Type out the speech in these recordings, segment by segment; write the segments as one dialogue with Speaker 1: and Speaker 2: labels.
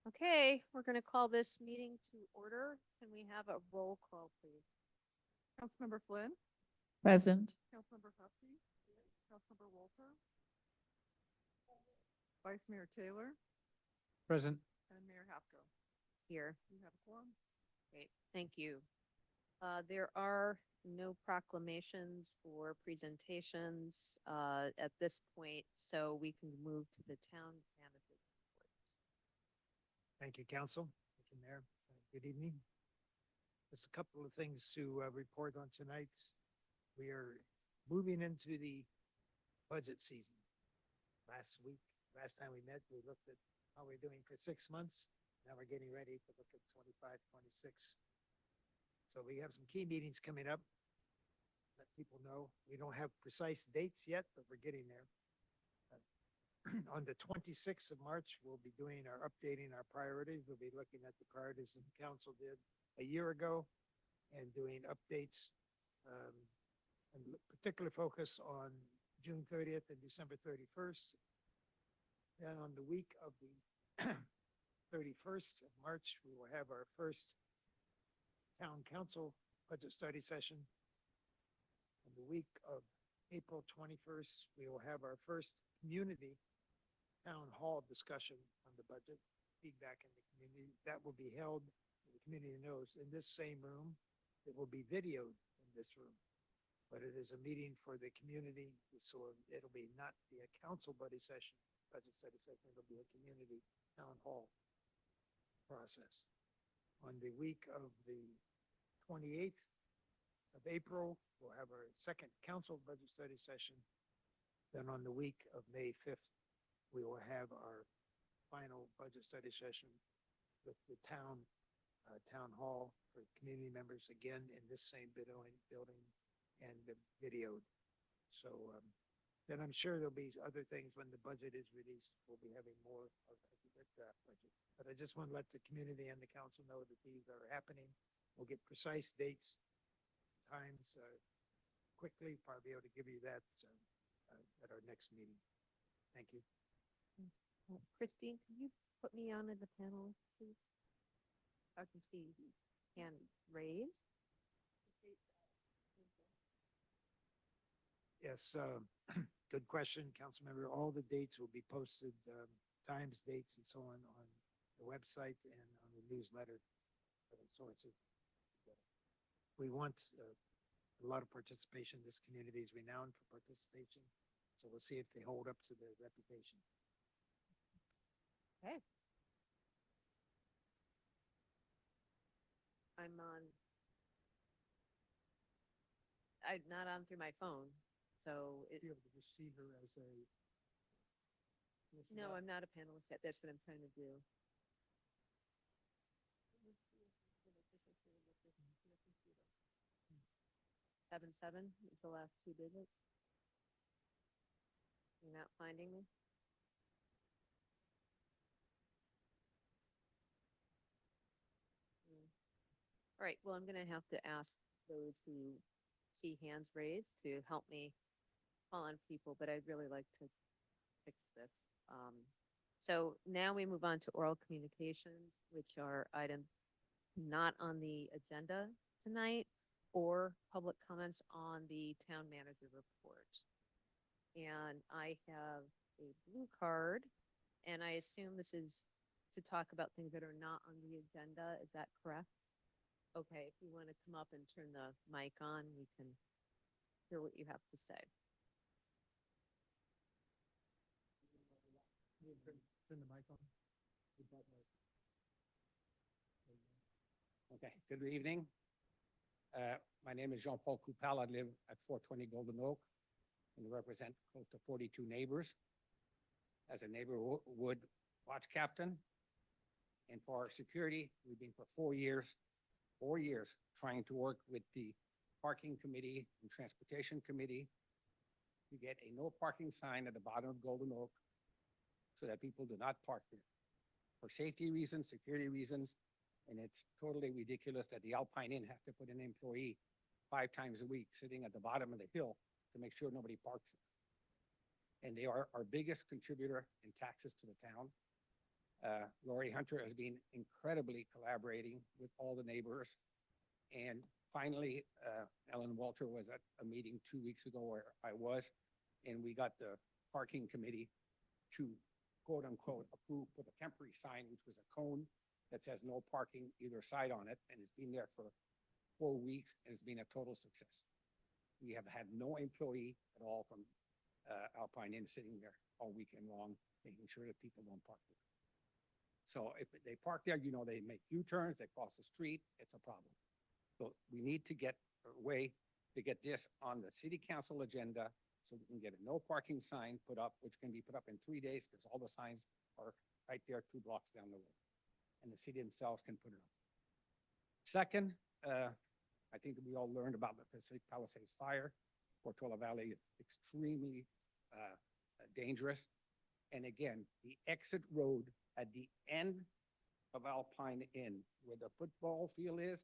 Speaker 1: Okay, we're going to call this meeting to order. Can we have a roll call, please?
Speaker 2: Councilmember Flynn,
Speaker 3: Present.
Speaker 2: Councilmember Hussey, Councilmember Walter, Vice Mayor Taylor,
Speaker 4: Present.
Speaker 2: and Mayor Hapko.
Speaker 1: Here.
Speaker 2: You have a quorum.
Speaker 1: Great, thank you. There are no proclamations or presentations at this point, so we can move to the town manager's report.
Speaker 4: Thank you, Council. Thank you, Mayor. Good evening. Just a couple of things to report on tonight. We are moving into the budget season. Last time we met, we looked at how we're doing for 6 months. Now we're getting ready to look at 25, 26. So we have some key meetings coming up. Let people know. We don't have precise dates yet, but we're getting there. On the 26th of March, we'll be doing updating our priorities. We'll be looking at the priorities that the council did a year ago and doing updates, and particular focus on June 30th and December 31st. Then on the week of the 31st of March, we will have our first town council budget study session. On the week of April 21st, we will have our first community town hall discussion on the budget, feedback in the community. That will be held, the community knows, in this same room. It will be videoed in this room, but it is a meeting for the community, so it'll be not be a council budget study session, it'll be a community town hall process. On the week of the 28th of April, we'll have our second council budget study session. Then on the week of May 5th, we will have our final budget study session with the town hall for community members, again, in this same building and videoed. So then I'm sure there'll be other things when the budget is released. We'll be having more of the draft budget. But I just want to let the community and the council know that these are happening. We'll get precise dates, times quickly, probably be able to give you that at our next meeting. Thank you.
Speaker 1: Christine, can you put me on the panel, please? I can see the hand raised.
Speaker 4: Yes, good question, Councilmember. All the dates will be posted, times, dates, and so on the website and on the newsletter. We want a lot of participation. This community is renowned for participation, so we'll see if they hold up to their reputation.
Speaker 1: Okay. I'm not on through my phone, so it.
Speaker 4: Be able to receive her as a.
Speaker 1: No, I'm not a panelist yet. That's what I'm trying to do. 77 is the last two digits. You're not finding me? All right, well, I'm gonna have to ask those who see hands raised to help me call on people, but I'd really like to fix this. So now we move on to oral communications, which are items not on the agenda tonight, or public comments on the town manager report. And I have a blue card, and I assume this is to talk about things that are not on the agenda. Is that correct? Okay, if you want to come up and turn the mic on, we can hear what you have to say.
Speaker 4: Turn the mic on.
Speaker 5: Okay, good evening. My name is Jean-Paul Coupal. I live at 420 Golden Oak and represent close to 42 neighbors as a neighborhood watch captain. And for our security, we've been for 4 years trying to work with the parking committee and transportation committee to get a no parking sign at the bottom of Golden Oak so that people do not park there for safety reasons, security reasons. And it's totally ridiculous that the Alpine Inn has to put an employee 5 times a week sitting at the bottom of the hill to make sure nobody parks. And they are our biggest contributor in taxes to the town. Lori Hunter has been incredibly collaborating with all the neighbors. And finally, Ellen Walter was at a meeting 2 weeks ago where I was, and we got the parking committee to quote unquote approve for the temporary sign, which was a cone that says no parking either side on it, and it's been there for 4 weeks, and it's been a total success. We have had no employee at all from Alpine Inn sitting there all weekend long, making sure that people don't park there. So if they park there, you know, they make U-turns, they cross the street, it's a problem. So we need to get a way to get this on the city council agenda so we can get a no parking sign put up, which can be put up in 3 days because all the signs are right there 2 blocks down the road. And the city themselves can put it up. Second, I think we all learned about the Pacific Palisades fire. Portola Valley is extremely dangerous. And again, the exit road at the end of Alpine Inn, where the football field is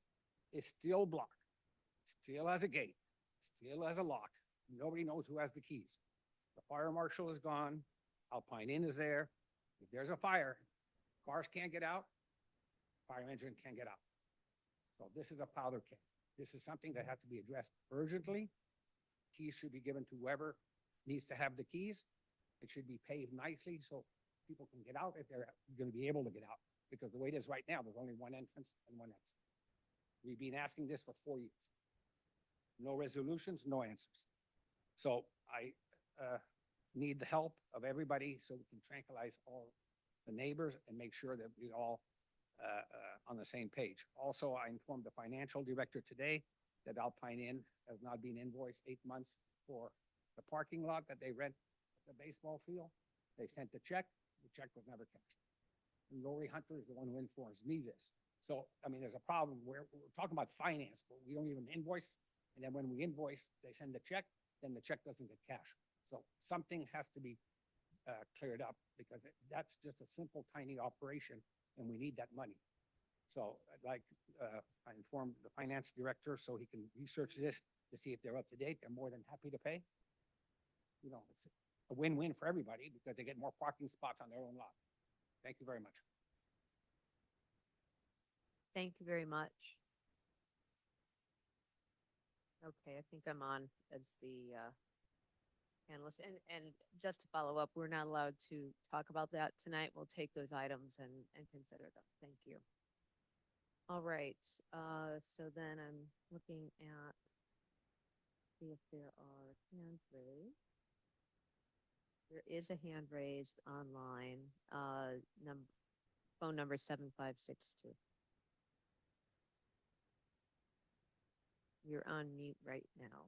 Speaker 5: still blocked, still has a gate, still has a lock. Nobody knows who has the keys. The fire marshal is gone. Alpine Inn is there. If there's a fire, cars can't get out, fire engine can't get out. So this is a powder keg. This is something that has to be addressed urgently. Keys should be given to whoever needs to have the keys. It should be paved nicely so people can get out if they're going to be able to get out. Because the way it is right now, there's only one entrance and one exit. We've been asking this for 4 years. No resolutions, no answers. So I need the help of everybody so we can tranquilize all the neighbors and make sure that we all on the same page. Also, I informed the financial director today that Alpine Inn has not been invoiced 8 months for the parking lot that they rent at the baseball field. They sent the check was never cashed. And Lori Hunter is the one who informs me this. So, I mean, there's a problem where we're talking about finance, but we don't even invoice. And then when we invoice, they send the check, then the check doesn't get cashed. So something has to be cleared up because that's just a simple, tiny operation and we need that money. So I'd like, I informed the finance director so he can research this to see if they're up to date. They're more than happy to pay. You know, it's a win-win for everybody because they get more parking spots on their own lot. Thank you very much.
Speaker 1: Thank you very much. Okay, I think I'm on as the panelist. And just to follow up, we're not allowed to talk about that tonight. We'll take those items and consider them. Thank you. All right, so then I'm looking at, see if there are hands raised. There is a hand raised online, phone number 7562. You're on mute right now.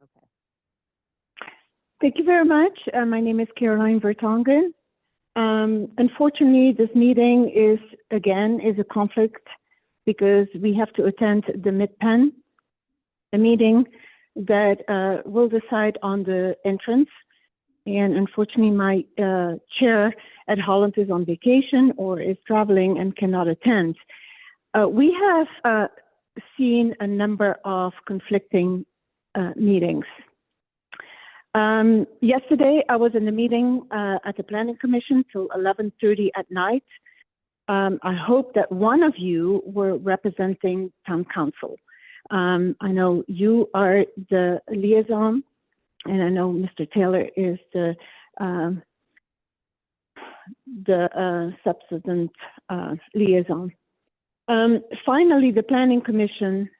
Speaker 1: Okay.
Speaker 3: Thank you very much. My name is Caroline Vertongen. Unfortunately, this meeting is a conflict because we have to attend the MidPen, a meeting that will decide on the entrance. And unfortunately, my chair at Holland is on vacation or is traveling and cannot attend. We have seen a number of conflicting meetings. Yesterday, I was in a meeting at the Planning Commission till 11:30 at night. I hope that one of you were representing Town Council. I know you are the liaison, and I know Mr. Taylor is the substitute liaison. Finally, the Planning Commission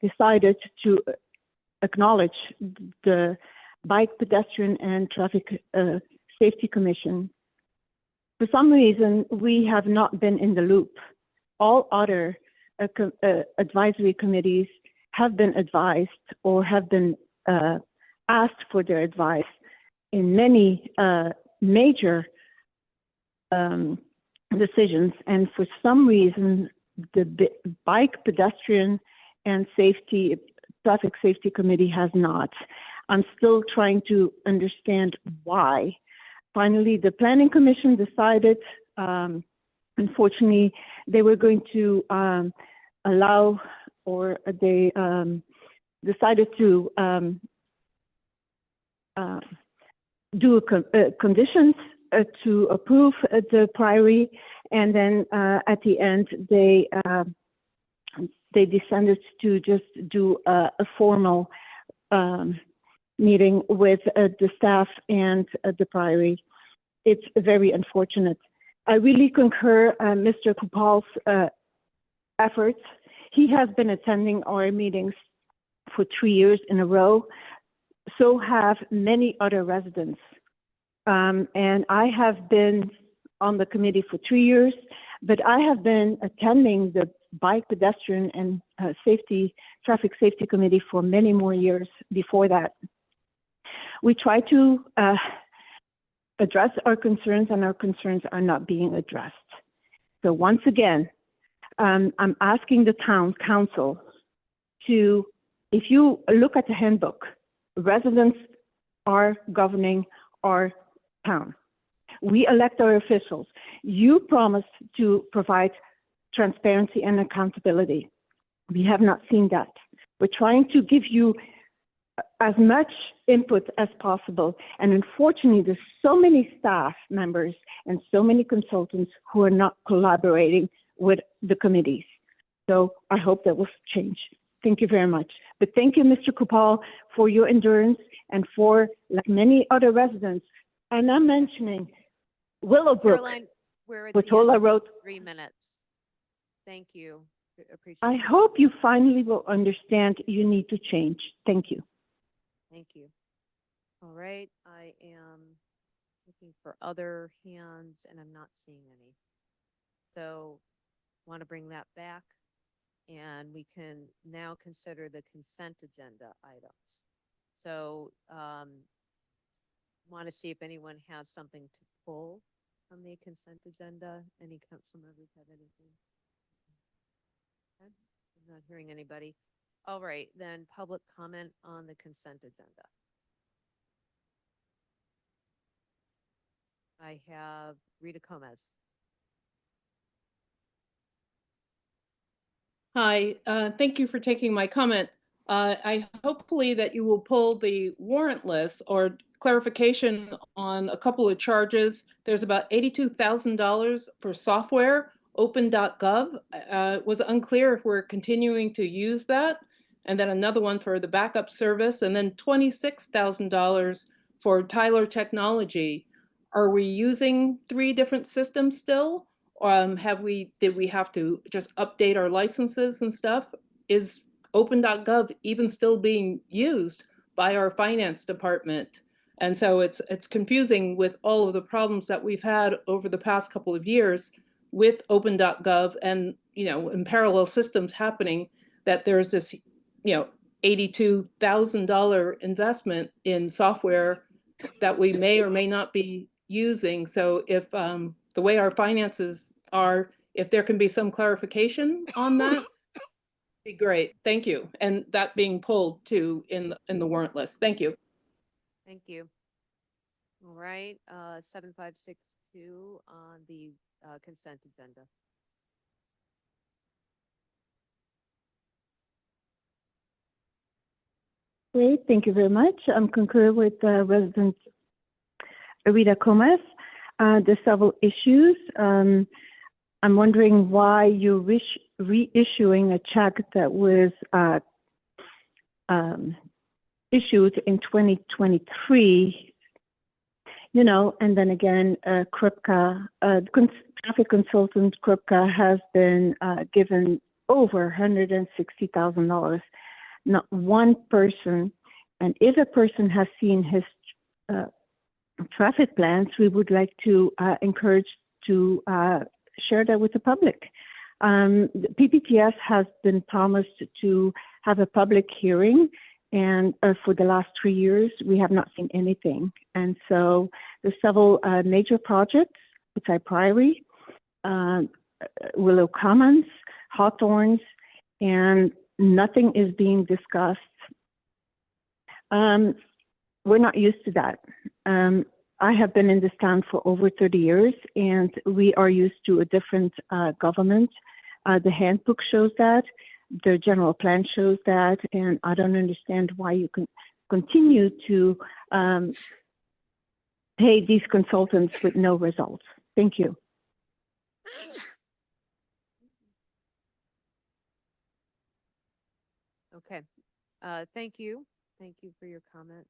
Speaker 3: decided to acknowledge the Bike, Pedestrian, and Traffic Safety Commission. For some reason, we have not been in the loop. All other advisory committees have been advised or have been asked for their advice in many major decisions, and for some reason, the Bike, Pedestrian, and Traffic Safety Committee has not. I'm still trying to understand why. Finally, the Planning Commission decided, unfortunately, they were going to allow, or they decided to do conditions to approve the priory, and then at the end they decided to just do a formal meeting with the staff and the priory. It's very unfortunate. I really concur Mr. Kupal's efforts. He has been attending our meetings for 3 years in a row. So have many other residents. And I have been on the committee for 3 years, but I have been attending the Bike, Pedestrian, and Traffic Safety Committee for many more years before that. We try to address our concerns, and our concerns are not being addressed. So once again, I'm asking the town council to, if you look at the handbook, residents are governing our town. We elect our officials. You promised to provide transparency and accountability. We have not seen that. We're trying to give you as much input as possible. And unfortunately, there's so many staff members and so many consultants who are not collaborating with the committees. So I hope that will change. Thank you very much. But thank you, Mr. Kupal, for your endurance and for, like many other residents. And I'm mentioning Willowbrook,
Speaker 1: Caroline, we're at the
Speaker 3: Portola
Speaker 1: end of
Speaker 3: Road.
Speaker 1: 3 minutes. Thank you. Appreciate
Speaker 3: I
Speaker 1: it.
Speaker 3: hope you finally will understand you need to change. Thank you.
Speaker 1: Thank you. All right, I am looking for other hands and I'm not seeing any. So want to bring that back, and we can now consider the consent agenda items. So want to see if anyone has something to pull from the consent agenda. Any council members have anything? Okay. I'm not hearing anybody. All right, then public comment on the consent agenda. I have Rita Gomez.
Speaker 6: Hi, thank you for taking my comment. I hopefully that you will pull the warrant list or clarification on a couple of charges. There's about $82,000 for software, open.gov. It was unclear if we're continuing to use that. And then another one for the backup service, and then $26,000 for Tyler Technology. Are we using 3 different systems still? Did we have to just update our licenses and stuff? Is open.gov even still being used by our finance department? And so it's confusing with all of the problems that we've had over the past couple of years with open.gov and, in parallel systems happening, that there's this, $82,000 investment in software that we may or may not be using. So if the way our finances are, if there can be some clarification on that, be great. Thank you. And that being pulled too in the warrant list. Thank you.
Speaker 1: Thank you. All right, 7562 on the consent agenda.
Speaker 3: Great, thank you very much. I'm concur with resident Rita Gomez. There's several issues. I'm wondering why you're reissuing a check that was issued in 2023, and then again, Krupka, traffic consultant Krupka has been given over $160,000. Not one person, and if a person has seen his traffic plans, we would like to encourage to share that with the public. The PPTS has been promised to have a public hearing, and for the last 3 years, we have not seen anything. And so there's several major projects, which are Priory, Willow Commons, Hawthorns, and nothing is being discussed. We're not used to that. I have been in this town for over 30 years, and we are used to a different government. The handbook shows that, the general plan shows that, and I don't understand why you can continue to pay these consultants with no results. Thank you.
Speaker 1: Okay, thank you. Thank you for your comment.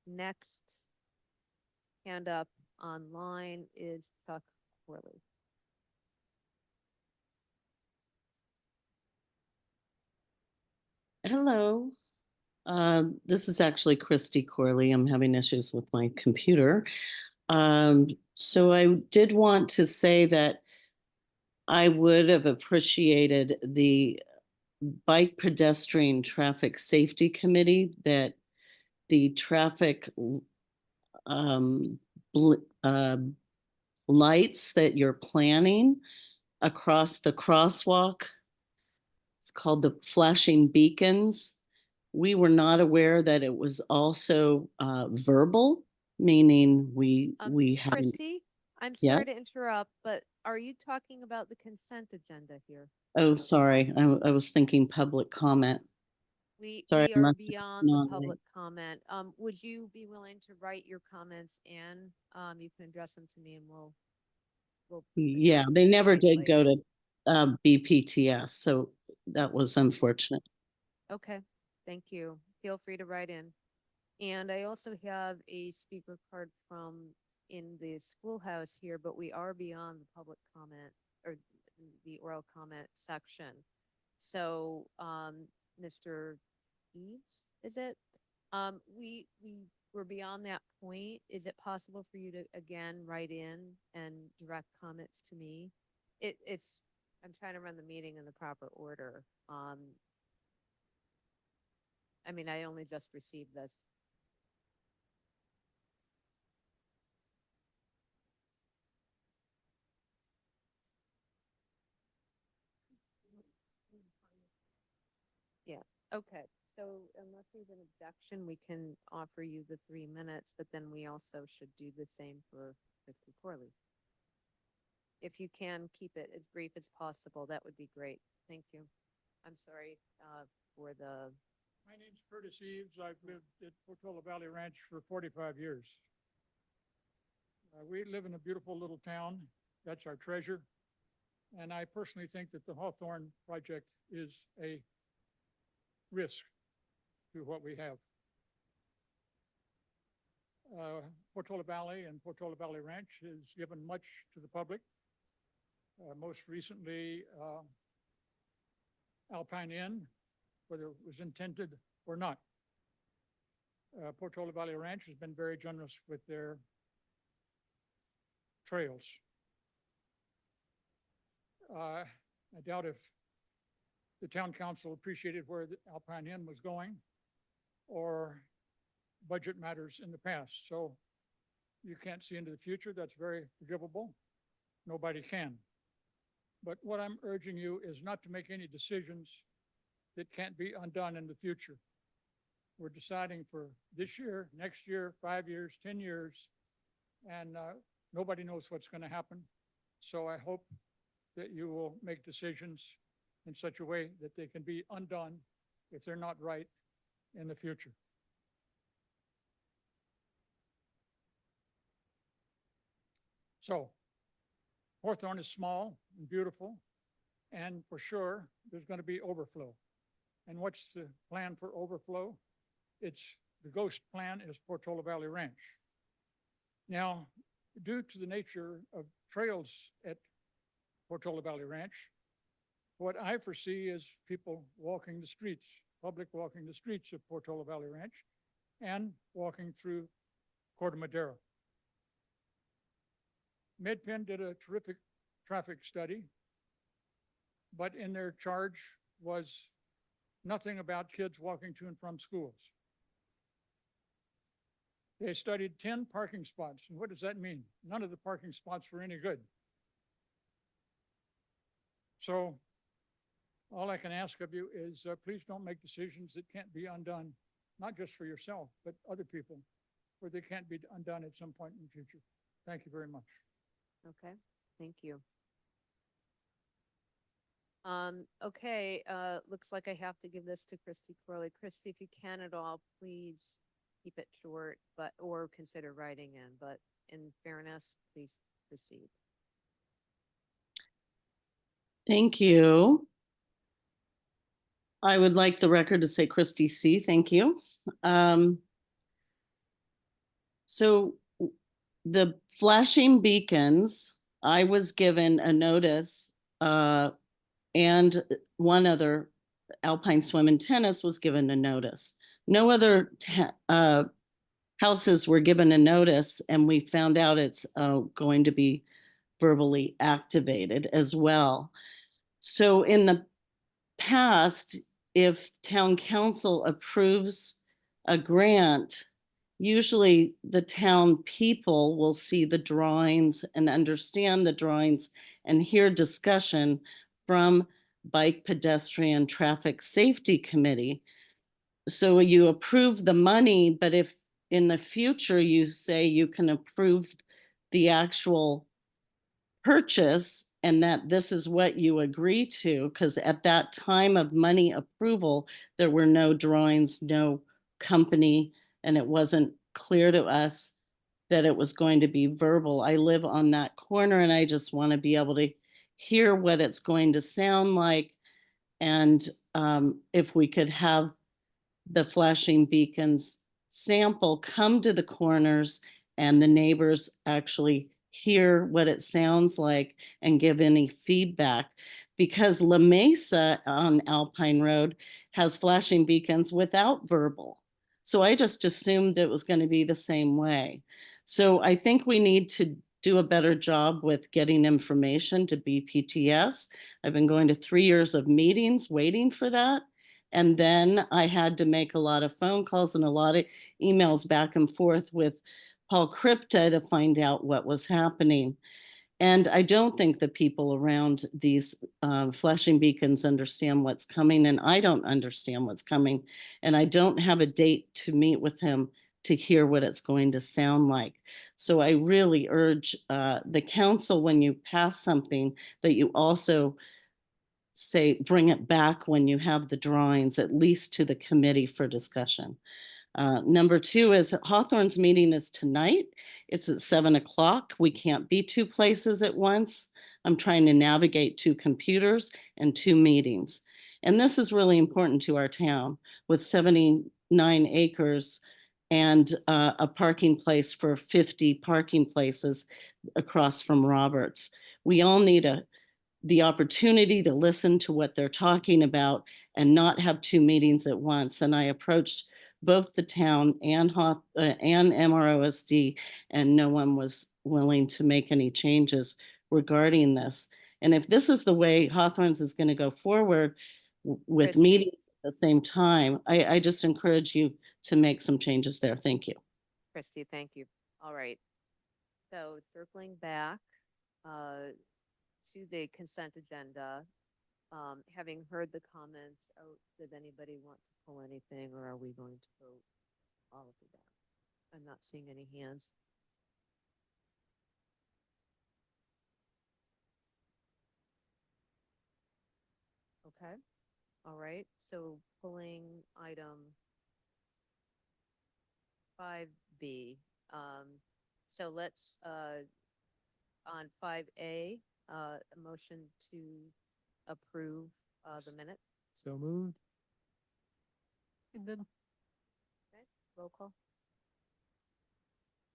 Speaker 1: Next hand up online is Chuck Corley.
Speaker 7: Hello. This is actually Christy Corley. I'm having issues with my computer. So I did want to say that I would have appreciated the Bike Pedestrian Traffic Safety Committee that the traffic um, lights that you're planning across the crosswalk. It's called the flashing beacons. We were not aware that it was also verbal, meaning we hadn't.
Speaker 1: Christy, I'm sorry to
Speaker 7: Yes.
Speaker 1: interrupt, but are you talking about the consent agenda here?
Speaker 7: Oh, sorry. I was thinking public comment. Sorry,
Speaker 1: We
Speaker 7: I
Speaker 1: are
Speaker 7: must have
Speaker 1: beyond the
Speaker 7: not
Speaker 1: public comment. Would you be willing to write your comments in? You can address them to me and we'll
Speaker 7: Yeah,
Speaker 1: address
Speaker 7: they
Speaker 1: them in the
Speaker 7: never
Speaker 1: right
Speaker 7: did go
Speaker 1: place.
Speaker 7: to BPTS, so that was unfortunate.
Speaker 1: Okay, thank you. Feel free to write in. And I also have a speaker card from in the schoolhouse here, but we are beyond the public comment or the oral comment section. So, Mr. Eves, is it? We were beyond that point. Is it possible for you to again write in and direct comments to me? I'm trying to run the meeting in the proper order. I mean, I only just received this. Yeah, okay. So unless there's an objection, we can offer you the 3 minutes, but then we also should do the same for Mr. Corley. If you can keep it as brief as possible, that would be great. Thank you. I'm sorry for the,
Speaker 8: My name's Curtis Eves. I've lived at Portola Valley Ranch for 45 years. We live in a beautiful little town. That's our treasure. And I personally think that the Hawthorne project is a risk to what we have. Portola Valley and Portola Valley Ranch has given much to the public. Most recently, Alpine Inn, whether it was intended or not. Portola Valley Ranch has been very generous with their trails. I doubt if the town council appreciated where the Alpine Inn was going or budget matters in the past. So you can't see into the future. That's very forgivable. Nobody can. But what I'm urging you is not to make any decisions that can't be undone in the future. We're deciding for this year, next year, 5 years, 10 years, and nobody knows what's going to happen. So I hope that you will make decisions in such a way that they can be undone if they're not right in the future. So Hawthorne is small and beautiful, and for sure, there's going to be overflow. And what's the plan for overflow? It's the ghost plan is Portola Valley Ranch. Now, due to the nature of trails at Portola Valley Ranch, what I foresee is people walking the streets, public walking the streets of Portola Valley Ranch and walking through Corte Madera. MidPen did a terrific traffic study, but in their charge was nothing about kids walking to and from schools. They studied 10 parking spots. And what does that mean? None of the parking spots were any good. So all I can ask of you is please don't make decisions that can't be undone, not just for yourself, but other people, where they can't be undone at some point in the future. Thank you very much.
Speaker 1: okay, thank you. Okay, looks like I have to give this to Christy Corley. Christy, if you can at all, please keep it short, but, or consider writing in, but in fairness, please proceed.
Speaker 7: Thank you. I would like the record to say Christy C. Thank you. So the flashing beacons, I was given a notice, and one other, Alpine Swim and Tennis, was given a notice. No other houses were given a notice, and we found out it's going to be verbally activated as well. So in the past, if town council approves a grant, usually the town people will see the drawings and understand the drawings and hear discussion from Bike Pedestrian Traffic Safety Committee. So you approve the money, but if in the future you say you can approve the actual purchase and that this is what you agree to, because at that time of money approval, there were no drawings, no company, and it wasn't clear to us that it was going to be verbal. I live on that corner and I just want to be able to hear what it's going to sound like. And if we could have the flashing beacons sample come to the corners and the neighbors actually hear what it sounds like and give any feedback, because La Mesa on Alpine Road has flashing beacons without verbal. So I just assumed it was going to be the same way. So I think we need to do a better job with getting information to BPTS. I've been going to 3 years of meetings waiting for that. And then I had to make a lot of phone calls and a lot of emails back and forth with Paul Krypta to find out what was happening. And I don't think the people around these flashing beacons understand what's coming, and I don't understand what's coming. And I don't have a date to meet with him to hear what it's going to sound like. So I really urge the council, when you pass something, that you also say, bring it back when you have the drawings, at least to the committee for discussion. Number two is Hawthorne's meeting is tonight. It's at 7 o'clock. We can't be two places at once. I'm trying to navigate 2 computers and 2 meetings. And this is really important to our town with 79 acres and a parking place for 50 parking places across from Roberts. We all need the opportunity to listen to what they're talking about and not have 2 meetings at once. And I approached both the town and MROSD, and no one was willing to make any changes regarding this. And if this is the way Hawthorne's is going to go forward with
Speaker 1: Christy.
Speaker 7: meetings at the same time, I just encourage you to make some changes there. Thank you.
Speaker 1: Christy, thank you. All right. So circling back to the consent agenda, having heard the comments, does anybody want to pull anything, or are we going to vote all of it down? I'm not seeing any hands. Okay. All right. So pulling item 5B. So let's on 5A, a motion to approve the minutes.
Speaker 4: So moved.
Speaker 2: And then
Speaker 1: Okay. Roll call.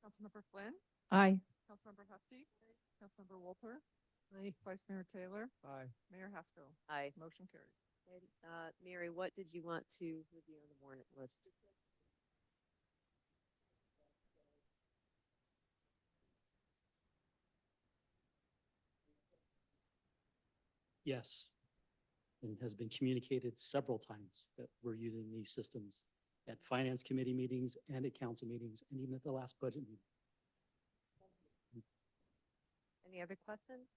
Speaker 2: Councilmember Flynn,
Speaker 3: Aye.
Speaker 2: Councilmember Hefty, Councilmember Walter, Vice Mayor Taylor,
Speaker 4: Aye.
Speaker 2: Mayor Haskell.
Speaker 1: Aye.
Speaker 2: Motion carried.
Speaker 1: Okay, Mary, what did you want to review on the warrant list?
Speaker 9: Yes. And has been communicated several times that we're using these systems at finance committee meetings and at council meetings and even at the last budget meeting.
Speaker 1: Any other questions?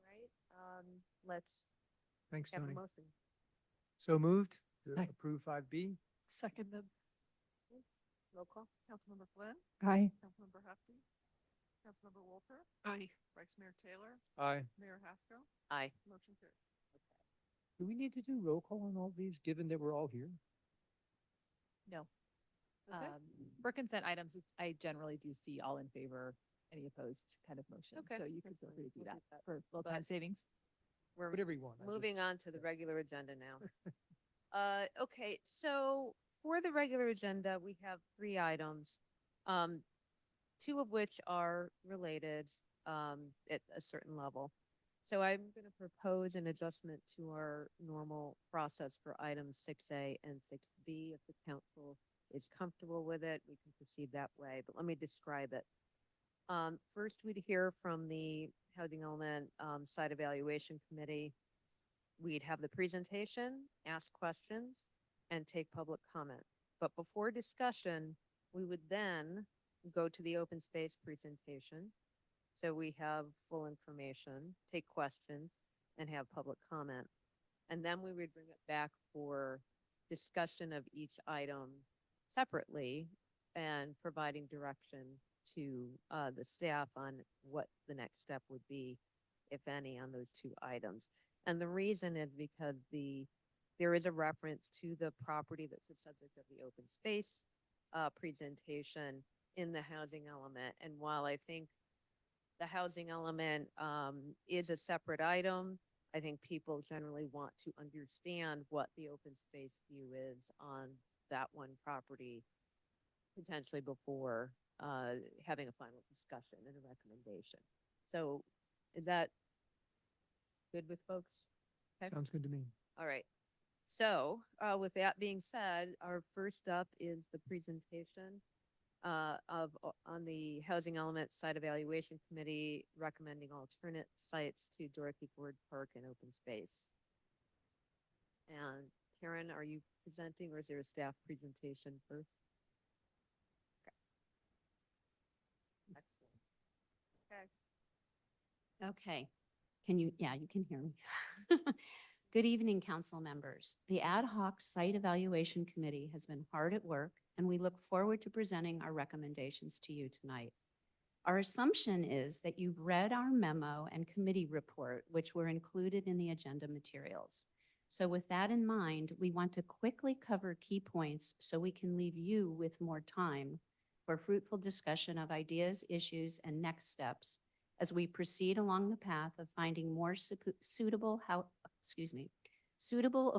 Speaker 1: All right, let's
Speaker 4: Thanks,
Speaker 1: have a
Speaker 4: Tony.
Speaker 1: motion.
Speaker 4: So moved to
Speaker 3: Aye.
Speaker 4: approve 5B.
Speaker 2: Seconded.
Speaker 1: Roll call.
Speaker 2: Councilmember Flynn,
Speaker 3: Aye.
Speaker 2: Councilmember Hefty, Councilmember Walter. Aye. Vice Mayor Taylor,
Speaker 4: Aye.
Speaker 2: Mayor Haskell.
Speaker 1: Aye.
Speaker 2: Motion carried.
Speaker 4: Do we need to do roll call on all these, given that we're all here?
Speaker 1: No. Okay.
Speaker 2: For consent items, I generally do see all in favor, any opposed kind of motion.
Speaker 1: Okay,
Speaker 2: So you can
Speaker 1: that's
Speaker 2: feel
Speaker 1: fine.
Speaker 2: free to do
Speaker 1: We'll
Speaker 2: that
Speaker 1: do that.
Speaker 2: for little
Speaker 1: But-
Speaker 2: time savings.
Speaker 1: We're
Speaker 4: Whatever you want.
Speaker 1: moving on to the regular agenda now. Okay, so for the regular agenda, we have 3 items. Um, 2 of which are related, at a certain level. So I'm gonna propose an adjustment to our normal process for items 6A and 6B. If the council is comfortable with it, we can proceed that way, but let me describe it. First, we'd hear from the Housing Element, Site Evaluation Committee. We'd have the presentation, ask questions, and take public comment. But before discussion, we would then go to the open space presentation. So we have full information, take questions, and have public comment. And then we would bring it back for discussion of each item separately and providing direction to the staff on what the next step would be, if any, on those 2 items. And the reason is because there is a reference to the property that's the subject of the open space presentation in the housing element. And while I think the housing element is a separate item, I think people generally want to understand what the open space view is on that one property, potentially before having a final discussion and a recommendation. So is that good with folks? Okay.
Speaker 4: Sounds good to me.
Speaker 1: All right. So, with that being said, our first up is the presentation on the Housing Element Site Evaluation Committee recommending alternate sites to Dorothy Ford Park and open space. And Karen, are you presenting, or is there a staff presentation first? Okay. Excellent. Okay.
Speaker 10: Okay. Yeah, you can hear me. Good evening, council members. The Ad Hoc Site Evaluation Committee has been hard at work, and we look forward to presenting our recommendations to you tonight. Our assumption is that you've read our memo and committee report, which were included in the agenda materials. So with that in mind, we want to quickly cover key points so we can leave you with more time for fruitful discussion of ideas, issues, and next steps as we proceed along the path of finding more suitable,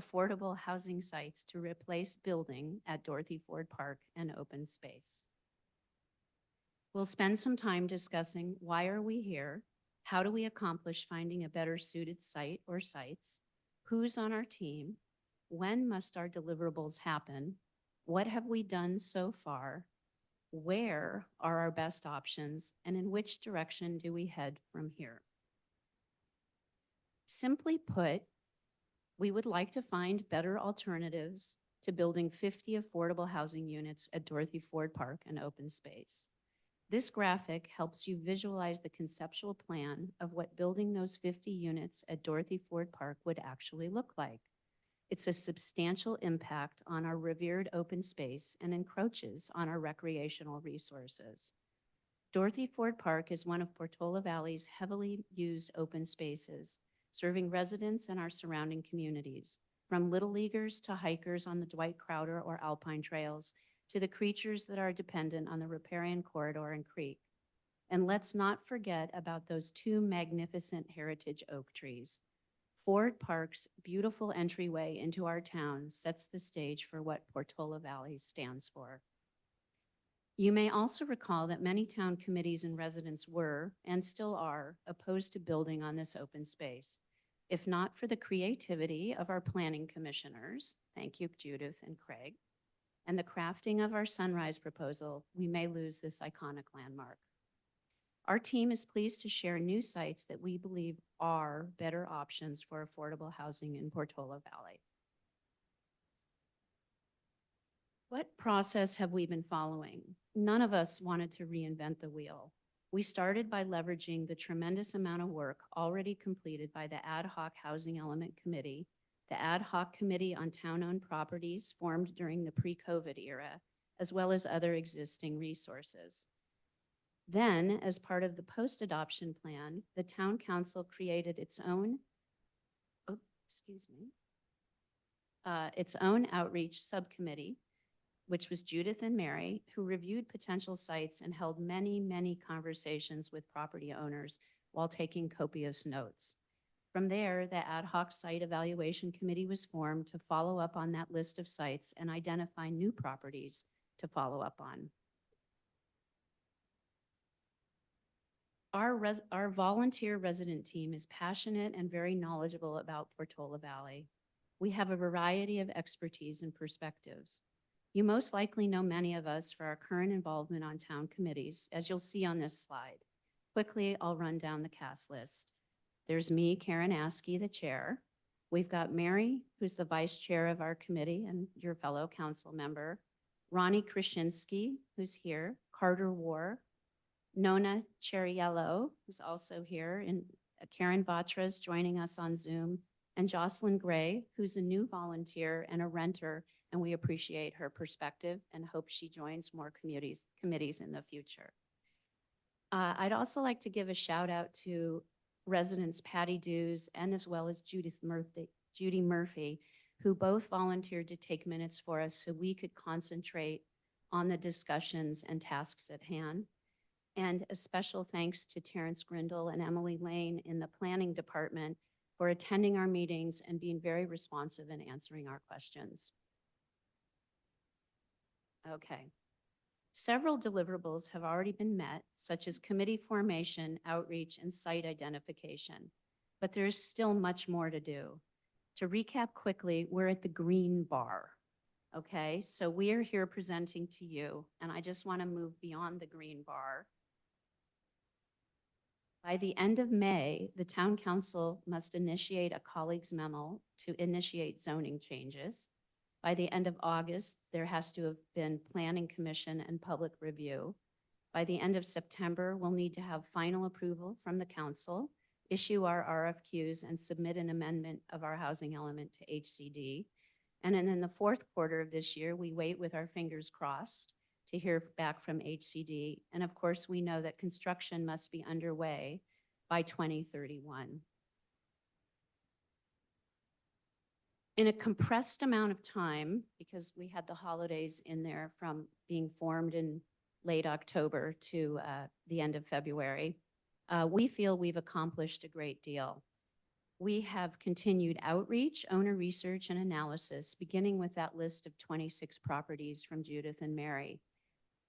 Speaker 10: affordable housing sites to replace building at Dorothy Ford Park and open space. We'll spend some time discussing why are we here, how do we accomplish finding a better suited site or sites, who's on our team, when must our deliverables happen, what have we done so far, where are our best options, and in which direction do we head from here? Simply put, we would like to find better alternatives to building 50 affordable housing units at Dorothy Ford Park and open space. This graphic helps you visualize the conceptual plan of what building those 50 units at Dorothy Ford Park would actually look like. It's a substantial impact on our revered open space and encroaches on our recreational resources. Dorothy Ford Park is one of Portola Valley's heavily used open spaces, serving residents and our surrounding communities, from little leaguers to hikers on the Dwight Crowder or Alpine trails, to the creatures that are dependent on the riparian corridor and creek. And let's not forget about those 2 magnificent heritage oak trees. Ford Park's beautiful entryway into our town sets the stage for what Portola Valley stands for. You may also recall that many town committees and residents were, and still are, opposed to building on this open space. If not for the creativity of our planning commissioners, thank you, Judith and Craig, and the crafting of our sunrise proposal, we may lose this iconic landmark. Our team is pleased to share new sites that we believe are better options for affordable housing in Portola Valley. What process have we been following? None of us wanted to reinvent the wheel. We started by leveraging the tremendous amount of work already completed by the Ad Hoc Housing Element Committee, the Ad Hoc Committee on Town-Owned Properties formed during the pre-COVID era, as well as other existing resources. Then, as part of the post-adoption plan, the Town Council created its own outreach subcommittee which was Judith and Mary, who reviewed potential sites and held many, many conversations with property owners while taking copious notes. From there, the ad hoc site evaluation committee was formed to follow up on that list of sites and identify new properties to follow up on. Our volunteer resident team is passionate and very knowledgeable about Portola Valley. We have a variety of expertise and perspectives. You most likely know many of us for our current involvement on town committees, as you'll see on this slide. Quickly, I'll run down the cast list. There's me, Karen Askey, the chair. We've got Mary, who's the vice chair of our committee and your fellow council member. Ronnie Krasinski, who's here. Carter War. Nona Cheriello, who's also here. And Karen Vatras joining us on Zoom. And Jocelyn Gray, who's a new volunteer and a renter. And we appreciate her perspective and hope she joins more committees in the future. I'd also like to give a shout out to residents Patty Dews and as well as Judy Murphy, who both volunteered to take minutes for us so we could concentrate on the discussions and tasks at hand. And a special thanks to Terrence Grindle and Emily Lane in the planning department for attending our meetings and being very responsive and answering our questions. Okay. Several deliverables have already been met, such as committee formation, outreach, and site identification, but there is still much more to do. To recap quickly, we're at the green bar, okay? So we are here presenting to you, and I just want to move beyond the green bar. By the end of May, the town council must initiate a colleagues memo to initiate zoning changes. By the end of August, there has to have been planning commission and public review. By the end of September, we'll need to have final approval from the council, issue our RFQs, and submit an amendment of our housing element to HCD. And then in the fourth quarter of this year, we wait with our fingers crossed to hear back from HCD. And of course, we know that construction must be underway by 2031. In a compressed amount of time, because we had the holidays in there from being formed in late October to the end of February, we feel we've accomplished a great deal. We have continued outreach, owner research, and analysis, beginning with that list of 26 properties from Judith and Mary.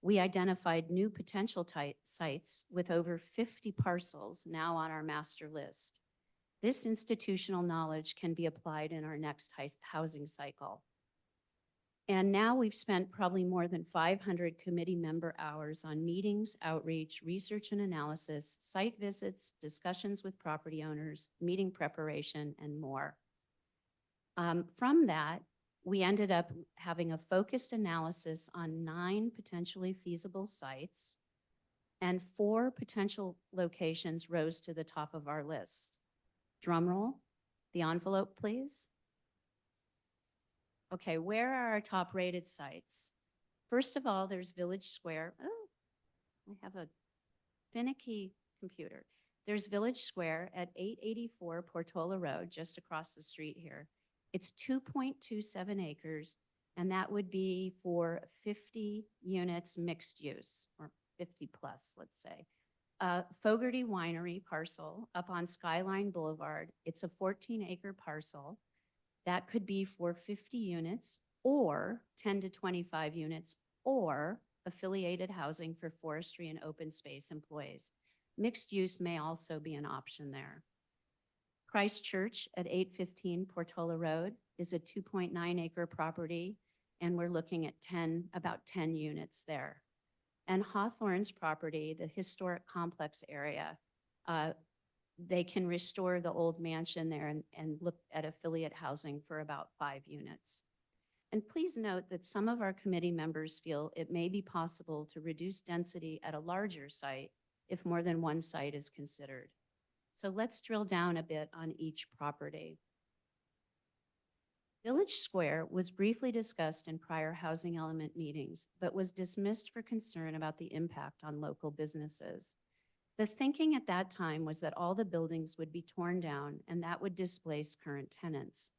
Speaker 10: We identified new potential sites with over 50 parcels now on our master list. This institutional knowledge can be applied in our next housing cycle. And now we've spent probably more than 500 committee member hours on meetings, outreach, research and analysis, site visits, discussions with property owners, meeting preparation, and more. From that, we ended up having a focused analysis on 9 potentially feasible sites, and 4 potential locations rose to the top of our list. Drum roll, the envelope, please. Okay, where are our top rated sites? First of all, there's Village Square. Oh, I have a finicky computer. There's Village Square at 884 Portola Road, just across the street here. It's 2.27 acres, and that would be for 50 units mixed use, or 50 plus, let's say. Fogarty Winery parcel up on Skyline Boulevard. It's a 14-acre parcel. That could be for 50 units or 10 to 25 units or affiliated housing for forestry and open space employees. Mixed use may also be an option there. Christchurch at 815 Portola Road is a 2.9-acre property, and we're looking at about 10 units there. And Hawthorne's property, the historic complex area, they can restore the old mansion there and look at affiliate housing for about 5 units. And please note that some of our committee members feel it may be possible to reduce density at a larger site if more than one site is considered. So let's drill down a bit on each property. Village Square was briefly discussed in prior housing element meetings, but was dismissed for concern about the impact on local businesses. The thinking at that time was that all the buildings would be torn down and that would displace current tenants.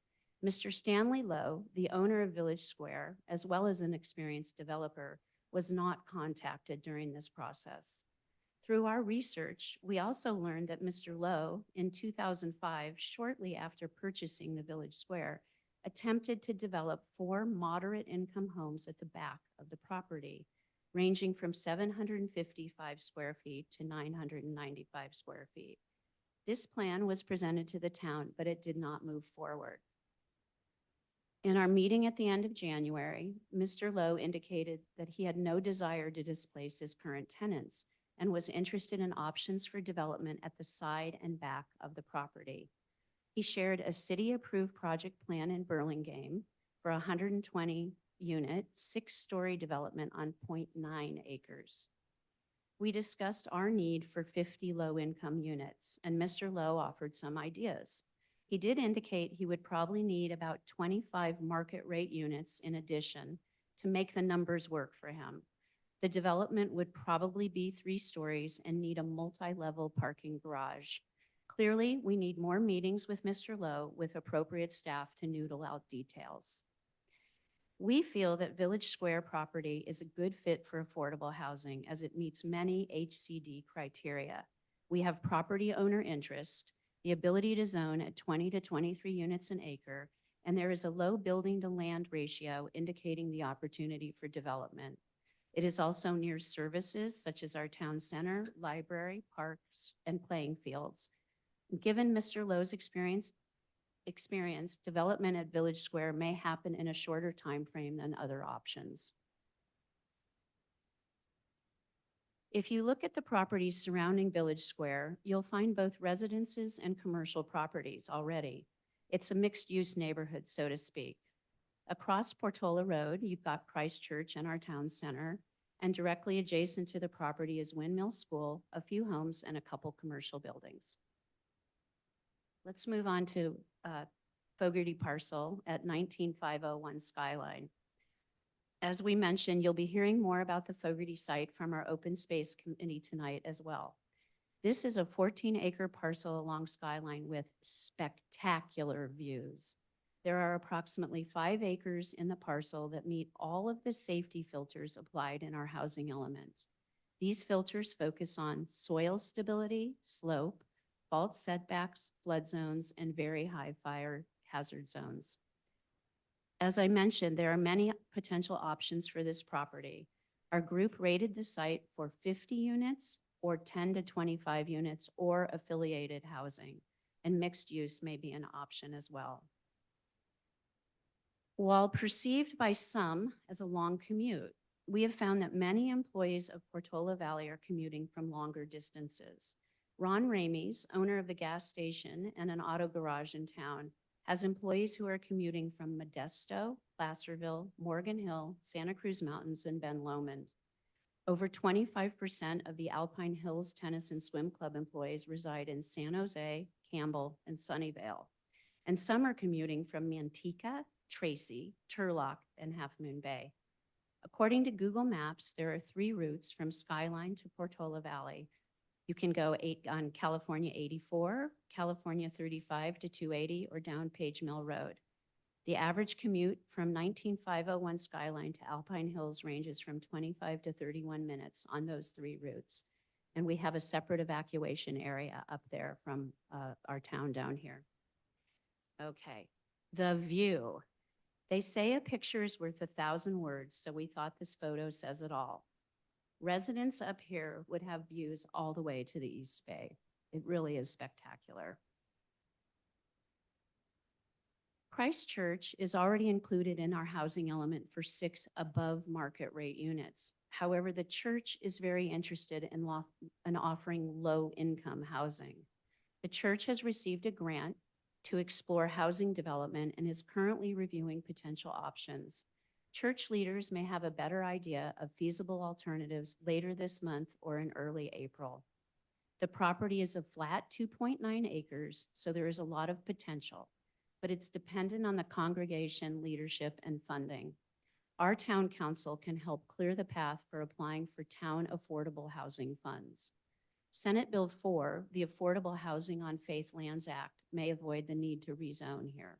Speaker 10: Mr. Stanley Lowe, the owner of Village Square, as well as an experienced developer, was not contacted during this process. Through our research, we also learned that Mr. Lowe, in 2005, shortly after purchasing the Village Square, attempted to develop 4 moderate-income homes at the back of the property, ranging from 755 square feet to 995 square feet. This plan was presented to the town, but it did not move forward. In our meeting at the end of January, Mr. Lowe indicated that he had no desire to displace his current tenants and was interested in options for development at the side and back of the property. He shared a city-approved project plan in Burlingame for a 120-unit, 6-story development on 0.9 acres. We discussed our need for 50 low-income units, and Mr. Lowe offered some ideas. He did indicate he would probably need about 25 market rate units in addition to make the numbers work for him. The development would probably be 3 stories and need a multi-level parking garage. Clearly, we need more meetings with Mr. Lowe with appropriate staff to noodle out details. We feel that Village Square property is a good fit for affordable housing as it meets many HCD criteria. We have property owner interest, the ability to zone at 20 to 23 units an acre, and there is a low building to land ratio indicating the opportunity for development. It is also near services such as our town center, library, parks, and playing fields. Given Mr. Lowe's experience, development at Village Square may happen in a shorter time frame than other options. If you look at the properties surrounding Village Square, you'll find both residences and commercial properties already. It's a mixed-use neighborhood, so to speak. Across Portola Road, you've got Christ Church and our town center, and directly adjacent to the property is Windmill School, a few homes, and a couple commercial buildings. Let's move on to Fogarty parcel at 19501 Skyline. As we mentioned, you'll be hearing more about the Fogarty site from our open space committee tonight as well. This is a 14-acre parcel along Skyline with spectacular views. There are approximately 5 acres in the parcel that meet all of the safety filters applied in our housing element. These filters focus on soil stability, slope, fault setbacks, flood zones, and very high fire hazard zones. As I mentioned, there are many potential options for this property. Our group rated the site for 50 units or 10 to 25 units or affiliated housing, and mixed use may be an option as well. While perceived by some as a long commute, we have found that many employees of Portola Valley are commuting from longer distances. Ron Ramey's, owner of the gas station and an auto garage in town, has employees who are commuting from Modesto, Placerville, Morgan Hill, Santa Cruz Mountains, and Ben Lomond. Over 25% of the Alpine Hills Tennis and Swim Club employees reside in San Jose, Campbell, and Sunnyvale. And some are commuting from Manteca, Tracy, Turlock, and Half Moon Bay. According to Google Maps, there are 3 routes from Skyline to Portola Valley. You can go on California 84, California 35 to 280, or down Page Mill Road. The average commute from 19501 Skyline to Alpine Hills ranges from 25 to 31 minutes on those 3 routes. And we have a separate evacuation area up there from our town down here. Okay, the view. They say a picture is worth 1,000 words, so we thought this photo says it all. Residents up here would have views all the way to the East Bay. It really is spectacular. Christ Church is already included in our housing element for 6 above market rate units. However, the church is very interested in offering low income housing. The church has received a grant to explore housing development and is currently reviewing potential options. Church leaders may have a better idea of feasible alternatives later this month or in early April. The property is a flat 2.9 acres, so there is a lot of potential, but it's dependent on the congregation, leadership, and funding. Our town council can help clear the path for applying for town affordable housing funds. Senate Bill 4, the Affordable Housing on Faith Lands Act, may avoid the need to rezone here.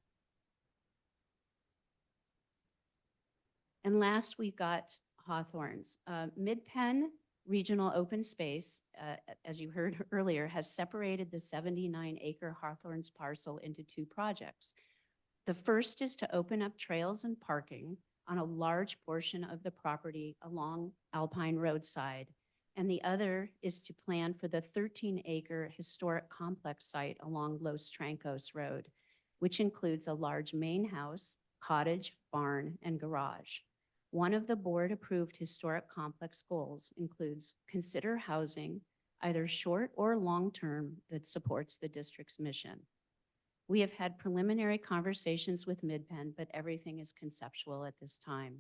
Speaker 10: And last, we've got Hawthorns. Mid-Penn Regional Open Space, as you heard earlier, has separated the 79-acre Hawthorns parcel into two projects. The first is to open up trails and parking on a large portion of the property along Alpine Roadside, and the other is to plan for the 13-acre historic complex site along Los Trancos Road, which includes a large main house, cottage, barn, and garage. One of the board-approved historic complex goals includes consider housing, either short or long-term, that supports the district's mission. We have had preliminary conversations with Mid-Penn, but everything is conceptual at this time.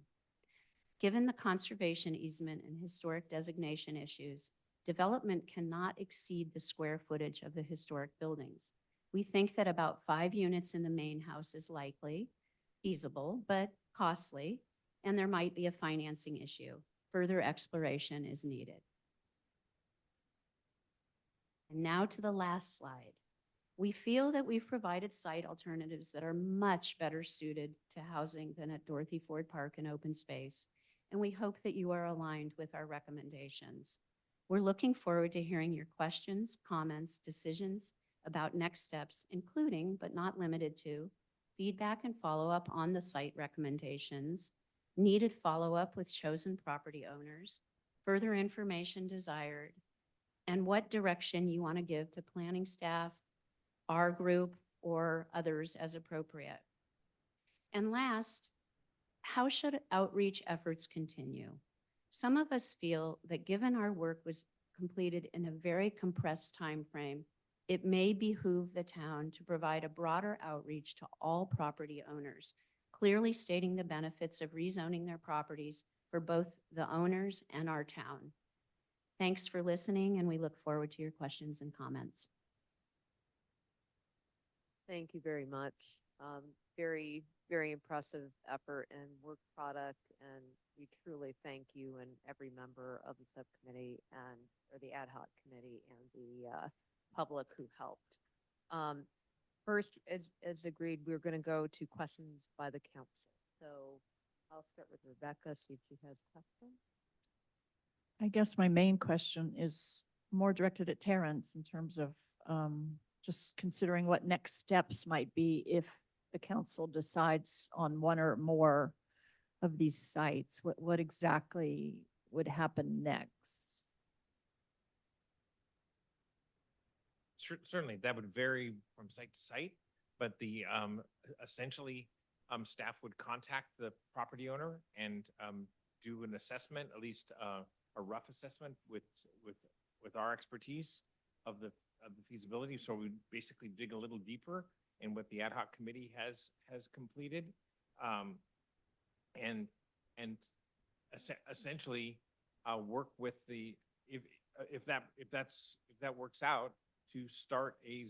Speaker 10: Given the conservation easement and historic designation issues, development cannot exceed the square footage of the historic buildings. We think that about 5 units in the main house is likely, feasible, but costly, and there might be a financing issue. Further exploration is needed. And now to the last slide. We feel that we've provided site alternatives that are much better suited to housing than at Dorothy Ford Park and open space, and we hope that you are aligned with our recommendations. We're looking forward to hearing your questions, comments, decisions about next steps, including, but not limited to, feedback and follow-up on the site recommendations, needed follow-up with chosen property owners, further information desired, and what direction you want to give to planning staff, our group, or others as appropriate. And last, how should outreach efforts continue? Some of us feel that given our work was completed in a very compressed time frame, it may behoove the town to provide a broader outreach to all property owners, clearly stating the benefits of rezoning their properties for both the owners and our town. Thanks for listening, and we look forward to your questions and comments.
Speaker 1: Thank you very much. Very, very impressive effort and work product, and we truly thank you and every member of the subcommittee or the ad hoc committee and the public who helped. First, as agreed, we're going to go to questions by the council. So I'll start with Rebecca, see if she has questions.
Speaker 2: I guess my main question is more directed at Terrence in terms of just considering what next steps might be if the council decides on one or more of these sites. What exactly would happen next?
Speaker 11: Certainly, that would vary from site to site, but the essentially staff would contact the property owner and do an assessment, at least a rough assessment with our expertise of the feasibility. So we basically dig a little deeper in what the ad hoc committee has completed, and essentially work with the if that works out, to start a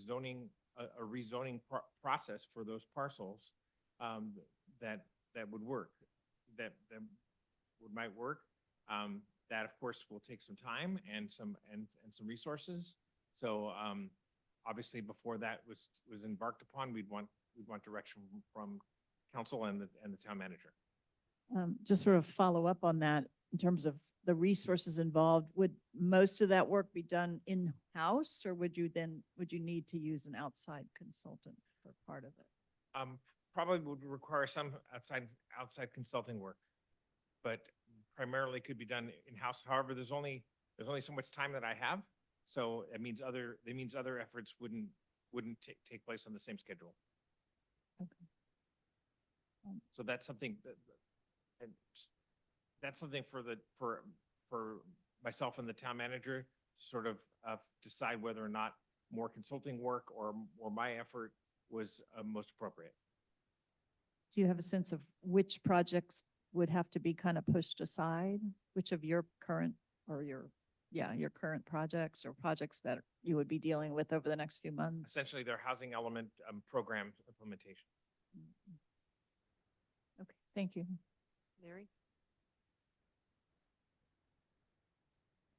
Speaker 11: rezoning process for those parcels that would work, that might work. That of course will take some time and some resources. So obviously before that was embarked upon, we'd want direction from council and the town manager.
Speaker 2: Just sort of follow up on that in terms of the resources involved. Would most of that work be done in-house, or would you need to use an outside consultant for part of it?
Speaker 11: Probably would require some outside consulting work, but primarily could be done in-house. However, there's only so much time that I have, so it means other efforts wouldn't take place on the same schedule.
Speaker 2: Okay.
Speaker 11: So that's something for myself and the town manager to sort of decide whether or not more consulting work or my effort was most appropriate.
Speaker 2: Do you have a sense of which projects would have to be kind of pushed aside? Which of your current projects or projects that you would be dealing with over the next few months?
Speaker 11: Essentially, their housing element program implementation.
Speaker 2: Okay, thank you.
Speaker 1: Mary?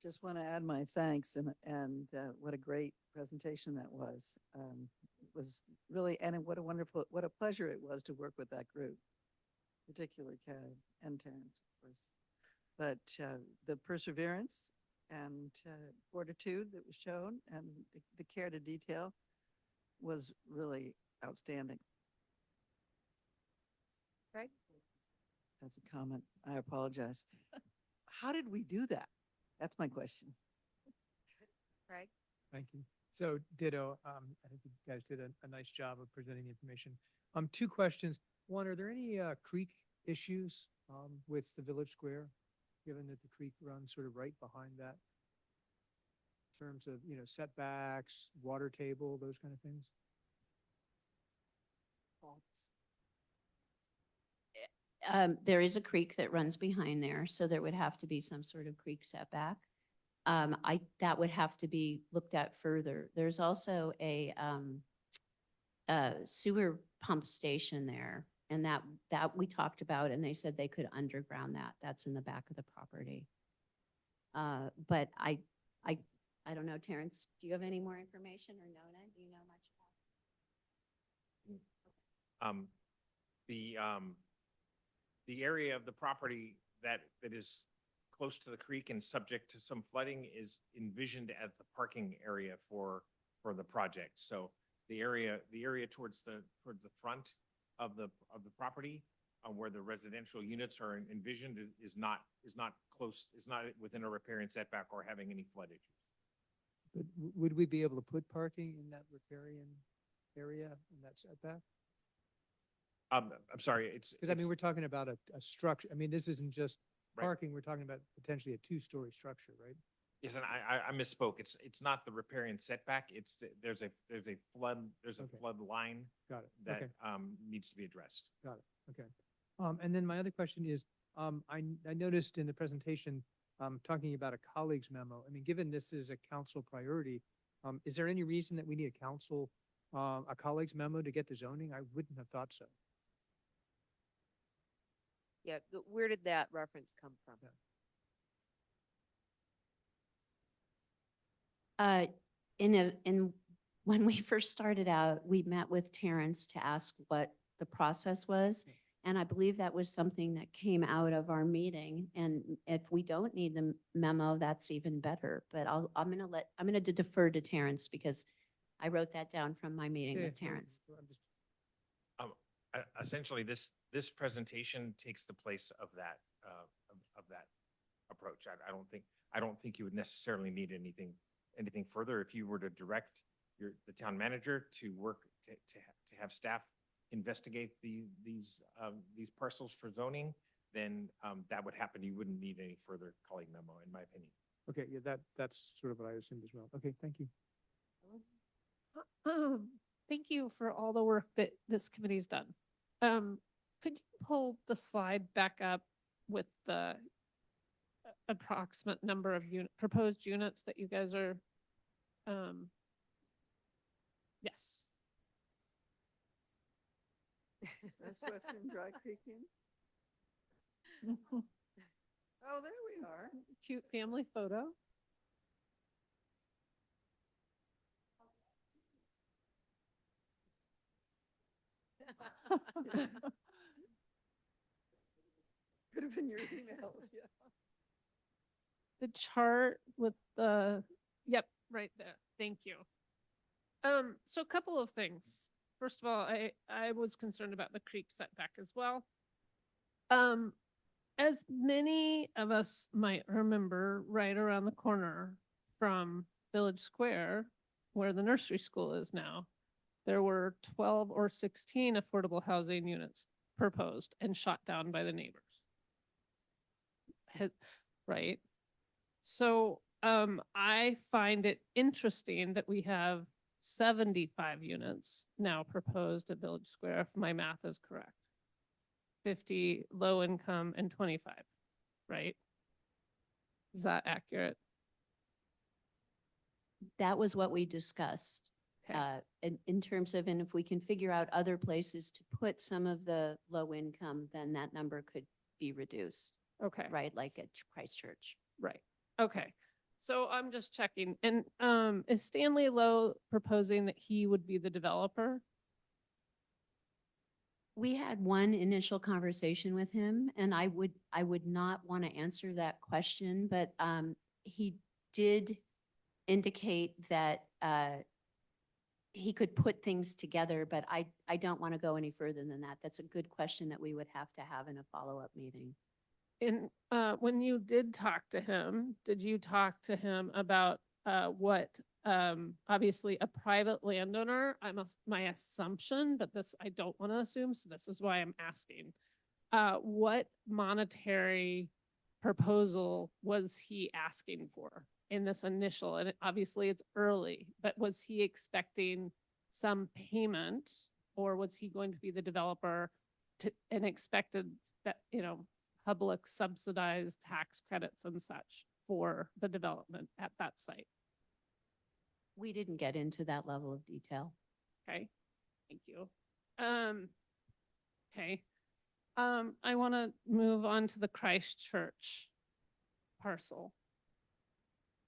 Speaker 12: Just want to add my thanks and what a great presentation that was. It was really, and what a pleasure it was to work with that group. particularly Ted and Terrence, of course. But the perseverance and fortitude that was shown and the care to detail was really outstanding.
Speaker 1: Craig?
Speaker 12: That's a comment. I apologize. How did we do that? That's my question.
Speaker 1: Craig?
Speaker 4: Thank you. So ditto, I think you guys did a nice job of presenting the information. Two questions. One, are there any creek issues with the village square, given that the creek runs sort of right behind that? In terms of, you know, setbacks, water table, those kind of things?
Speaker 10: There is a creek that runs behind there, so there would have to be some sort of creek setback. That would have to be looked at further. There's also a sewer pump station there, and that we talked about, and they said they could underground that. That's in the back of the property. But I don't know, Terrence, do you have any more information, or Nona, do you know much about?
Speaker 11: The area of the property that is close to the creek and subject to some flooding is envisioned as the parking area for the project. So the area towards the front of the property, where the residential units are envisioned, is not close, is not within a riparian setback or having any flood issues.
Speaker 4: But would we be able to put parking in that riparian area, in that setback?
Speaker 11: I'm sorry,
Speaker 4: Because I mean, we're talking about a structure. I mean, this isn't just
Speaker 11: Right.
Speaker 4: parking. We're talking about potentially a two-story structure, right?
Speaker 11: Yes, and I misspoke. It's not the riparian setback. There's a flood
Speaker 4: Okay.
Speaker 11: flood line
Speaker 4: Got it.
Speaker 11: that
Speaker 4: Okay.
Speaker 11: needs to be addressed.
Speaker 4: Got it. Okay. And then my other question is, I noticed in the presentation, talking about a colleague's memo. I mean, given this is a council priority, is there any reason that we need a colleague's memo to get the zoning? I wouldn't have thought so.
Speaker 1: Yeah, where did that reference come from?
Speaker 4: Yeah.
Speaker 10: When we first started out, we met with Terrence to ask what the process was. And I believe that was something that came out of our meeting. And if we don't need the memo, that's even better. But I'm gonna defer to Terrence because I wrote that down from my meeting
Speaker 4: Yeah,
Speaker 10: with
Speaker 4: no,
Speaker 10: Terrence.
Speaker 4: I'm just-
Speaker 11: Essentially, this presentation takes the place of that approach. I don't think you would necessarily need anything further. If you were to direct the town manager to work to have staff investigate these parcels for zoning, then that would happen. You wouldn't need any further colleague memo, in my opinion.
Speaker 4: Okay, yeah, that's sort of what I assumed as well. Okay, thank you.
Speaker 13: Thank you for all the work that this committee's done. Could you pull the slide back up with the approximate number of proposed units that you guys are, yes.
Speaker 12: That's Western Dry Creek Inn. Oh, there we are.
Speaker 13: Cute family photo.
Speaker 12: Could have been your emails, yeah.
Speaker 13: The chart with yep, right there. Thank you. So a couple of things. First of all, I was concerned about the creek setback as well. As many of us might remember, right around the corner from Village Square, where the nursery school is now, there were 12 or 16 affordable housing units proposed and shot down by the neighbors. Right? So I find it interesting that we have 75 units now proposed at Village Square, if my math is correct. 50 low income and 25, right? Is that accurate?
Speaker 10: That was what we discussed.
Speaker 13: Okay.
Speaker 10: In terms of, and if we can figure out other places to put some of the low income, then that number could be reduced,
Speaker 13: Okay.
Speaker 10: right? Like at Christchurch.
Speaker 13: Right. Okay. So I'm just checking. And is Stanley Lowe proposing that he would be the developer?
Speaker 10: We had one initial conversation with him, and I would not want to answer that question, but he did indicate that he could put things together, but I don't want to go any further than that. That's a good question that we would have to have in a follow-up meeting.
Speaker 13: And when you did talk to him, did you talk to him about what obviously a private landowner, my assumption, but this I don't want to assume, so this is why I'm asking. What monetary proposal was he asking for in this initial? And obviously it's early, but was he expecting some payment, or was he going to be the developer and expected that, public subsidized tax credits and such for the development at that site?
Speaker 10: We didn't get into that level of detail.
Speaker 13: Okay, thank you. Okay. I want to move on to the Christchurch parcel.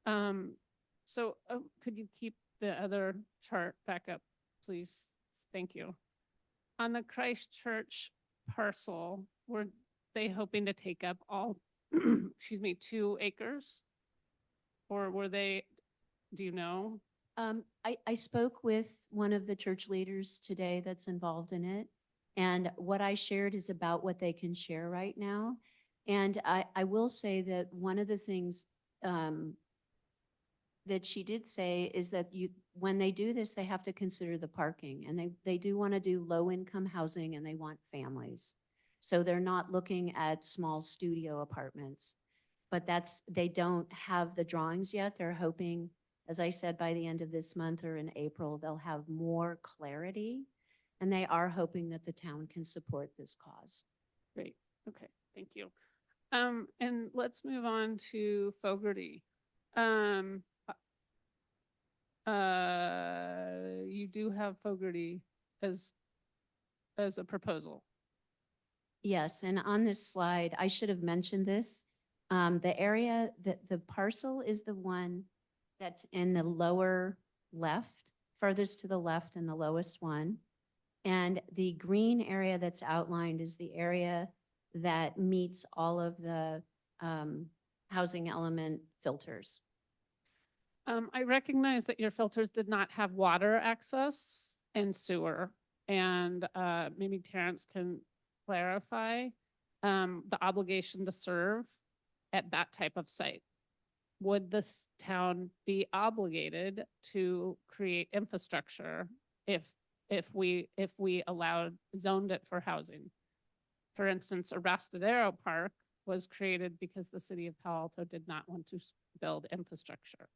Speaker 13: So could you keep the other chart back up, please? Thank you. On the Christchurch parcel, were they hoping to take up all, excuse me, 2 acres? Or were they, do you know?
Speaker 10: I spoke with one of the church leaders today that's involved in it. And what I shared is about what they can share right now. And I will say that one of the things that she did say is that when they do this, they have to consider the parking, and they do want to do low income housing, and they want families. So they're not looking at small studio apartments, but they don't have the drawings yet. They're hoping, as I said, by the end of this month or in April, they'll have more clarity, and they are hoping that the town can support this cause.
Speaker 13: Great. Okay. Thank you. And let's move on to Fogarty. You do have Fogarty as a proposal.
Speaker 10: Yes, and on this slide, I should have mentioned this. The area that the parcel is the one that's in the lower left, furthest to the left and the lowest one. And the green area that's outlined is the area that meets all of the housing element filters.
Speaker 13: I recognize that your filters did not have water access and sewer, and maybe Terrence can clarify the obligation to serve at that type of site. Would this town be obligated to create infrastructure if we zoned it for housing? For instance, Arrastadero Park was created because the city of Palo Alto did not want to build infrastructure.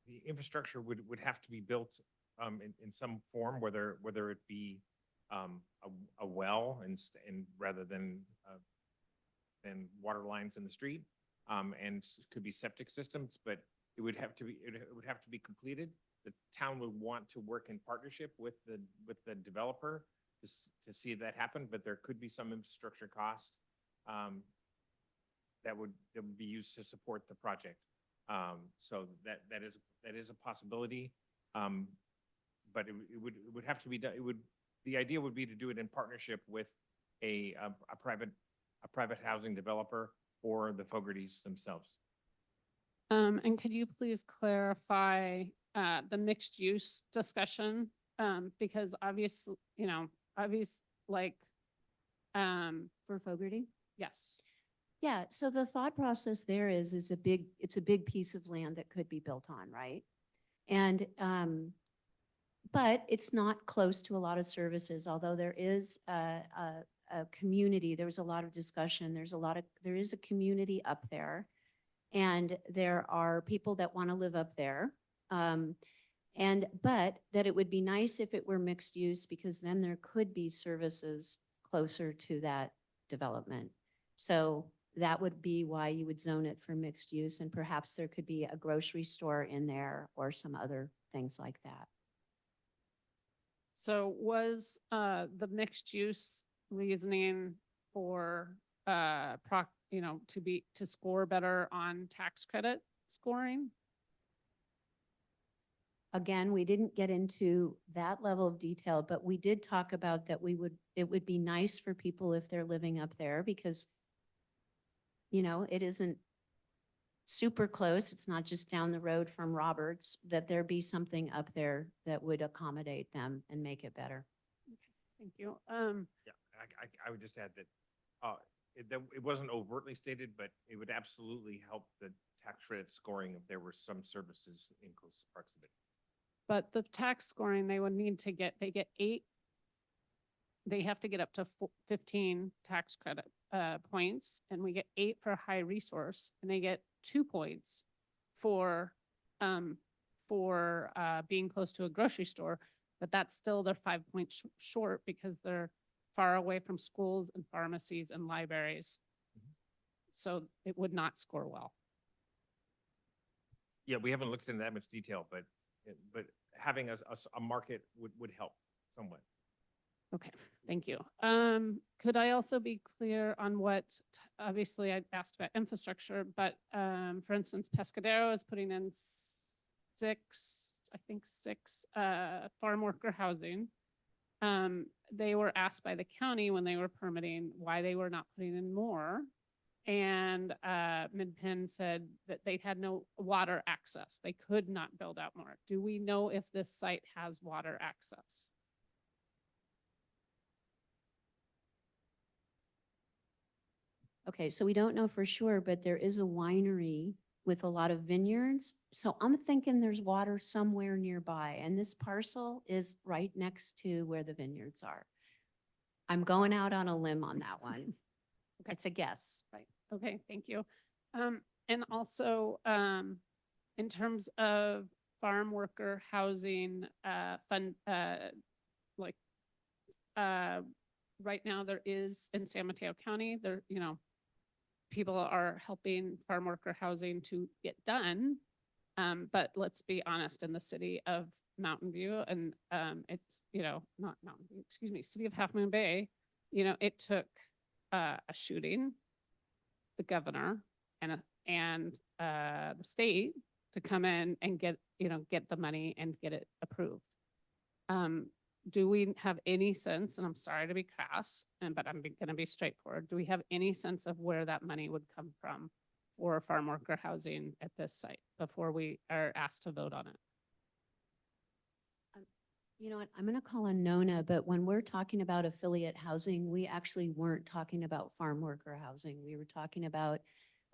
Speaker 11: The infrastructure would have to be built in some form, whether it be a well and rather than water lines in the street, and could be septic systems, but it would have to be completed. The town would want to work in partnership with the developer to see that happen, but there could be some infrastructure cost that would be used to support the project. So that is a possibility, but it would have to be done. The idea would be to do it in partnership with a private housing developer or the Fogartys themselves.
Speaker 13: And could you please clarify the mixed use discussion? Because obviously, like
Speaker 10: For Fogarty?
Speaker 13: yes.
Speaker 10: Yeah, so the thought process there is it's a big piece of land that could be built on, right? And but it's not close to a lot of services, although there is a community. There was a lot of discussion. There is a community up there, and there are people that want to live up there. But that it would be nice if it were mixed use, because then there could be services closer to that development. So that would be why you would zone it for mixed use, and perhaps there could be a grocery store in there or some other things like that.
Speaker 13: So was the mixed use reasoning for to score better on tax credit scoring?
Speaker 10: Again, we didn't get into that level of detail, but we did talk about that it would be nice for people if they're living up there because, it isn't super close. It's not just down the road from Roberts, that there be something up there that would accommodate them and make it better.
Speaker 13: Thank you.
Speaker 11: Yeah, I would just add that, it wasn't overtly stated, but it would absolutely help the tax credit scoring if there were some services in close proximity.
Speaker 13: But the tax scoring, they would need to get, they get 8, they have to get up to 15 tax credit points, and we get 8 for high resource, and they get 2 points for being close to a grocery store, but that's still they're 5 points short because they're far away from schools and pharmacies and libraries. So it would not score well.
Speaker 11: Yeah, we haven't looked into that much detail, but having a market would help somewhat.
Speaker 13: Okay, thank you. Could I also be clear on what, obviously I asked about infrastructure, but for instance, Pescadero is putting in 6 farm worker housing. They were asked by the county when they were permitting why they were not putting in more. And Midpen said that they had no water access. They could not build out more. Do we know if this site has water access?
Speaker 10: Okay, so we don't know for sure, but there is a winery with a lot of vineyards. So I'm thinking there's water somewhere nearby, and this parcel is right next to where the vineyards are. I'm going out on a limb on that one.
Speaker 13: Okay.
Speaker 10: It's a guess.
Speaker 13: Right. Okay, thank you. And also, in terms of farm worker housing, fund, right now there is in San Mateo County, there, people are helping farm worker housing to get done. But let's be honest, in the city of Mountain View and it's, not Mountain View, excuse me, city of Half Moon Bay, it took a shooting, the governor and the state to come in and get the money and get it approved. Do we have any sense, and I'm sorry to be crass, but I'm going to be straightforward. Do we have any sense of where that money would come from for farm worker housing at this site before we are asked to vote on it?
Speaker 10: You know what, I'm going to call on Nona, but when we're talking about affiliate housing, we actually weren't talking about farm worker housing. We were talking about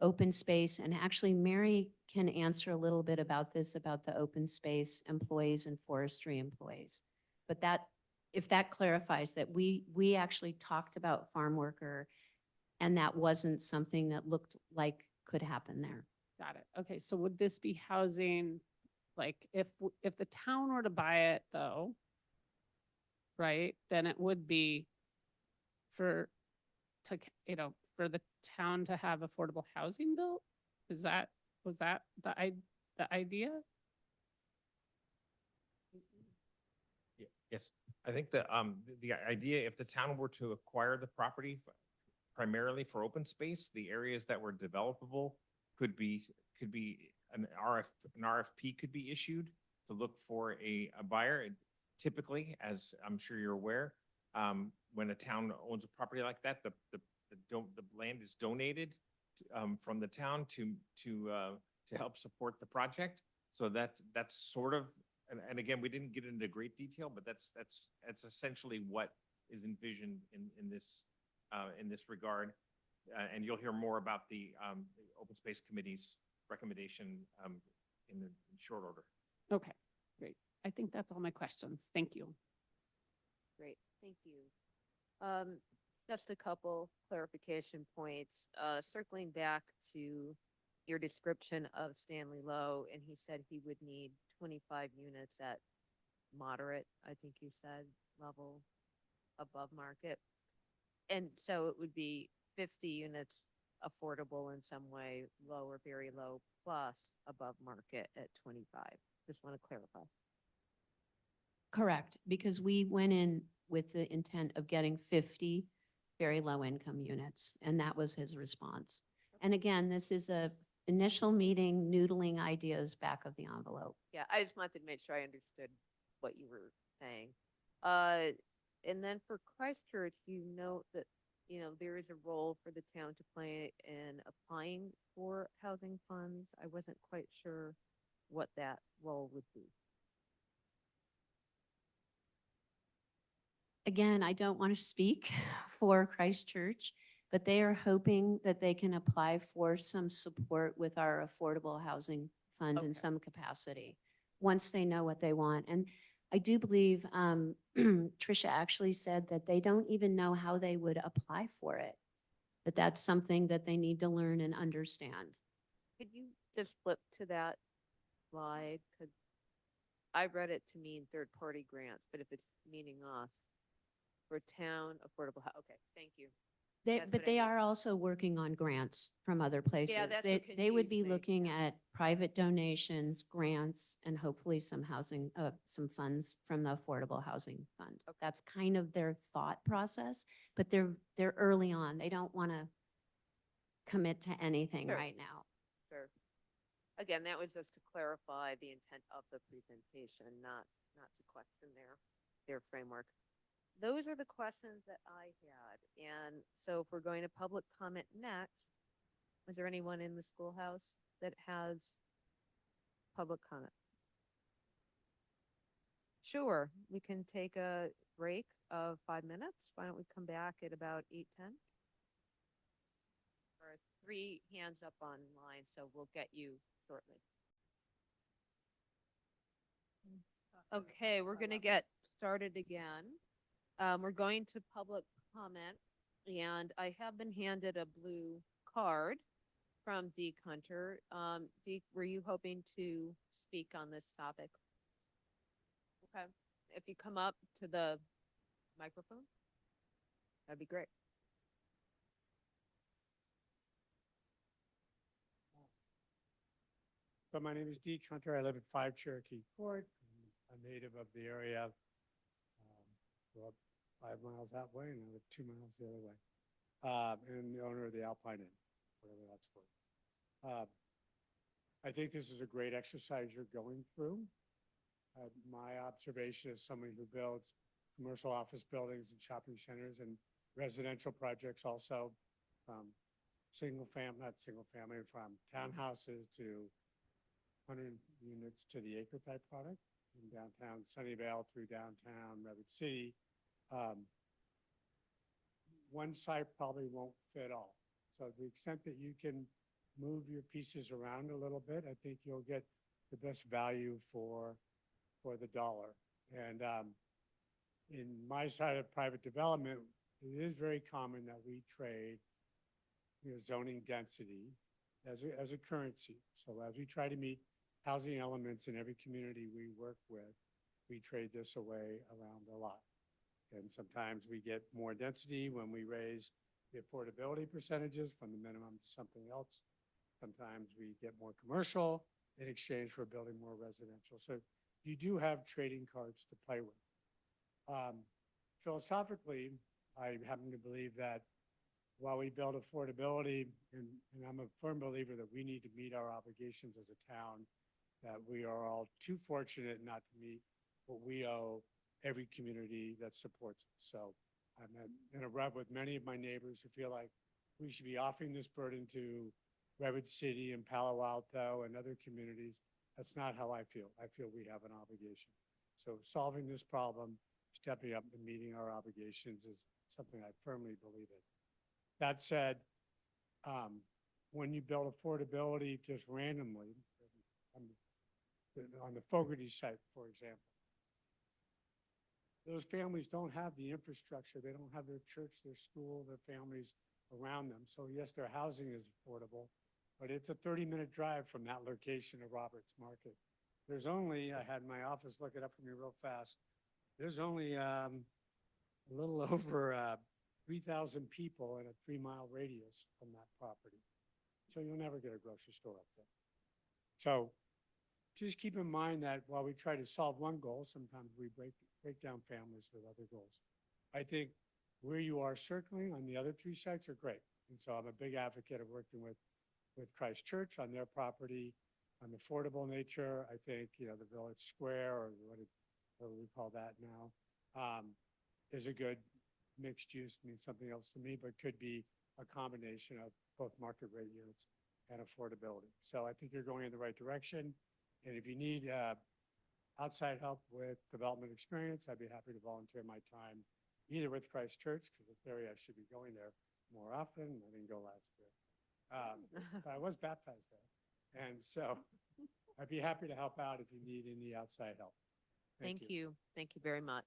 Speaker 10: open space, and actually Mary can answer a little bit about this, about the open space employees and forestry employees. But if that clarifies that we actually talked about farm worker, and that wasn't something that looked like could happen there.
Speaker 13: Got it. Okay, so would this be housing, like if the town were to buy it though, right, then it would be for the town to have affordable housing built? Was that the idea?
Speaker 11: Yes, I think the idea, if the town were to acquire the property primarily for open space, the areas that were developable could be an RFP could be issued to look for a buyer. Typically, as I'm sure you're aware, when a town owns a property like that, the land is donated from the town to help support the project. So that's sort of, and again, we didn't get into great detail, but that's essentially what is envisioned in this regard. And you'll hear more about the Open Space Committee's recommendation in short order.
Speaker 13: Okay, great. I think that's all my questions. Thank you.
Speaker 1: Great, thank you. Just a couple clarification points. Circling back to your description of Stanley Lowe, and he said he would need 25 units at moderate, I think you said, level above market. And so it would be 50 units affordable in some way, low or very low, plus above market at 25. Just want to clarify.
Speaker 10: Correct, because we went in with the intent of getting 50 very low income units, and that was his response. And again, this is initial meeting noodling ideas back of the envelope.
Speaker 1: Yeah, I just wanted to make sure I understood what you were saying. And then for Christchurch, you note that, you know, there is a role for the town to play in applying for housing funds. I wasn't quite sure what that role would be.
Speaker 10: Again, I don't want to speak for Christchurch, but they are hoping that they can apply for some support with our affordable housing fund in
Speaker 1: Okay.
Speaker 10: some capacity, once they know what they want. And I do believe Tricia actually said that they don't even know how they would apply for it, but that's something that they need to learn and understand.
Speaker 1: Could you just flip to that slide? Because I read it to mean third-party grants, but if it's meaning us, for town affordable, okay, thank you. That's
Speaker 10: But
Speaker 1: what I
Speaker 10: they
Speaker 1: mean.
Speaker 10: are also working on grants from other places.
Speaker 1: that's
Speaker 10: They,
Speaker 1: what
Speaker 10: they would be
Speaker 1: confused me,
Speaker 10: looking
Speaker 1: yeah.
Speaker 10: at private donations, grants, and hopefully some housing, some funds from the Affordable Housing Fund.
Speaker 1: Okay.
Speaker 10: That's kind of their thought process, but they're early on. They don't want to commit to anything
Speaker 1: Sure.
Speaker 10: right now.
Speaker 1: Sure. Again, that was just to clarify the intent of the presentation, not to question their framework. Those are the questions that I had. And so if we're going to public comment next, is there anyone in the schoolhouse that has public comment? Sure, we can take a break of 5 minutes. Why don't we come back at about 8:10? There are 3 hands up online, so we'll get you shortly. Okay, we're gonna get started again. We're going to public comment, and I have been handed a blue card from Deke Hunter. Deke, were you hoping to speak on this topic? Okay, if you come up to the microphone, that'd be great.
Speaker 14: So my name is Deke Hunter. I live at 5 Cherokee Court. I'm a native of the area. Grew up 5 miles that way and I live 2 miles the other way. And the owner of the Alpine Inn, whatever that's worth. I think this is a great exercise you're going through. My observation as someone who builds commercial office buildings and shopping centers and residential projects also, from not single family, from townhouses to 100 units to the acre type product in downtown Sunnyvale through downtown Redwood City. One site probably won't fit all. So to the extent that you can move your pieces around a little bit, I think you'll get the best value for the dollar. And in my side of private development, it is very common that we trade zoning density as a currency. So as we try to meet housing elements in every community we work with, we trade this away around a lot. And sometimes we get more density when we raise the affordability percentages from the minimum to something else. Sometimes we get more commercial in exchange for building more residential. So you do have trading cards to play with. Philosophically, I happen to believe that while we build affordability, and I'm a firm believer that we need to meet our obligations as a town, that we are all too fortunate not to meet what we owe every community that supports us. So I'm in a rub with many of my neighbors who feel like we should be offering this burden to Redwood City and Palo Alto and other communities. That's not how I feel. I feel we have an obligation. So solving this problem, stepping up and meeting our obligations is something I firmly believe in. That said, when you build affordability just randomly, on the Fogarty site, for example, those families don't have the infrastructure. They don't have their church, their school, their families around them. So yes, their housing is affordable, but it's a 30-minute drive from that location of Roberts Market. There's only, I had my office look it up for me real fast. There's only a little over 3,000 people in a 3-mile radius from that property. So you'll never get a grocery store up there. So just keep in mind that while we try to solve one goal, sometimes we break down families with other goals. I think where you are circling on the other 3 sites are great. And so I'm a big advocate of working with with Christ Church on their property, on affordable nature. I think, you know, the Village Square, or what do we call that now, is a good mixed use, means something else to me, but could be a combination of both market rate units and affordability. So I think you're going in the right direction. And if you need outside help with development experience, I'd be happy to volunteer my time either with Christ Church, because in theory I should be going there more often. I didn't go last year. But I was baptized there. And so I'd be happy to help out if you need any outside help.
Speaker 1: Thank you. Thank you very much.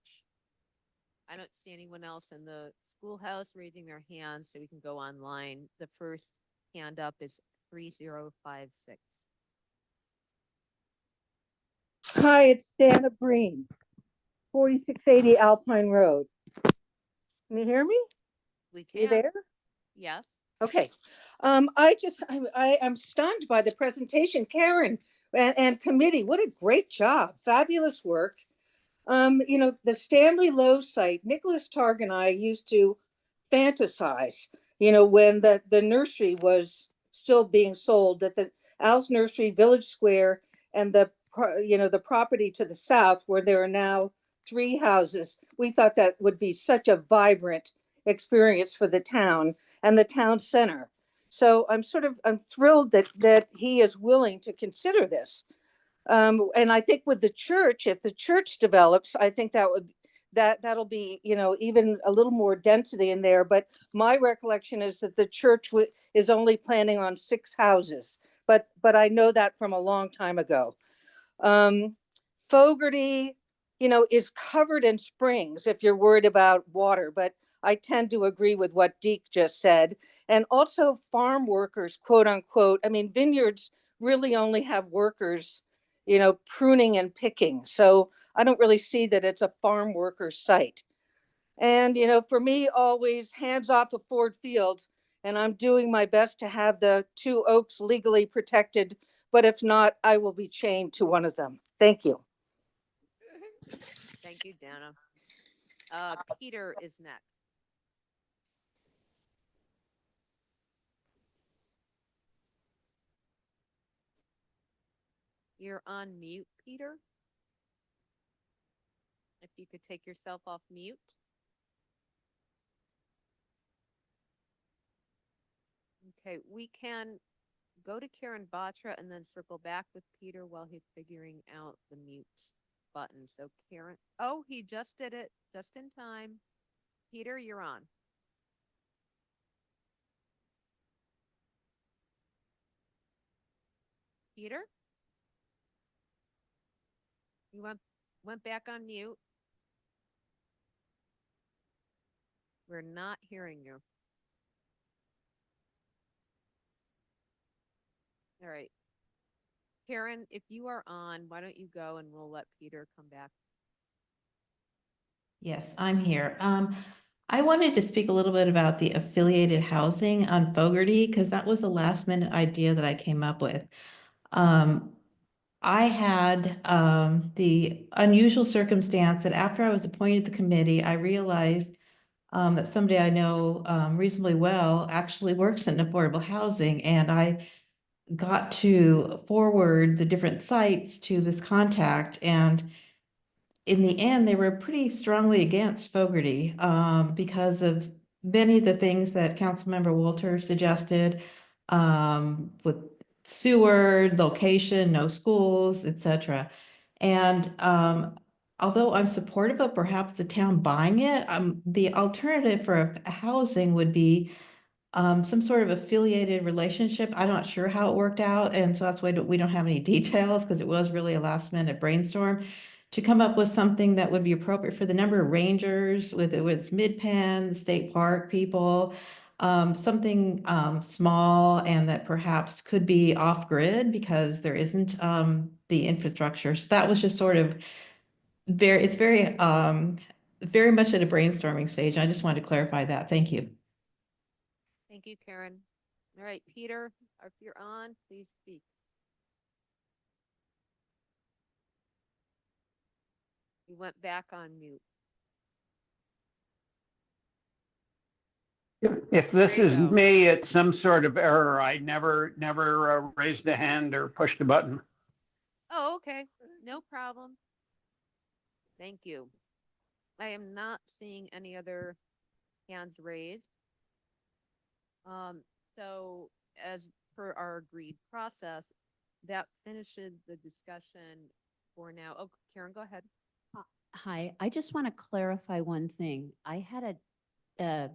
Speaker 1: I don't see anyone else in the schoolhouse raising their hands, so we can go online. The first hand up is 3056.
Speaker 15: Hi, it's Dana Breen, 4680 Alpine Road. Can you hear me?
Speaker 1: We
Speaker 15: You
Speaker 1: can.
Speaker 15: there?
Speaker 1: Yes.
Speaker 15: Okay. I'm stunned by the presentation, Karen and committee. What a great job. Fabulous work. You know, the Stanley Lowe site, Nicholas Targ and I used to fantasize, you know, when the nursery was still being sold, that the Al's Nursery, Village Square, and the property to the south, where there are now 3 houses. We thought that would be such a vibrant experience for the town and the town center. So I'm thrilled that he is willing to consider this. And I think with the church, if the church develops, I think that'll be, you know, even a little more density in there. But my recollection is that the church is only planning on 6 houses, but I know that from a long time ago. Fogarty, you know, is covered in springs if you're worried about water, but I tend to agree with what Deke just said. And also farm workers, quote unquote. I mean, vineyards really only have workers, you know, pruning and picking. So I don't really see that it's a farm worker site. And, you know, for me, always hands off of Ford Field. And I'm doing my best to have the 2 oaks legally protected. But if not, I will be chained to one of them. Thank you.
Speaker 1: Thank you, Dana. Peter is next. You're on mute, Peter. If you could take yourself off mute. Okay, we can go to Karen Batra and then circle back with Peter while he's figuring out the mute button. So Karen, oh, he just did it just in time. Peter, you're on. Peter? You went back on mute. We're not hearing you. All right. Karen, if you are on, why don't you go and we'll let Peter come back.
Speaker 16: Yes, I'm here. I wanted to speak a little bit about the affiliated housing on Fogarty, because that was a last minute idea that I came up with. I had the unusual circumstance that after I was appointed to the committee, I realized that somebody I know reasonably well actually works in affordable housing, and I got to forward the different sites to this contact, and in the end, they were pretty strongly against Fogarty because of many of the things that Councilmember Walter suggested with sewer, location, no schools, etc. And although I'm supportive of perhaps the town buying it, the alternative for housing would be some sort of affiliated relationship. I'm not sure how it worked out, and so that's why we don't have any details, because it was really a last minute brainstorm to come up with something that would be appropriate for the number of rangers with Mid-Penn, the state park people, something small and that perhaps could be off grid because there isn't the infrastructure. So that was just sort of it's very much at a brainstorming stage. I just wanted to clarify that. Thank you.
Speaker 1: Thank you, Karen. All right, Peter, if you're on, please speak. You went back on mute.
Speaker 17: If this
Speaker 1: There you
Speaker 17: is
Speaker 1: go.
Speaker 17: me, it's some sort of error. I never raised a hand or pushed a button.
Speaker 1: Oh, okay, no problem. Thank you. I am not seeing any other hands raised. So as per our agreed process, that finishes the discussion for now. Oh, Karen, go ahead.
Speaker 10: Hi, I just want to clarify one thing. I had a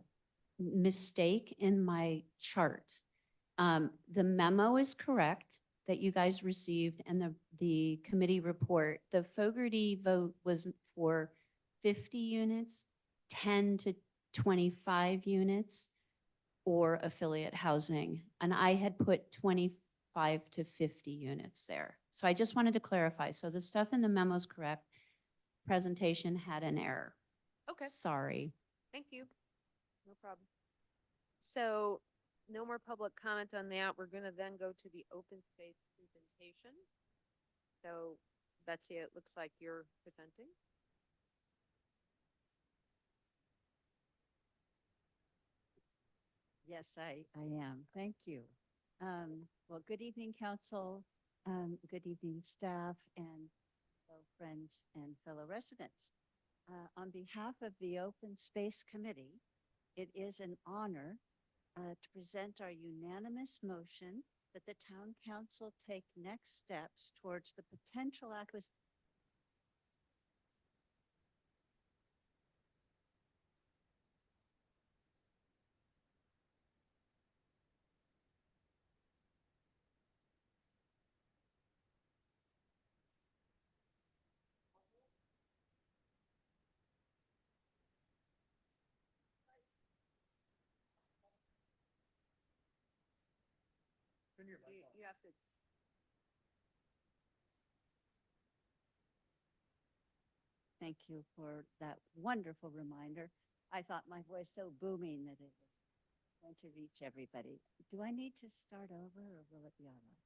Speaker 10: mistake in my chart. The memo is correct that you guys received and the committee report. The Fogarty vote was for 50 units, 10 to 25 units, or affiliate housing. And I had put 25 to 50 units there. So I just wanted to clarify. So the stuff in the memo is correct. Presentation had an error.
Speaker 1: Okay,
Speaker 10: Sorry.
Speaker 1: thank you. No problem. So no more public comment on that. We're gonna then go to the open space presentation. So Betsy, it looks like you're presenting.
Speaker 18: Yes, I am. Thank you. Well, good evening, council. Good evening, staff and fellow friends and fellow residents. On behalf of the Open Space Committee, it is an honor to present our unanimous motion that the town council take next steps towards the potential acquisition.
Speaker 1: You have to.
Speaker 18: Thank you for that wonderful reminder. I thought my voice so booming that it was going to reach everybody. Do I need to start over or will it be all right?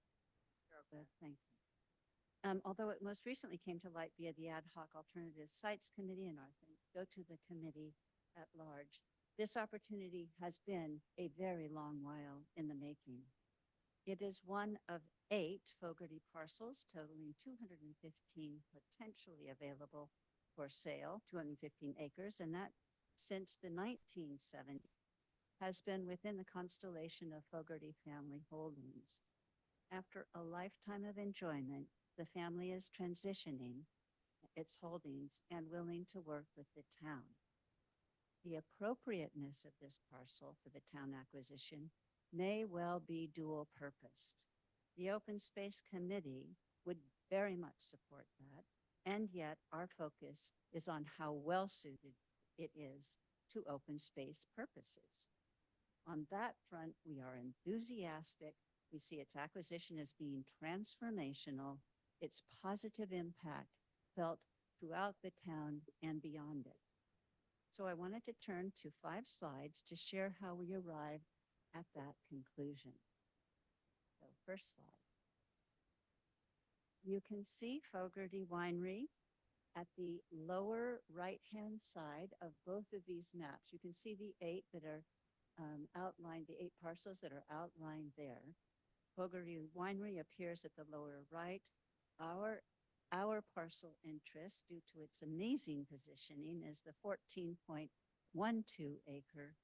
Speaker 18: Good, thank you. Although it most recently came to light via the Ad Hoc Alternative Sites Committee, and our thanks go to the committee at large, this opportunity has been a very long while in the making. It is one of 8 Fogarty parcels totaling 215 potentially available for sale, 215 acres, and that since the 1970s has been within the constellation of Fogarty family holdings. After a lifetime of enjoyment, the family is transitioning its holdings and willing to work with the town. The appropriateness of this parcel for the town acquisition may well be dual purposed. The Open Space Committee would very much support that, and yet our focus is on how well suited it is to open space purposes. On that front, we are enthusiastic. We see its acquisition as being transformational, its positive impact felt throughout the town and beyond it. So I wanted to turn to 5 slides to share how we arrived at that conclusion. So first slide. You can see Fogarty Winery at the lower right-hand side of both of these maps. You can see the 8 that are outlined, the 8 parcels that are outlined there. Fogarty Winery appears at the lower right. Our parcel interest, due to its amazing positioning, is the 14.12 acre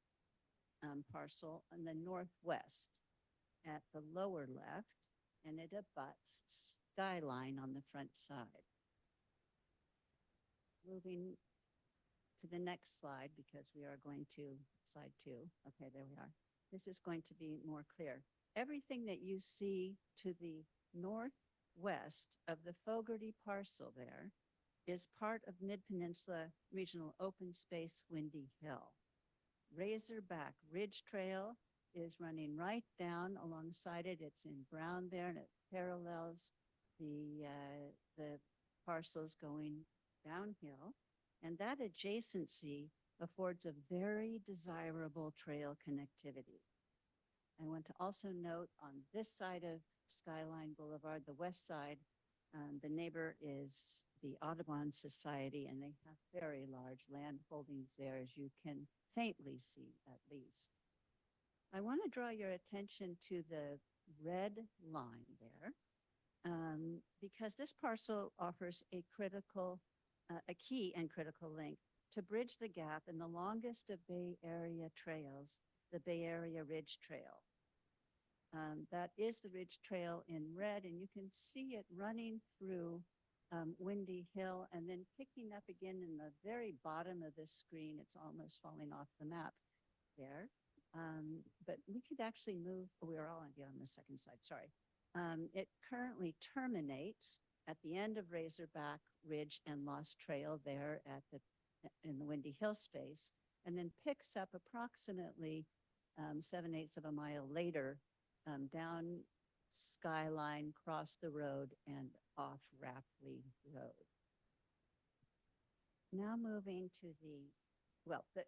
Speaker 18: parcel in the northwest at the lower left, and it abuts Skyline on the front side. Moving to the next slide, because we are going to slide 2. Okay, there we are. This is going to be more clear. Everything that you see to the northwest of the Fogarty parcel there is part of Mid-Peninsula Regional Open Space Windy Hill. Razorback Ridge Trail is running right down alongside it. It's in brown there, and it parallels the parcels going downhill. And that adjacency affords a very desirable trail connectivity. I want to also note on this side of Skyline Boulevard, the west side, the neighbor is the Audubon Society, and they have very large land holdings there, as you can faintly see at least. I want to draw your attention to the red line there, because this parcel offers a key and critical link to bridge the gap in the longest of Bay Area trails, the Bay Area Ridge Trail. That is the Ridge Trail in red, and you can see it running through Windy Hill and then picking up again in the very bottom of this screen. It's almost falling off the map there. But we could actually move, we're all on the second side, sorry. It currently terminates at the end of Razorback Ridge and Lost Trail there in the Windy Hill space, and then picks up approximately 7/8 of a mile later down Skyline, cross the road, and off Rapley Road. Now moving to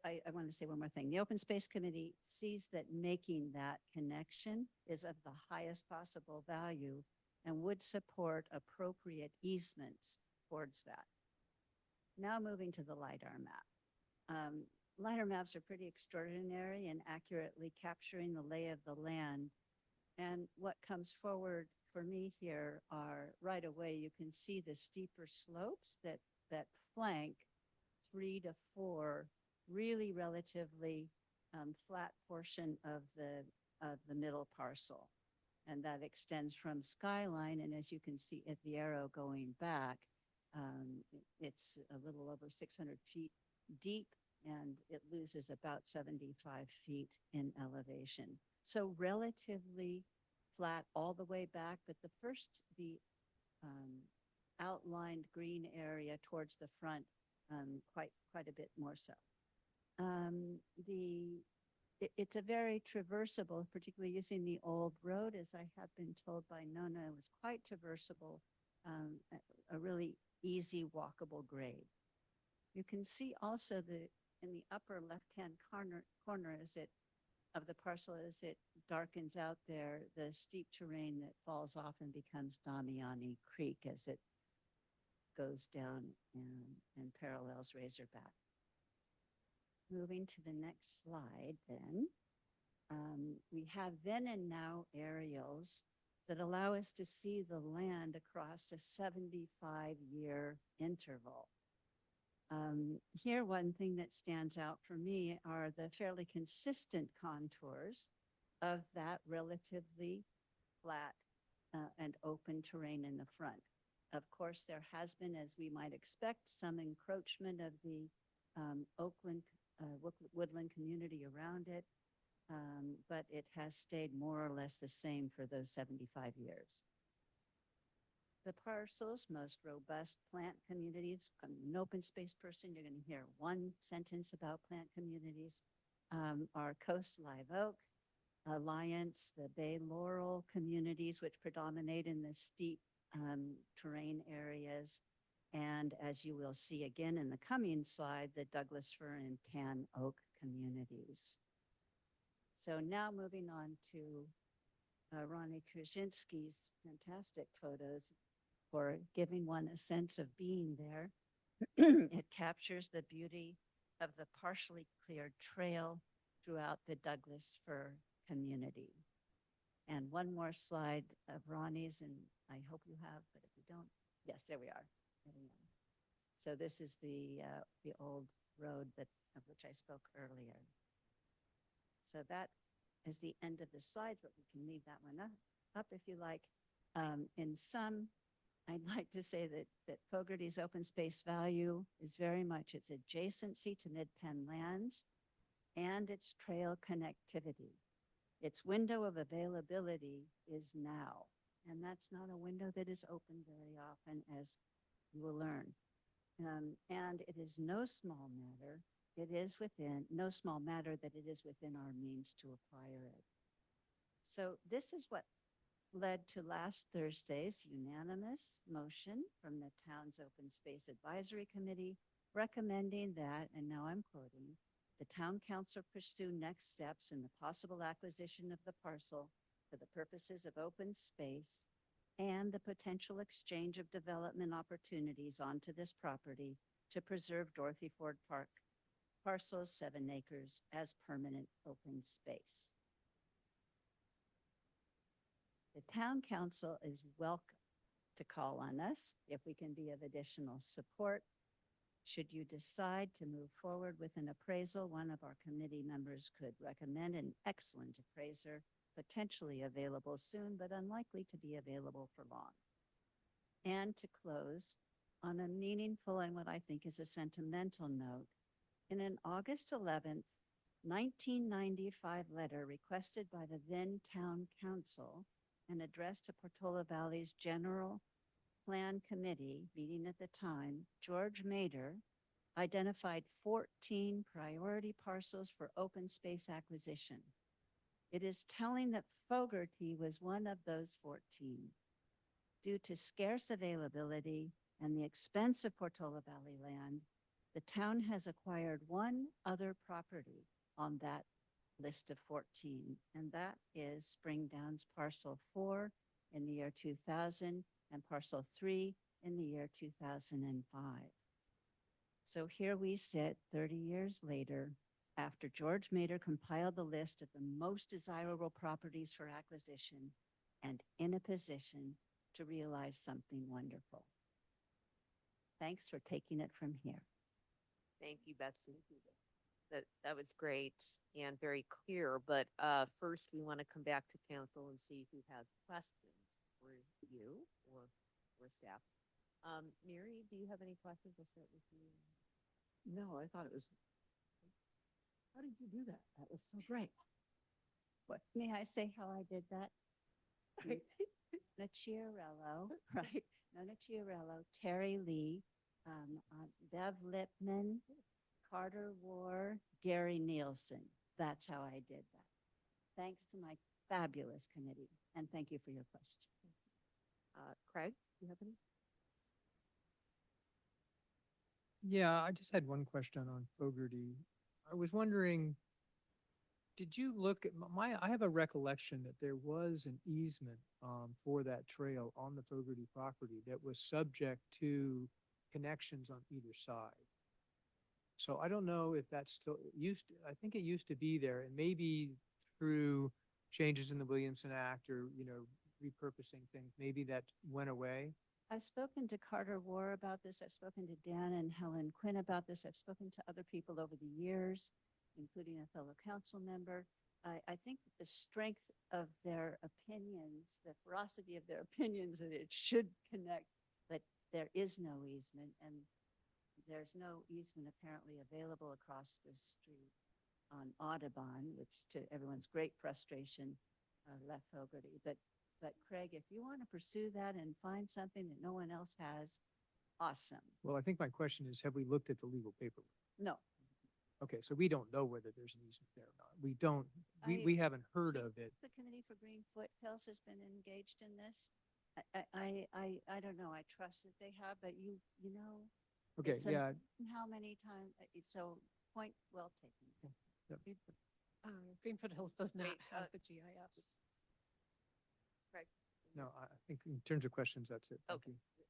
Speaker 18: I want to say one more thing. The Open Space Committee sees that making that connection is of the highest possible value and would support appropriate easements towards that. Now moving to the LiDAR map. LiDAR maps are pretty extraordinary in accurately capturing the lay of the land. And what comes forward for me here are right away, you can see the steeper slopes that flank 3 to 4 really relatively flat portion of the middle parcel. And that extends from Skyline. And as you can see at the arrow going back, it's a little over 600 feet deep, and it loses about 75 feet in elevation. So relatively flat all the way back, but the outlined green area towards the front, quite a bit more so. It's a very traversable, particularly using the old road, as I have been told by Nona, it was quite traversable, a really easy walkable grade. You can see also in the upper left-hand corner of the parcel as it darkens out there, the steep terrain that falls off and becomes Damiani Creek as it goes down and parallels Razorback. Moving to the next slide then, we have then and now aerials that allow us to see the land across a 75-year interval. Here, one thing that stands out for me are the fairly consistent contours of that relatively flat and open terrain in the front. Of course, there has been, as we might expect, some encroachment of the Oakland woodland community around it, but it has stayed more or less the same for those 75 years. The parcel's most robust plant communities, I'm an open space person, you're going to hear one sentence about plant communities, are Coast Live Oak, Alliance, the Bay Laurel communities, which predominate in the steep terrain areas, and as you will see again in the coming slide, the Douglas Fir and Tan Oak communities. So now moving on to Ronnie Krasinski's fantastic photos for giving one a sense of being there. It captures the beauty of the partially cleared trail throughout the Douglas Fir community. And one more slide of Ronnie's, and I hope you have, but if you don't, yes, there we are. So this is the old road of which I spoke earlier. So that is the end of the slides, but we can leave that one up if you like. In sum, I'd like to say that Fogarty's open space value is very much its adjacency to Mid-Penn lands and its trail connectivity. Its window of availability is now, and that's not a window that is open very often, as you will learn. And it is no small matter that it is within our means to acquire it. So this is what led to last Thursday's unanimous motion from the town's Open Space Advisory Committee recommending that, and now I'm quoting, the town council pursue next steps in the possible acquisition of the parcel for the purposes of open space and the potential exchange of development opportunities onto this property to preserve Dorothy Ford Park parcels 7 acres as permanent open space. The town council is welcome to call on us if we can be of additional support. Should you decide to move forward with an appraisal, one of our committee members could recommend an excellent appraiser, potentially available soon, but unlikely to be available for long. And to close on a meaningful and what I think is a sentimental note, in an August 11th, 1995 letter requested by the then town council and addressed to Portola Valley's General Plan Committee meeting at the time, George Mader identified 14 priority parcels for open space acquisition. It is telling that Fogarty was one of those 14. Due to scarce availability and the expense of Portola Valley land, the town has acquired one other property on that list of 14, and that is Spring Downs Parcel 4 in the year 2000 and Parcel 3 in the year 2005. So here we sit 30 years later, after George Mader compiled the list of the most desirable properties for acquisition and in a position to realize something wonderful. Thanks for taking it from here.
Speaker 1: Thank you, Betsy. That was great and very clear, but first we want to come back to council and see who has questions for you or staff. Mary, do you have any questions? I'll start with you.
Speaker 12: No, I thought it was, how did you do that? That was so great.
Speaker 18: What, may I say how I did that? Nociarello, right? Nona Chiarello, Terry Lee, Bev Lipman, Carter War, Gary Nielsen. That's how I did that. Thanks to my fabulous committee. And thank you for your question.
Speaker 1: Craig, do you have any?
Speaker 19: Yeah, I just had one question on Fogarty. I was wondering, did you look at I have a recollection that there was an easement for that trail on the Fogarty property that was subject to connections on either side. So I don't know if that's still I think it used to be there, and maybe through changes in the Williamson Act or, repurposing things, maybe that went away.
Speaker 18: I've spoken to Carter War about this. I've spoken to Dan and Helen Quinn about this. I've spoken to other people over the years, including a fellow council member. I think the strength of their opinions, the ferocity of their opinions, that it should connect, but there is no easement, and there's no easement apparently available across the street on Audubon, which to everyone's great frustration left Fogarty. But Craig, if you want to pursue that and find something that no one else has, awesome.
Speaker 19: Well, I think my question is, have we looked at the legal paperwork?
Speaker 18: No.
Speaker 19: Okay, so we don't know whether there's an easement there or not. We don't, we haven't heard of it.
Speaker 18: The Committee for Green Foothills has been engaged in this. I don't know. I trust that they have, but you know.
Speaker 19: Okay,
Speaker 18: it's
Speaker 19: yeah.
Speaker 18: How many times? So point well taken.
Speaker 19: Yep.
Speaker 13: Greenfoot Hills does not
Speaker 1: Wait,
Speaker 13: have the GIS.
Speaker 1: Craig?
Speaker 19: No, I think in terms of questions, that's it. Thank
Speaker 1: Okay.
Speaker 19: you.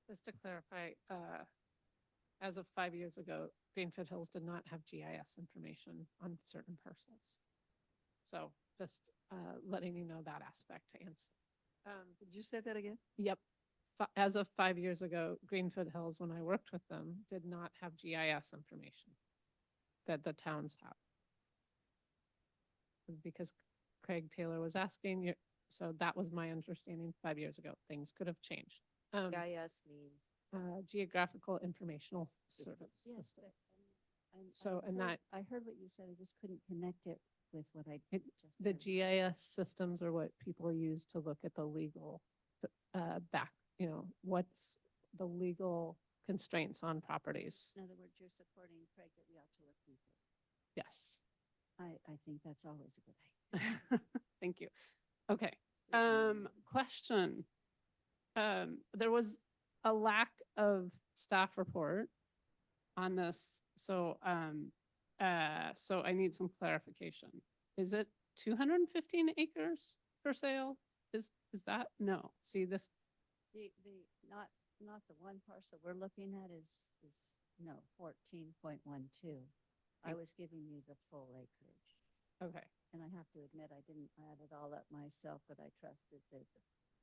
Speaker 13: Just to clarify, as of 5 years ago, Greenfoot Hills did not have GIS information on certain parcels. So just letting you know that aspect to answer.
Speaker 12: Did you say that again?
Speaker 13: Yep. As of 5 years ago, Greenfoot Hills, when I worked with them, did not have GIS information that the towns have. Because Craig Taylor was asking you, so that was my understanding 5 years ago. Things could have changed.
Speaker 1: GIS means
Speaker 13: Geographical Informational
Speaker 1: Systems.
Speaker 13: Service.
Speaker 18: Yes.
Speaker 13: System.
Speaker 18: So,
Speaker 13: and that
Speaker 18: I heard what you said. I just couldn't connect it with what I
Speaker 13: It-
Speaker 18: just
Speaker 13: the
Speaker 18: heard.
Speaker 13: GIS systems are what people use to look at the legal what's the legal constraints on properties.
Speaker 18: In other words, you're supporting Craig that we ought to look deeper.
Speaker 13: Yes.
Speaker 18: I think that's always a good idea.
Speaker 13: Thank you. Okay. Question. There was a lack of staff report on this. So I need some clarification. Is it 215 acres for sale? Is that? No. See this?
Speaker 18: The not the one parcel we're looking at is no 14.12. I was giving you the full acreage.
Speaker 13: Okay.
Speaker 18: and I have to admit, I didn't add it all up myself, but I trusted the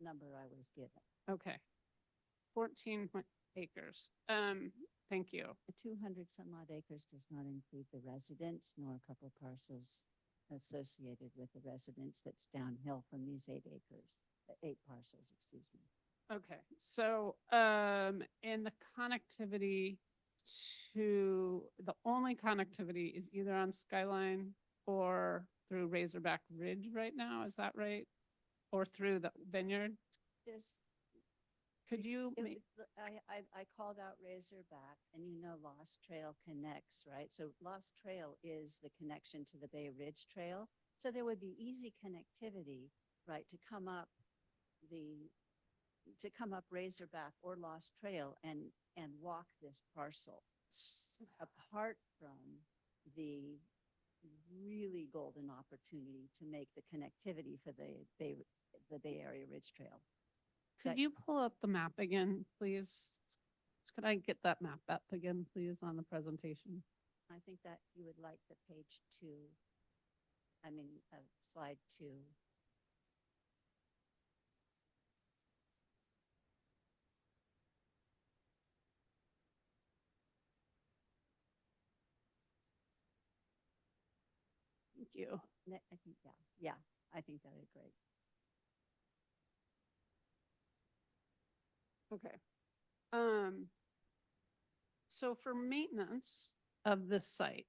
Speaker 18: number I was given.
Speaker 13: Okay. 14 acres. Thank you.
Speaker 18: The 200 some odd acres does not include the residents nor a couple parcels associated with the residents that's downhill from these 8 acres, 8 parcels, excuse me.
Speaker 13: Okay, so, and the connectivity the only connectivity is either on Skyline or through Razorback Ridge right now, is that right? Or through the vineyard?
Speaker 18: There's,
Speaker 13: Could you,
Speaker 18: I called out Razorback, and you know Lost Trail connects, right? So Lost Trail is the connection to the Bay Ridge Trail. So there would be easy connectivity, right, to come up Razorback or Lost Trail and walk this parcel. Apart from the really golden opportunity to make the connectivity for the Bay Area Ridge Trail.
Speaker 13: could you pull up the map again, please? Could I get that map up again, please, on the presentation?
Speaker 18: I think that you would like the page 2, slide 2.
Speaker 13: Thank you.
Speaker 18: I think, yeah, I think that would be great.
Speaker 13: Okay. So for maintenance of this site,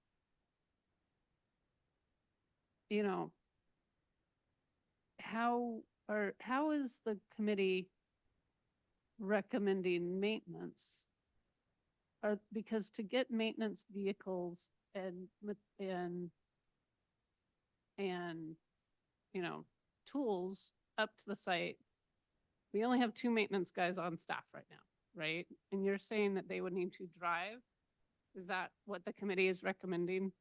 Speaker 13: you know, how is the committee recommending maintenance? Because to get maintenance vehicles and you know, tools up to the site, we only have 2 maintenance guys on staff right now, right? And you're saying that they would need to drive? Is that what the committee is recommending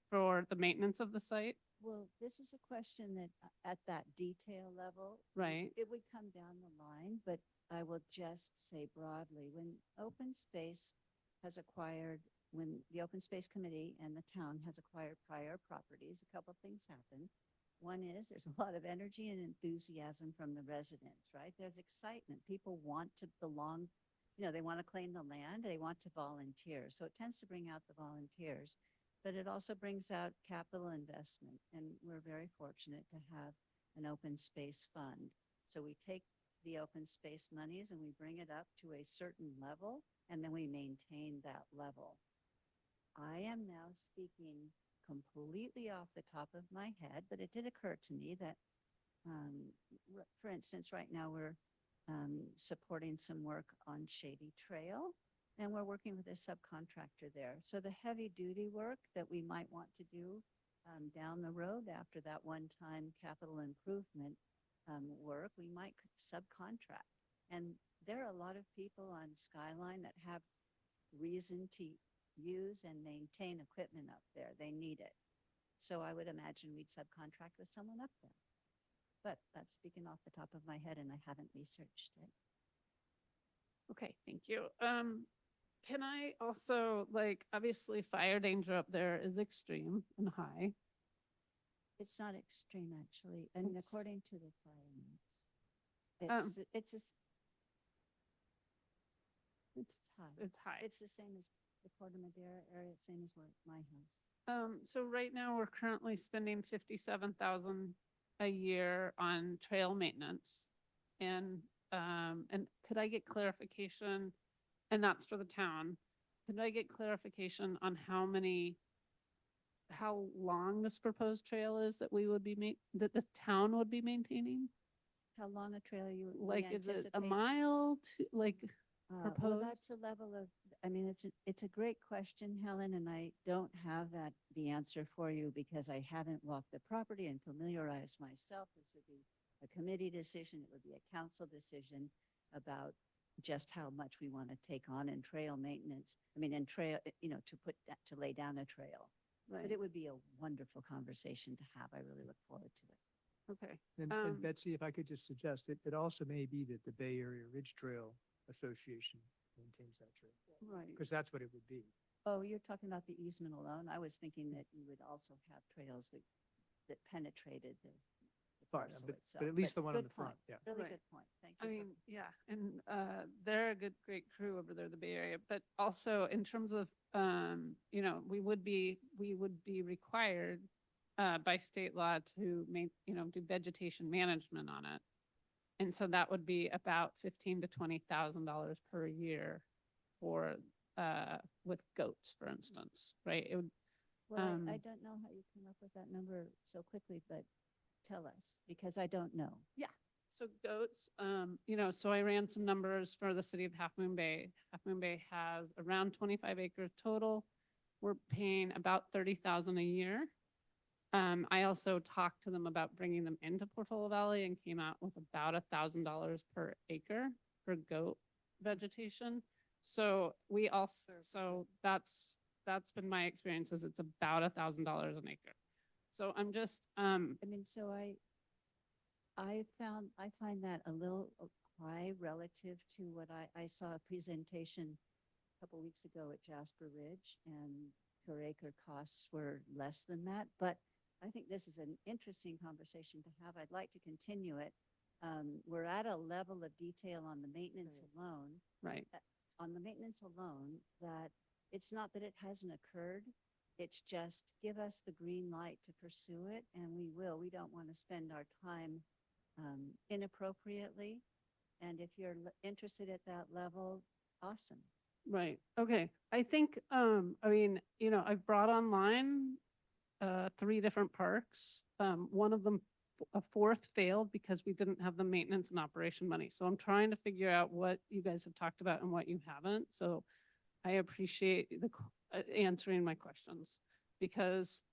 Speaker 13: for the maintenance of the site?
Speaker 18: Well, this is a question that at that detail level,
Speaker 13: Right.
Speaker 18: it would come down the line, but I will just say broadly, when open space has acquired, when the open space committee and the town has acquired prior properties, a couple of things happen. One is there's a lot of energy and enthusiasm from the residents, right? There's excitement. People want to belong, they want to claim the land, they want to volunteer. So it tends to bring out the volunteers, but it also brings out capital investment. And we're very fortunate to have an open space fund. So we take the open space monies and we bring it up to a certain level, and then we maintain that level. I am now speaking completely off the top of my head, but it did occur to me that, for instance, right now we're supporting some work on Shady Trail, and we're working with a subcontractor there. So the heavy duty work that we might want to do down the road after that one-time capital improvement work, we might subcontract. And there are a lot of people on Skyline that have reason to use and maintain equipment up there. They need it. So I would imagine we'd subcontract with someone up there. But that's speaking off the top of my head, and I haven't researched it.
Speaker 13: Okay, thank you. Can I also, obviously fire danger up there is extreme and high.
Speaker 18: It's not extreme, actually, and
Speaker 13: It's-
Speaker 18: according to the fire notes, it's high.
Speaker 13: It's high.
Speaker 18: It's the same as the Corte Madera area, same as where my house.
Speaker 13: So right now we're currently spending 57,000 a year on trail maintenance. And could I get clarification? And that's for the town. Could I get clarification on how long this proposed trail is that that the town would be maintaining?
Speaker 18: How long a trail you
Speaker 13: Is it a
Speaker 18: anticipate?
Speaker 13: mile to,
Speaker 18: Well,
Speaker 13: proposed?
Speaker 18: that's a level of, it's a great question, Helen, and I don't have the answer for you because I haven't walked the property and familiarized myself. This would be a committee decision. It would be a council decision about just how much we want to take on in trail maintenance. To lay down a trail. But
Speaker 13: Right.
Speaker 18: it would be a wonderful conversation to have. I really look forward to it.
Speaker 13: Okay.
Speaker 19: And Betsy, if I could just suggest, it also may be that the Bay Area Ridge Trail Association maintains that trail,
Speaker 13: Right.
Speaker 19: because that's what it would be.
Speaker 18: Oh, you're talking about the easement alone? I was thinking that you would also have trails that that penetrated the
Speaker 19: Yeah,
Speaker 18: parcel itself.
Speaker 19: but at least the one on
Speaker 18: good
Speaker 19: the front,
Speaker 18: point.
Speaker 19: yeah.
Speaker 18: Really
Speaker 13: Right.
Speaker 18: good point. Thank
Speaker 13: I
Speaker 18: you.
Speaker 13: mean, yeah, and they're a great crew over there, in the Bay Area. But also in terms of, you know, we would be required by state law to do vegetation management on it. And so that would be about $15,000 to $20,000 per year for with goats, for instance, right? It would,
Speaker 18: Well, I don't know how you came up with that number so quickly, but tell us, because I don't know.
Speaker 13: yeah. So goats, so I ran some numbers for the city of Half Moon Bay. Half Moon Bay has around 25 acres total. We're paying about 30,000 a year. I also talked to them about bringing them into Portola Valley and came out with about $1,000 per acre for goat vegetation. So that's been my experience, is it's about $1,000 an acre. So I'm just,
Speaker 18: I mean, so I find that a little high relative to what I saw a presentation a couple weeks ago at Jasper Ridge, and per acre costs were less than that. But I think this is an interesting conversation to have. I'd like to continue it. We're at a level of detail on the maintenance alone.
Speaker 13: right.
Speaker 18: On the maintenance alone, that it's not that it hasn't occurred. It's just give us the green light to pursue it, and we will. We don't want to spend our time inappropriately. And if you're interested at that level, awesome.
Speaker 13: Right. Okay. I think, I've brought online 3 different parks. One of them, a fourth failed because we didn't have the maintenance and operation money. So I'm trying to figure out what you guys have talked about and what you haven't. So I appreciate answering my questions, because,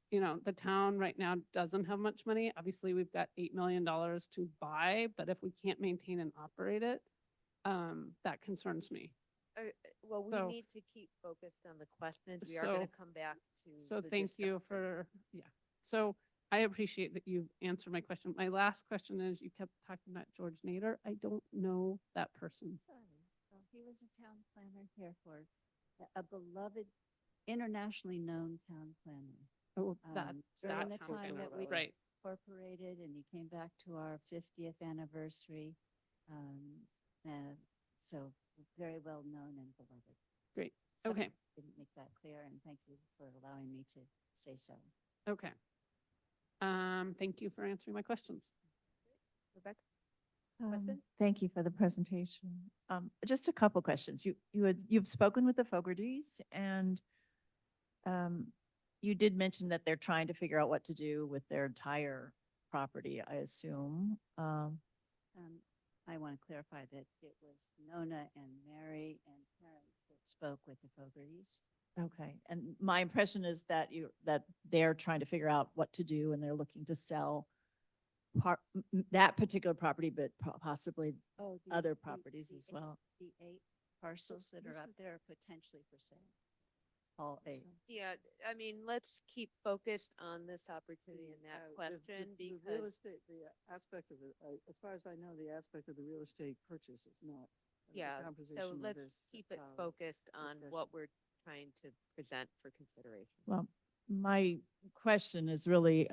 Speaker 13: the town right now doesn't have much money. Obviously, we've got $8 million to buy, but if we can't maintain and operate it, that concerns me.
Speaker 1: Well, we
Speaker 13: So-
Speaker 1: need to keep focused on the questions. We are going to come back to.
Speaker 13: So
Speaker 1: the
Speaker 13: thank you
Speaker 1: discussion.
Speaker 13: so I appreciate that you answered my question. My last question is, you kept talking about George Nader. I don't know that person.
Speaker 18: Sorry. Well, he was a town planner here for a beloved, internationally known town planner.
Speaker 13: Oh, that
Speaker 18: During the
Speaker 13: town
Speaker 18: time
Speaker 13: planner,
Speaker 18: that we
Speaker 13: right.
Speaker 18: incorporated, and he came back to our 50th anniversary. So very well known and beloved.
Speaker 13: Great.
Speaker 18: Sorry,
Speaker 13: Okay.
Speaker 18: Didn't make that clear, and thank you for allowing me to say so.
Speaker 13: Okay. Thank you for answering my questions.
Speaker 1: Rebecca? Question?
Speaker 2: Thank you for the presentation. Just a couple questions. You've spoken with the Fogartys, and you did mention that they're trying to figure out what to do with their entire property, I assume.
Speaker 18: I want to clarify that it was Nona and Mary and parents that spoke with the Fogartys.
Speaker 2: Okay, and my impression is that they're trying to figure out what to do, and they're looking to sell that particular property, but possibly other properties as well.
Speaker 18: The 8 parcels that are up there are potentially for sale. All 8.
Speaker 1: Yeah, I mean, let's keep focused on this opportunity and that question,
Speaker 12: The real
Speaker 1: because
Speaker 12: estate, the aspect of it, as far as I know, the aspect of the real estate purchase is not. the
Speaker 1: yeah, so
Speaker 12: conversation of
Speaker 1: let's
Speaker 12: this,
Speaker 1: keep it
Speaker 12: uh,
Speaker 1: focused on
Speaker 12: discussion.
Speaker 1: what we're trying to present for consideration.
Speaker 2: Well, my question is really,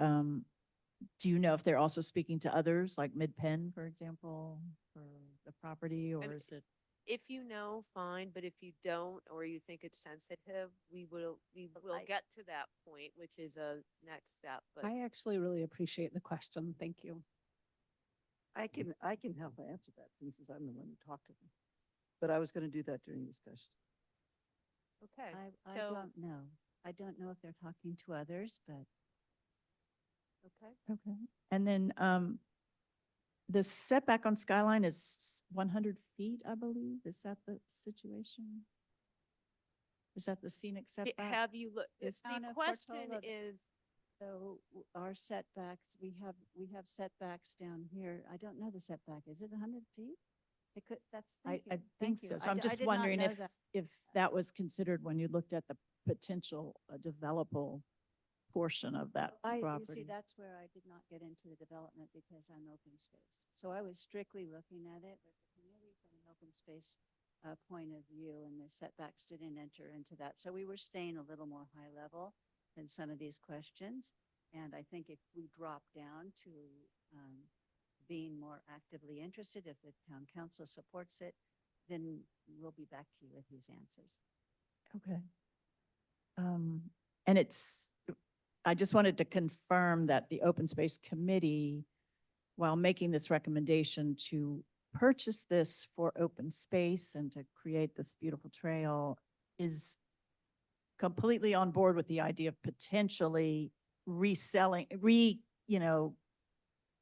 Speaker 2: do you know if they're also speaking to others, like Mid-Penn, for example, for the property, or
Speaker 1: mean,
Speaker 2: is it?
Speaker 1: If you know, fine, but if you don't, or you think it's sensitive, we will get to that point, which is a next step, but.
Speaker 13: I actually really appreciate the question. Thank you.
Speaker 12: I can help answer that, since I'm the one who talked to them. But I was going to do that during discussion.
Speaker 1: Okay,
Speaker 18: I
Speaker 1: so,
Speaker 18: don't know. I don't know if they're talking to others, but
Speaker 1: okay,
Speaker 2: Okay. And then, the setback on Skyline is 100 feet, I believe. Is that the situation? Is that the scenic setback?
Speaker 1: have you looked,
Speaker 18: The
Speaker 1: the
Speaker 18: town of
Speaker 1: question
Speaker 18: Portola-
Speaker 1: is,
Speaker 18: so our setbacks, we have setbacks down here. I don't know the setback. Is it 100 feet? It could,
Speaker 2: I
Speaker 18: thank
Speaker 2: think
Speaker 18: you.
Speaker 2: so. So
Speaker 18: I
Speaker 2: I'm
Speaker 18: d- I
Speaker 2: just
Speaker 18: did not
Speaker 2: wondering
Speaker 18: know
Speaker 2: if,
Speaker 18: that.
Speaker 2: if that was considered when you looked at the potential developable portion of that
Speaker 18: You see,
Speaker 2: property.
Speaker 18: that's where I did not get into the development because I'm open space. So I was strictly looking at it with the community from an open space point of view, and the setbacks didn't enter into that. So we were staying a little more high level than some of these questions. And I think if we drop down to being more actively interested, if the town council supports it, then we'll be back to you with these answers.
Speaker 2: Okay. And I just wanted to confirm that the Open Space Committee, while making this recommendation to purchase this for open space and to create this beautiful trail, is completely on board with the idea of potentially reselling,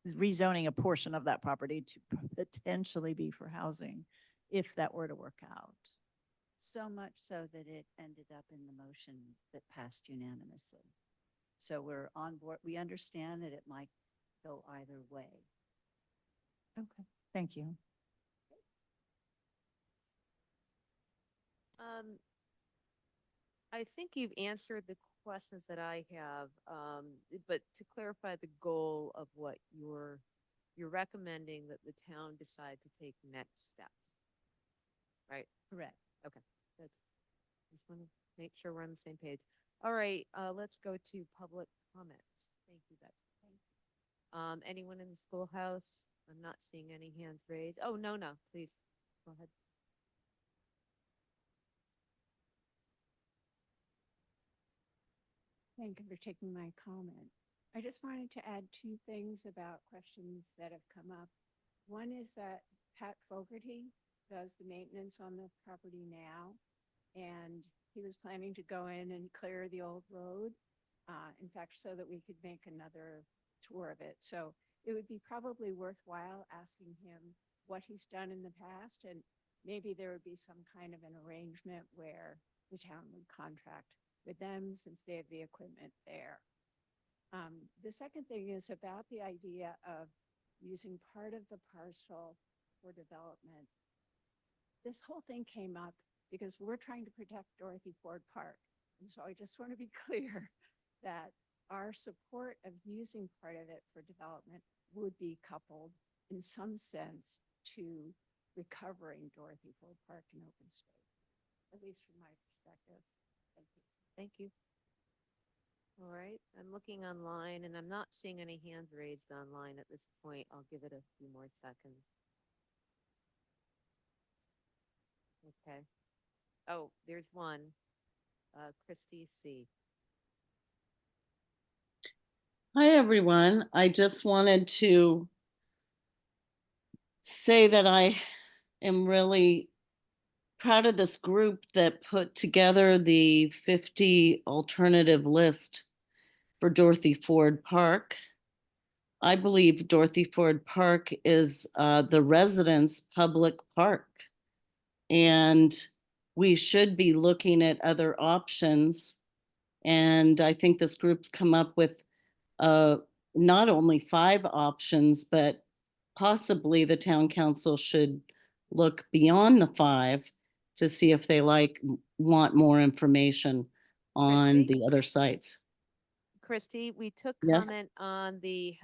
Speaker 2: rezoning a portion of that property to potentially be for housing, if that were to work out.
Speaker 18: So much so that it ended up in the motion that passed unanimously. So we're on board. We understand that it might go either way.
Speaker 2: Okay, thank you.
Speaker 1: I think you've answered the questions that I have, but to clarify the goal of what you're recommending that the town decide to take next steps, right?
Speaker 18: Correct.
Speaker 1: Okay, that's, just want to make sure we're on the same page. All right, let's go to public comments. Thank you, Betsy. Anyone in the schoolhouse? I'm not seeing any hands raised. Oh, no, please, go ahead.
Speaker 20: Thank you for taking my comment. I just wanted to add two things about questions that have come up. One is that Pat Fogarty does the maintenance on the property now, and he was planning to go in and clear the old road, in fact, so that we could make another tour of it. So it would be probably worthwhile asking him what he's done in the past, and maybe there would be some kind of an arrangement where the town would contract with them since they have the equipment there. The second thing is about the idea of using part of the parcel for development. This whole thing came up because we're trying to protect Dorothy Ford Park. And so I just want to be clear that our support of using part of it for development would be coupled in some sense to recovering Dorothy Ford Park in open space, at least from my perspective. Thank you.
Speaker 1: Thank you. All right, I'm looking online and I'm not seeing any hands raised online at this point. I'll give it a few more seconds. Okay. Oh, there's one. Christy C.
Speaker 7: Hi, everyone. I just wanted to say that I am really proud of this group that put together the 50 alternative list for Dorothy Ford Park. I believe Dorothy Ford Park is the residents' public park. And we should be looking at other options. And I think this group's come up with not only 5 options, but possibly the town council should look beyond the 5 to see if they want more information on
Speaker 1: Christy?
Speaker 7: the other sites.
Speaker 1: Christy, we took
Speaker 7: Yes.
Speaker 1: comment on the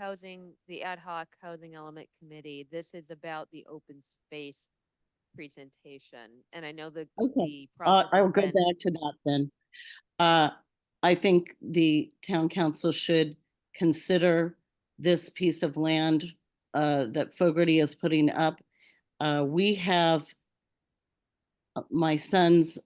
Speaker 1: ad hoc housing element committee. This is about the open space presentation. And I know the process
Speaker 7: I'll
Speaker 1: has
Speaker 7: go
Speaker 1: been.
Speaker 7: back to that then. I think the town council should consider this piece of land that Fogarty is putting up. We have my son's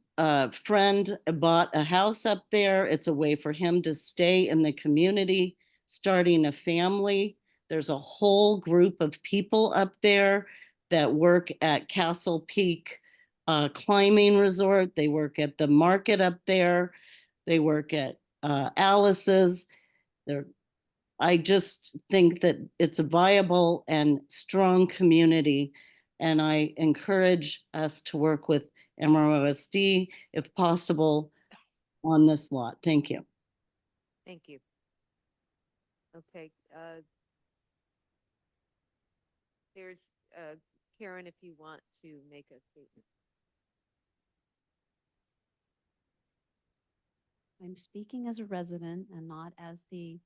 Speaker 7: friend bought a house up there. It's a way for him to stay in the community, starting a family. There's a whole group of people up there that work at Castle Peak Climbing Resort. They work at the market up there. They work at Alice's. I just think that it's a viable and strong community. And I encourage us to work with MROSD, if possible, on this lot. Thank you.
Speaker 1: Thank you. Okay. There's Karen, if you want to make a statement.
Speaker 10: I'm speaking as a resident and not as the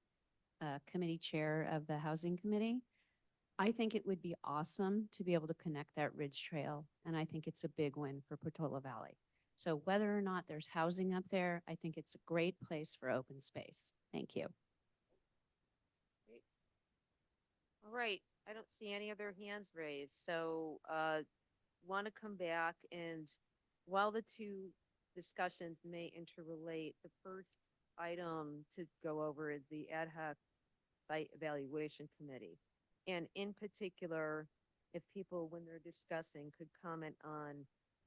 Speaker 10: committee chair of the housing committee. I think it would be awesome to be able to connect that ridge trail, and I think it's a big win for Portola Valley. So whether or not there's housing up there, I think it's a great place for open space. Thank you.
Speaker 1: All right, I don't see any other hands raised, so, want to come back and while the two discussions may interrelate, the first item to go over is the ad hoc site evaluation committee. And in particular, if people, when they're discussing, could comment on,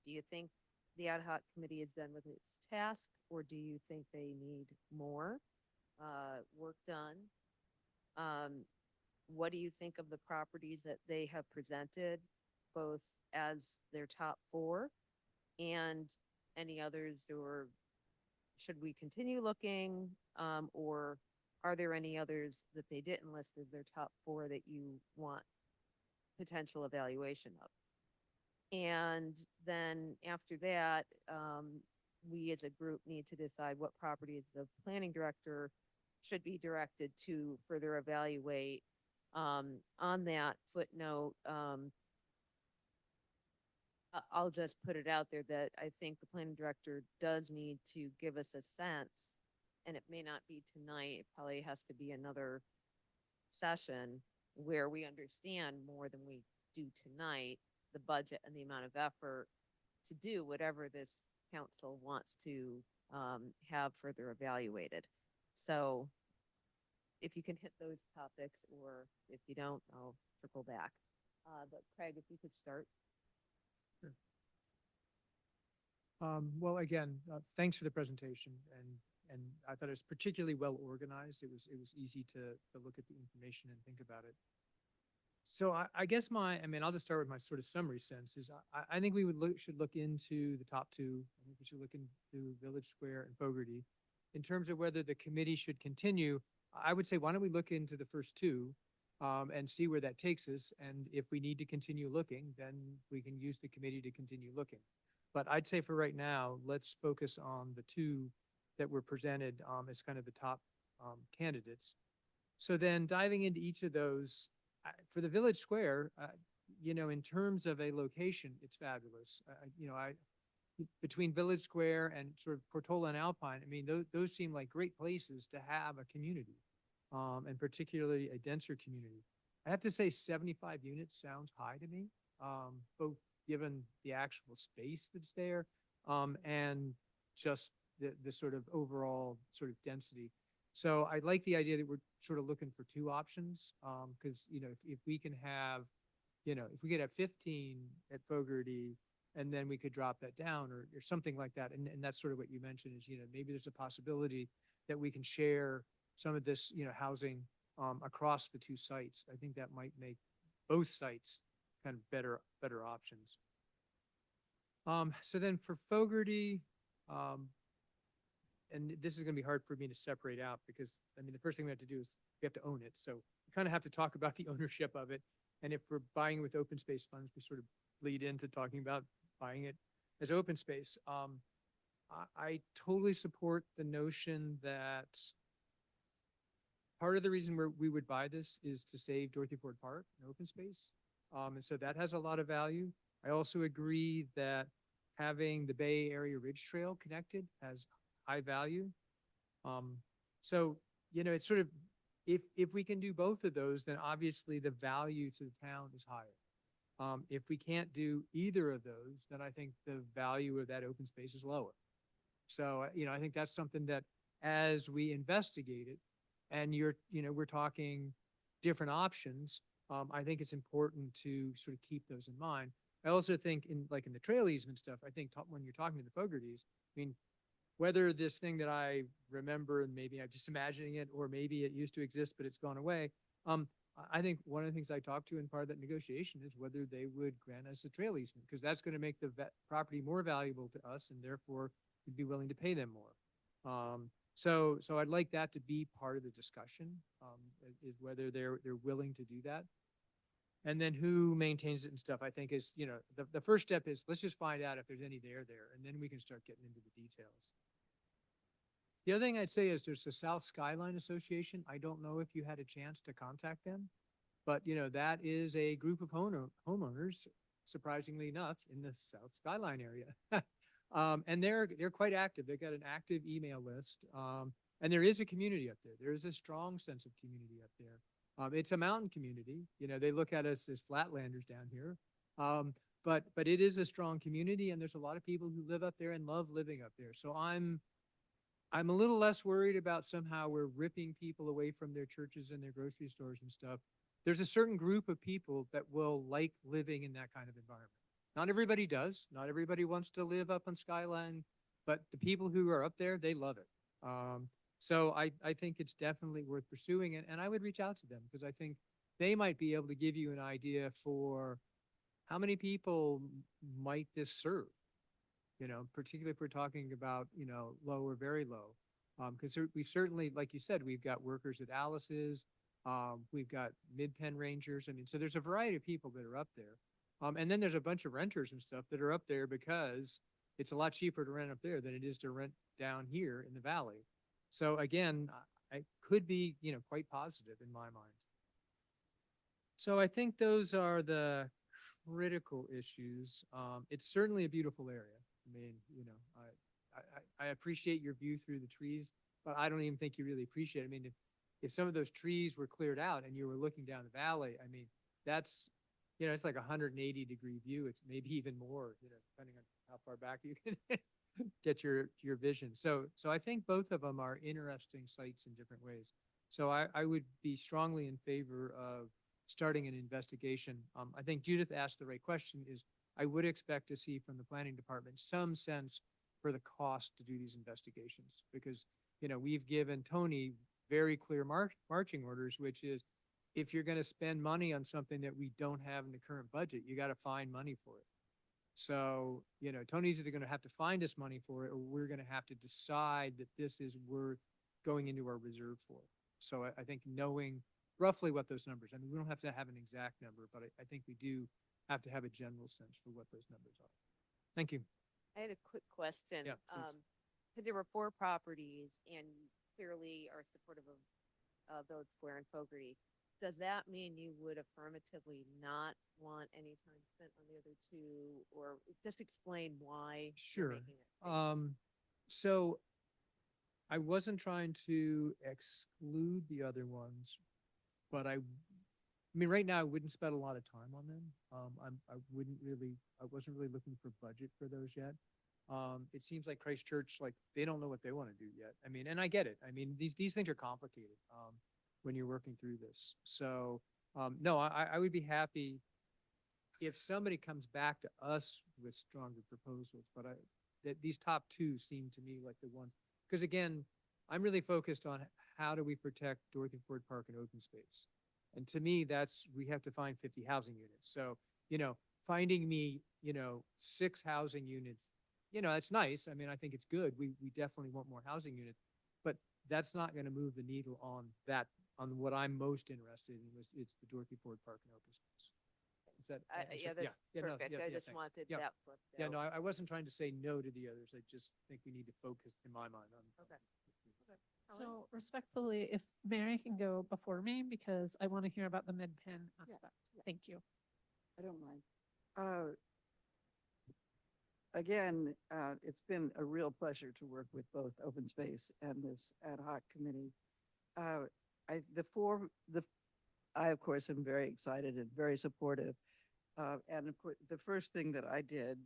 Speaker 1: do you think the ad hoc committee is done with its task, or do you think they need more work done? What do you think of the properties that they have presented, both as their top four and any others, or should we continue looking? Or are there any others that they didn't list as their top four that you want potential evaluation of? And then after that, we as a group need to decide what properties the planning director should be directed to further evaluate. On that footnote, I'll just put it out there that I think the planning director does need to give us a sense, and it may not be tonight, it probably has to be another session where we understand more than we do tonight, the budget and the amount of effort to do whatever this council wants to have further evaluated. So if you can hit those topics, or if you don't, I'll circle back. But Craig, if you could start.
Speaker 19: Well, again, thanks for the presentation, and I thought it was particularly well organized. It was easy to look at the information and think about it. So I guess I'll just start with my sort of summary sense is I think we should look into the top two. I think we should look into Village Square and Fogarty. In terms of whether the committee should continue, I would say, why don't we look into the first two and see where that takes us? And if we need to continue looking, then we can use the committee to continue looking. But I'd say for right now, let's focus on the two that were presented as kind of the top candidates. So then diving into each of those, for the Village Square, in terms of a location, it's fabulous. Between Village Square and sort of Portola and Alpine, I mean, those seem like great places to have a community, and particularly a denser community. I have to say 75 units sounds high to me, both given the actual space that's there, and just the sort of overall sort of density. So I like the idea that we're sort of looking for two options, because, if we can have, if we could have 15 at Fogarty, and then we could drop that down or something like that. And that's sort of what you mentioned is, maybe there's a possibility that we can share some of this, housing across the two sites. I think that might make both sites kind of better options. So then for Fogarty, and this is going to be hard for me to separate out because, the first thing we have to do is we have to own it. So we kind of have to talk about the ownership of it. And if we're buying with open space funds, we sort of lead into talking about buying it as open space. I totally support the notion that part of the reason we would buy this is to save Dorothy Ford Park and open space. And so that has a lot of value. I also agree that having the Bay Area Ridge Trail connected has high value. So, it's sort of, if we can do both of those, then obviously the value to the town is higher. If we can't do either of those, then I think the value of that open space is lower. So, I think that's something that as we investigate it and we're talking different options, I think it's important to sort of keep those in mind. I also think in the trail easement stuff, I think when you're talking to the Fogartys, whether this thing that I remember and maybe I'm just imagining it, or maybe it used to exist, but it's gone away. I think one of the things I talked to in part of that negotiation is whether they would grant us a trail easement, because that's going to make the property more valuable to us, and therefore we'd be willing to pay them more. So I'd like that to be part of the discussion, is whether they're willing to do that. And then who maintains it and stuff, I think is, the first step is let's just find out if there's any there, and then we can start getting into the details. The other thing I'd say is there's the South Skyline Association. I don't know if you had a chance to contact them, but that is a group of homeowners, surprisingly enough, in the South Skyline area. And they're quite active. They've got an active email list. And there is a community up there. There is a strong sense of community up there. It's a mountain community. You know, they look at us as flatlanders down here. But it is a strong community, and there's a lot of people who live up there and love living up there. So I'm a little less worried about somehow we're ripping people away from their churches and their grocery stores and stuff. There's a certain group of people that will like living in that kind of environment. Not everybody does. Not everybody wants to live up on Skyline, but the people who are up there, they love it. So I think it's definitely worth pursuing it. And I would reach out to them because I think they might be able to give you an idea for how many people might this serve, you know, particularly if we're talking about, you know, low or very low. Because we've certainly, like you said, we've got workers at Alice's, we've got mid-pen rangers. I mean, so there's a variety of people that are up there. And then there's a bunch of renters and stuff that are up there because it's a lot cheaper to rent up there than it is to rent down here in the valley. So again, I could be, you know, quite positive in my mind. So I think those are the critical issues. It's certainly a beautiful area. I mean, you know, I appreciate your view through the trees, but I don't even think you really appreciate it. I mean, if some of those trees were cleared out and you were looking down the valley, I mean, that's, you know, it's like a 180-degree view. It's maybe even more, you know, depending on how far back you can get your vision. So I think both of them are interesting sites in different ways. So I would be strongly in favor of starting an investigation. I think Judith asked the right question is I would expect to see from the planning department some sense for the cost to do these investigations because, you know, we've given Tony very clear marching orders, which is if you're going to spend money on something that we don't have in the current budget, you got to find money for it. So, you know, Tony's either going to have to find us money for it or we're going to have to decide that this is worth going into our reserve for. So I think knowing roughly what those numbers, I mean, we don't have to have an exact number, but I think we do have to have a general sense for what those numbers are. Thank you.
Speaker 1: I had a quick question.
Speaker 19: Yeah, please.
Speaker 1: Because there were 4 properties and clearly are supportive of Village Square and Fogarty. Does that mean you would affirmatively not want any time spent on the other 2, or just explain why? You're
Speaker 19: Sure.
Speaker 1: making it?
Speaker 19: So I wasn't trying to exclude the other ones, but I mean, right now I wouldn't spend a lot of time on them. I wasn't really looking for budget for those yet. It seems like Christ Church, like they don't know what they want to do yet. I mean, and I get it. I mean, these things are complicated when you're working through this. So no, I would be happy if somebody comes back to us with stronger proposals, but these top 2 seem to me like the ones, because again, I'm really focused on how do we protect Dorothy Ford Park and open space. And to me, we have to find 50 housing units. So, you know, finding me, you know, 6 housing units, you know, that's nice. I mean, I think it's good. We definitely want more housing units, but that's not going to move the needle on what I'm most interested in it's the Dorothy Ford Park and open space. Is that?
Speaker 1: Yeah, that's perfect. I just
Speaker 19: thanks.
Speaker 1: wanted
Speaker 19: Yeah.
Speaker 1: that flipped
Speaker 19: Yeah,
Speaker 1: out.
Speaker 19: no, I wasn't trying to say no to the others. I just think we need to focus in my mind on.
Speaker 1: Okay.
Speaker 13: So respectfully, if Mary can go before me, because I want to hear about the mid-pen aspect. Thank you.
Speaker 12: I don't mind. Again, it's been a real pleasure to work with both Open Space and this ad hoc committee. I of course am very excited and very supportive. And of course, the first thing that I did,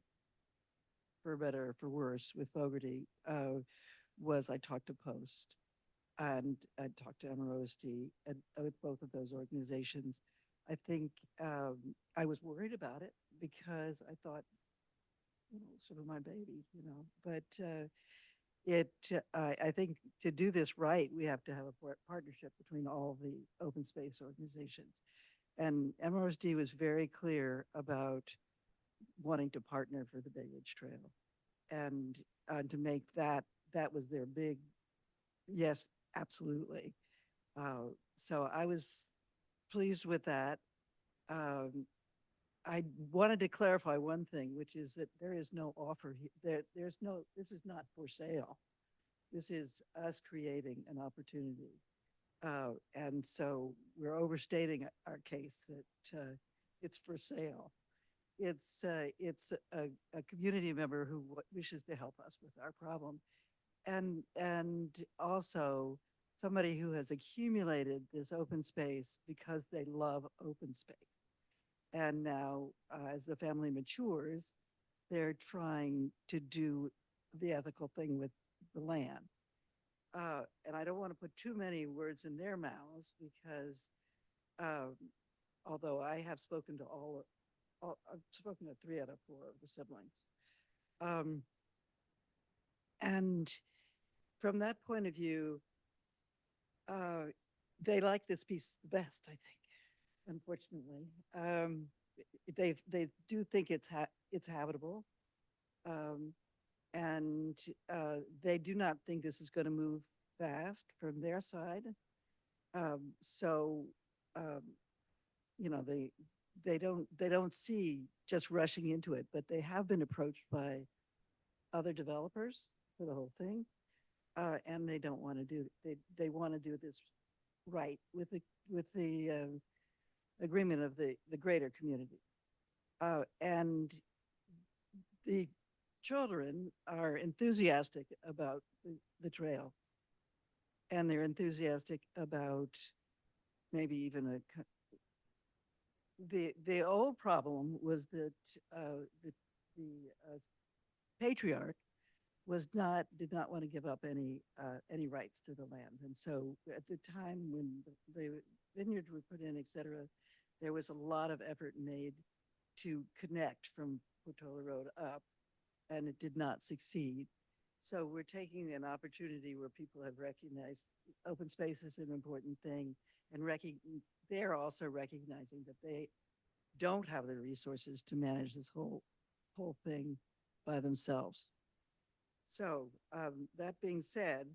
Speaker 12: for better or for worse, with Fogarty was I talked to Post and I talked to Emerosty and with both of those organizations. I think I was worried about it because I thought, you know, sort of my baby, you know, but I think to do this right, we have to have a partnership between all the open space organizations. And MRSD was very clear about wanting to partner for the Bay Ridge Trail and to make that was their big, yes, absolutely. So I was pleased with that. I wanted to clarify one thing, which is that there is no offer here. This is not for sale. This is us creating an opportunity. And so we're overstating our case that it's for sale. It's a community member who wishes to help us with our problem. And also somebody who has accumulated this open space because they love open space. And now, as the family matures, they're trying to do the ethical thing with the land. And I don't want to put too many words in their mouths because um, although I have spoken to I've spoken to 3 out of 4 of the siblings. And from that point of view, they like this piece the best, I think, unfortunately. They do think it's habitable. And they do not think this is going to move fast from their side. So, you know, they don't see just rushing into it, but they have been approached by other developers for the whole thing. And they don't want to they want to do this right with the agreement of the greater community. And the children are enthusiastic about the trail. And they're enthusiastic about maybe even the old problem was that the patriarch did not want to give up any rights to the land. And so at the time when the vineyards were put in, et cetera, there was a lot of effort made to connect from Portola Road up, and it did not succeed. So we're taking an opportunity where people have recognized open space is an important thing, and they're also recognizing that they don't have the resources to manage this whole thing by themselves. So that being said,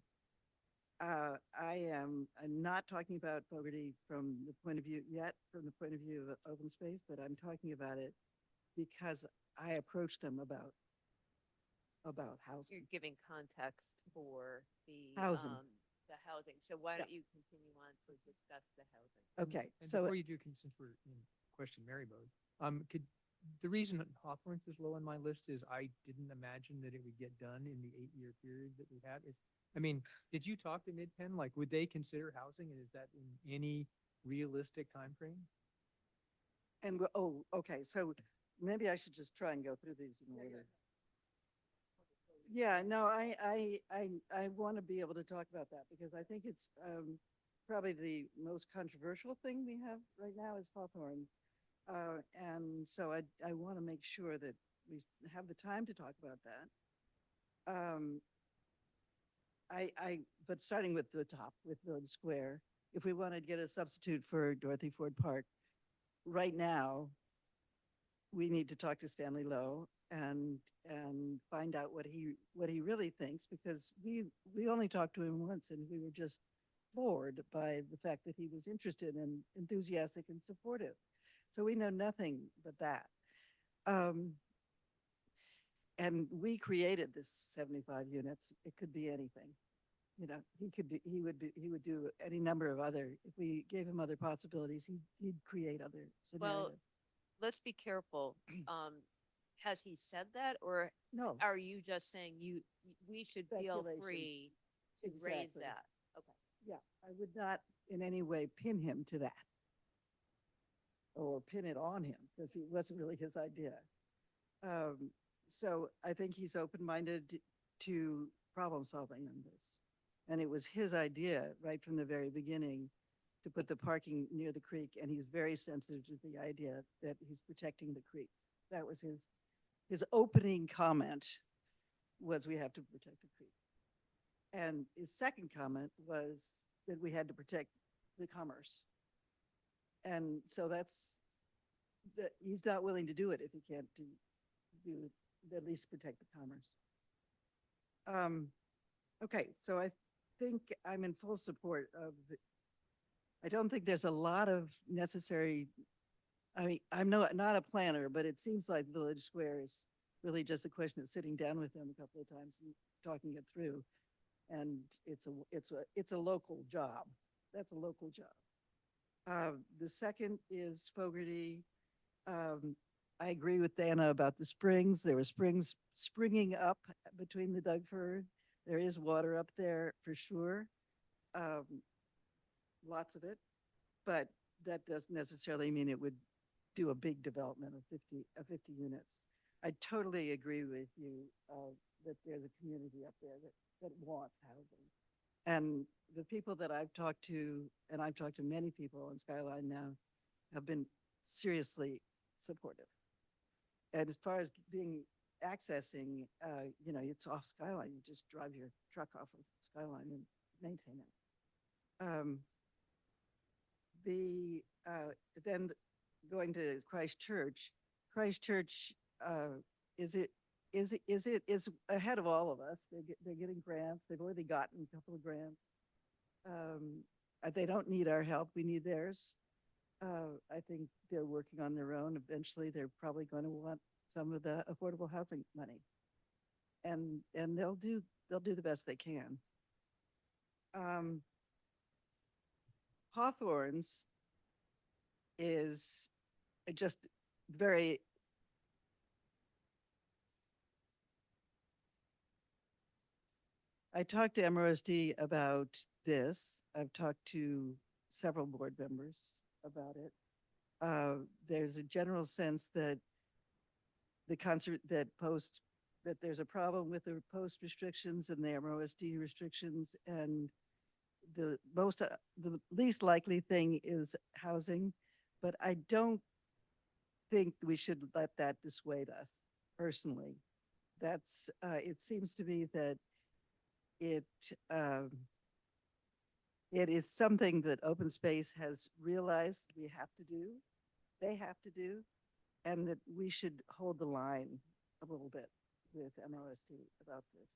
Speaker 12: I'm not talking about Fogarty from the point of view of open space, but I'm talking about it because I approached them about housing.
Speaker 1: You're giving context for the
Speaker 12: Housing.
Speaker 1: The housing. So why don't you continue on to discuss the housing?
Speaker 12: Okay,
Speaker 19: And
Speaker 12: so
Speaker 19: before you do, since we're in question Mary mode, the reason that Hawthorne's is low on my list is I didn't imagine that it would get done in the 8-year period that we had. I mean, did you talk to Mid-Penn? Like, would they consider housing, and is that in any realistic time frame?
Speaker 12: and okay, so maybe I should just try and go through these in order. Yeah, no, I want to be able to talk about that because I think it's probably the most controversial thing we have right now is Hawthorne. And so I want to make sure that we have the time to talk about that. But starting with the top, with Village Square, if we want to get a substitute for Dorothy Ford Park, right now, we need to talk to Stanley Lowe and find out what he really thinks, because we only talked to him once and we were just floored by the fact that he was interested and enthusiastic and supportive. So we know nothing but that. And we created this 75 units. It could be anything. You know, he would do any number of other, if we gave him other possibilities, he'd create other scenarios.
Speaker 1: Well, let's be careful. Has he said that, or
Speaker 12: no,
Speaker 1: are you just saying we should feel
Speaker 12: Speculations.
Speaker 1: free to raise
Speaker 12: Exactly.
Speaker 1: that? Okay.
Speaker 12: Yeah, I would not in any way pin him to that or pin it on him because it wasn't really his idea. So I think he's open-minded to problem solving on this. And it was his idea right from the very beginning to put the parking near the creek. And he's very sensitive to the idea that he's protecting the creek. That was his opening comment was we have to protect the creek. And his second comment was that we had to protect the commerce. And so he's not willing to do it if he can't do at least protect the commerce. Okay, so I think I'm in full support of I don't think there's a lot of necessary, I mean, I'm not a planner, but it seems like Village Square is really just a question of sitting down with them a couple of times and talking it through. And it's a local job. That's a local job. The second is Fogarty. I agree with Dana about the springs. There were springs springing up between the Doug Fir. There is water up there for sure. lots of it, but that doesn't necessarily mean it would do a big development of 50 units. I totally agree with you that there's a community up there that wants housing. And the people that I've talked to, and I've talked to many people on Skyline now, have been seriously supportive. And as far as accessing, it's off Skyline. You just drive your truck off of Skyline and maintain it. Then going to Christchurch, is ahead of all of us. They're getting grants. They've already gotten a couple of grants. They don't need our help. We need theirs. I think they're working on their own. Eventually, they're probably going to want some of the affordable housing money, and they'll do the best they can. Hawthorne's is just very I talked to MRSD about this. I've talked to several board members about it. There's a general sense that that there's a problem with the post restrictions and the MRSD restrictions, and the least likely thing is housing, but I don't think we should let that dissuade us personally. It seems to me that it is something that open space has realized they have to do, and that we should hold the line a little bit with MRSD about this.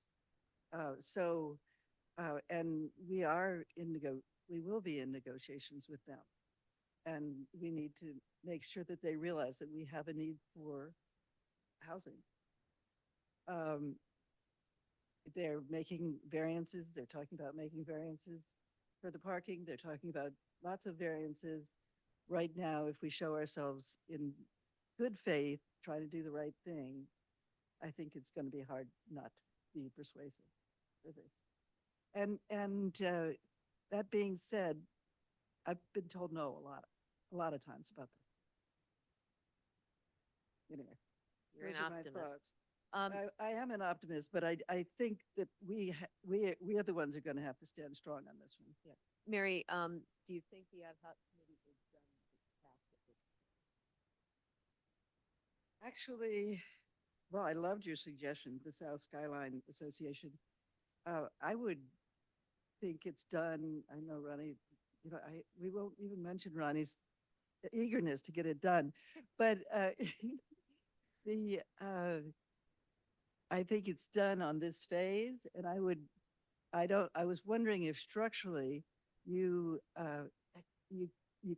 Speaker 12: And we will be in negotiations with them, and we need to make sure that they realize that we have a need for housing. They're making variances. They're talking about making variances for the parking. They're talking about lots of variances. Right now, if we show ourselves in good faith, trying to do the right thing, I think it's going to be hard not to be persuasive for this. And that being said, I've been told no a lot of times about that. Anyway,
Speaker 1: You're an
Speaker 12: those are my
Speaker 1: optimist.
Speaker 12: thoughts. I am an optimist, but I think that we are the ones who are going to have to stand strong on this one.
Speaker 1: Yeah. Mary, do you think the ad hoc committee is done its task at this point?
Speaker 12: Actually, well, I loved your suggestion, the South Skyline Association. I would think it's done. I know Ronnie, we won't even mention Ronnie's eagerness to get it done, but I think it's done on this phase, and I was wondering if structurally you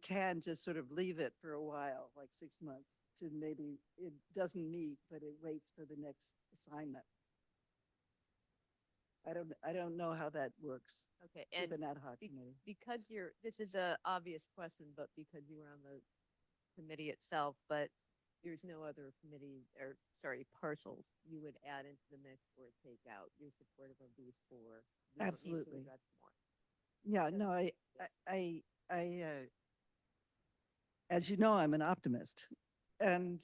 Speaker 12: can just sort of leave it for a while, like 6 months, to maybe it doesn't meet, but it waits for the next assignment. I don't know how that works.
Speaker 1: Okay,
Speaker 12: with
Speaker 1: and
Speaker 12: an ad hoc committee.
Speaker 1: because this is a obvious question, but because you were on the committee itself, but there's no other committee parcels you would add into the mix or take out. You're supportive of these four. We don't need to
Speaker 12: Absolutely.
Speaker 1: address more.
Speaker 12: Yeah, no, as you know, I'm an optimist, and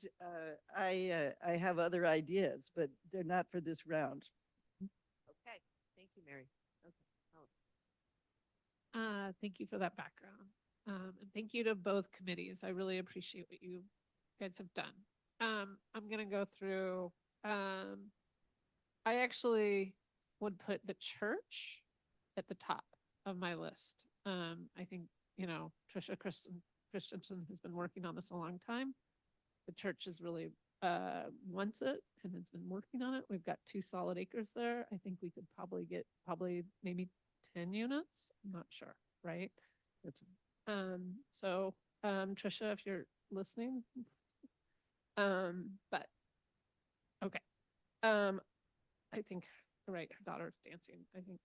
Speaker 12: I have other ideas, but they're not for this round.
Speaker 1: Okay, thank you, Mary. Okay.
Speaker 13: Thank you for that background. And thank you to both committees. I really appreciate what you guys have done. I'm gonna go through, I actually would put the church at the top of my list. I think, Trisha Christensen has been working on this a long time. The church is really wants it and has been working on it. We've got 2 solid acres there. I think we could probably get maybe 10 units. I'm not sure, right? So Trisha, if you're listening, but okay. I think right, her daughter's dancing, I think.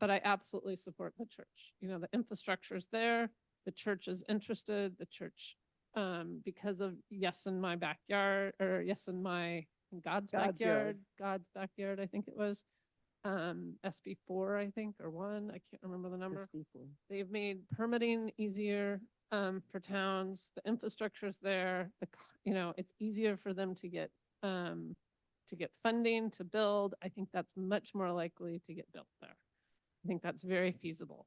Speaker 13: But I absolutely support the church. The infrastructure is there. The church is interested. The church, because of Yes in My Backyard, or Yes in My God's Backyard, I think it was. SB4, I think, or 1, I can't remember the number.
Speaker 12: SB4.
Speaker 13: They've made permitting easier for towns. The infrastructure's there. It's easier for them to get funding to build. I think that's much more likely to get built there. I think that's very feasible.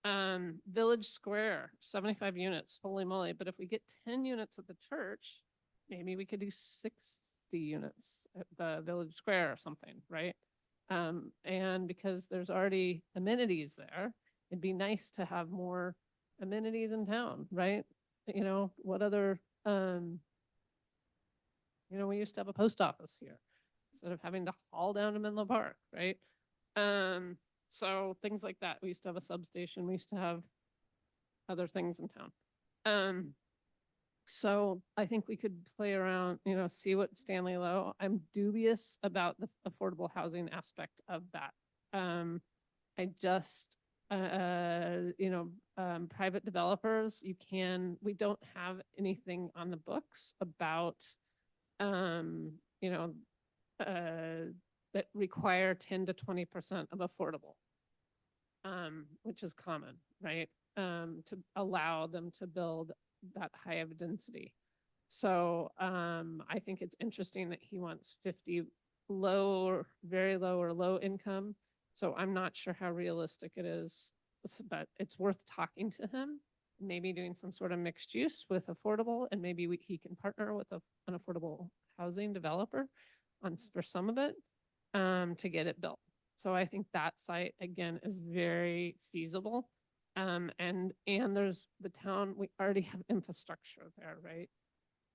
Speaker 13: Village Square, 75 units, holy moly. But if we get 10 units at the church, maybe we could do 60 units at the Village Square or something, right? And because there's already amenities there, it'd be nice to have more amenities in town, right? What other, we used to have a post office here instead of having to haul down to Menlo Park, right? So things like that. We used to have a substation. We used to have other things in town. So I think we could play around, see what Stanley Lowe. I'm dubious about the affordable housing aspect of that. I just, private developers, we don't have anything on the books about, that require 10 to 20% of affordable, which is common, right? To allow them to build that high of density. So I think it's interesting that he wants 50 low or very low or low income. So I'm not sure how realistic it is, but it's worth talking to him, maybe doing some sort of mixed use with affordable, and maybe he can partner with an affordable housing developer for some of it to get it built. So I think that site again is very feasible. And there's the town, we already have infrastructure there, right?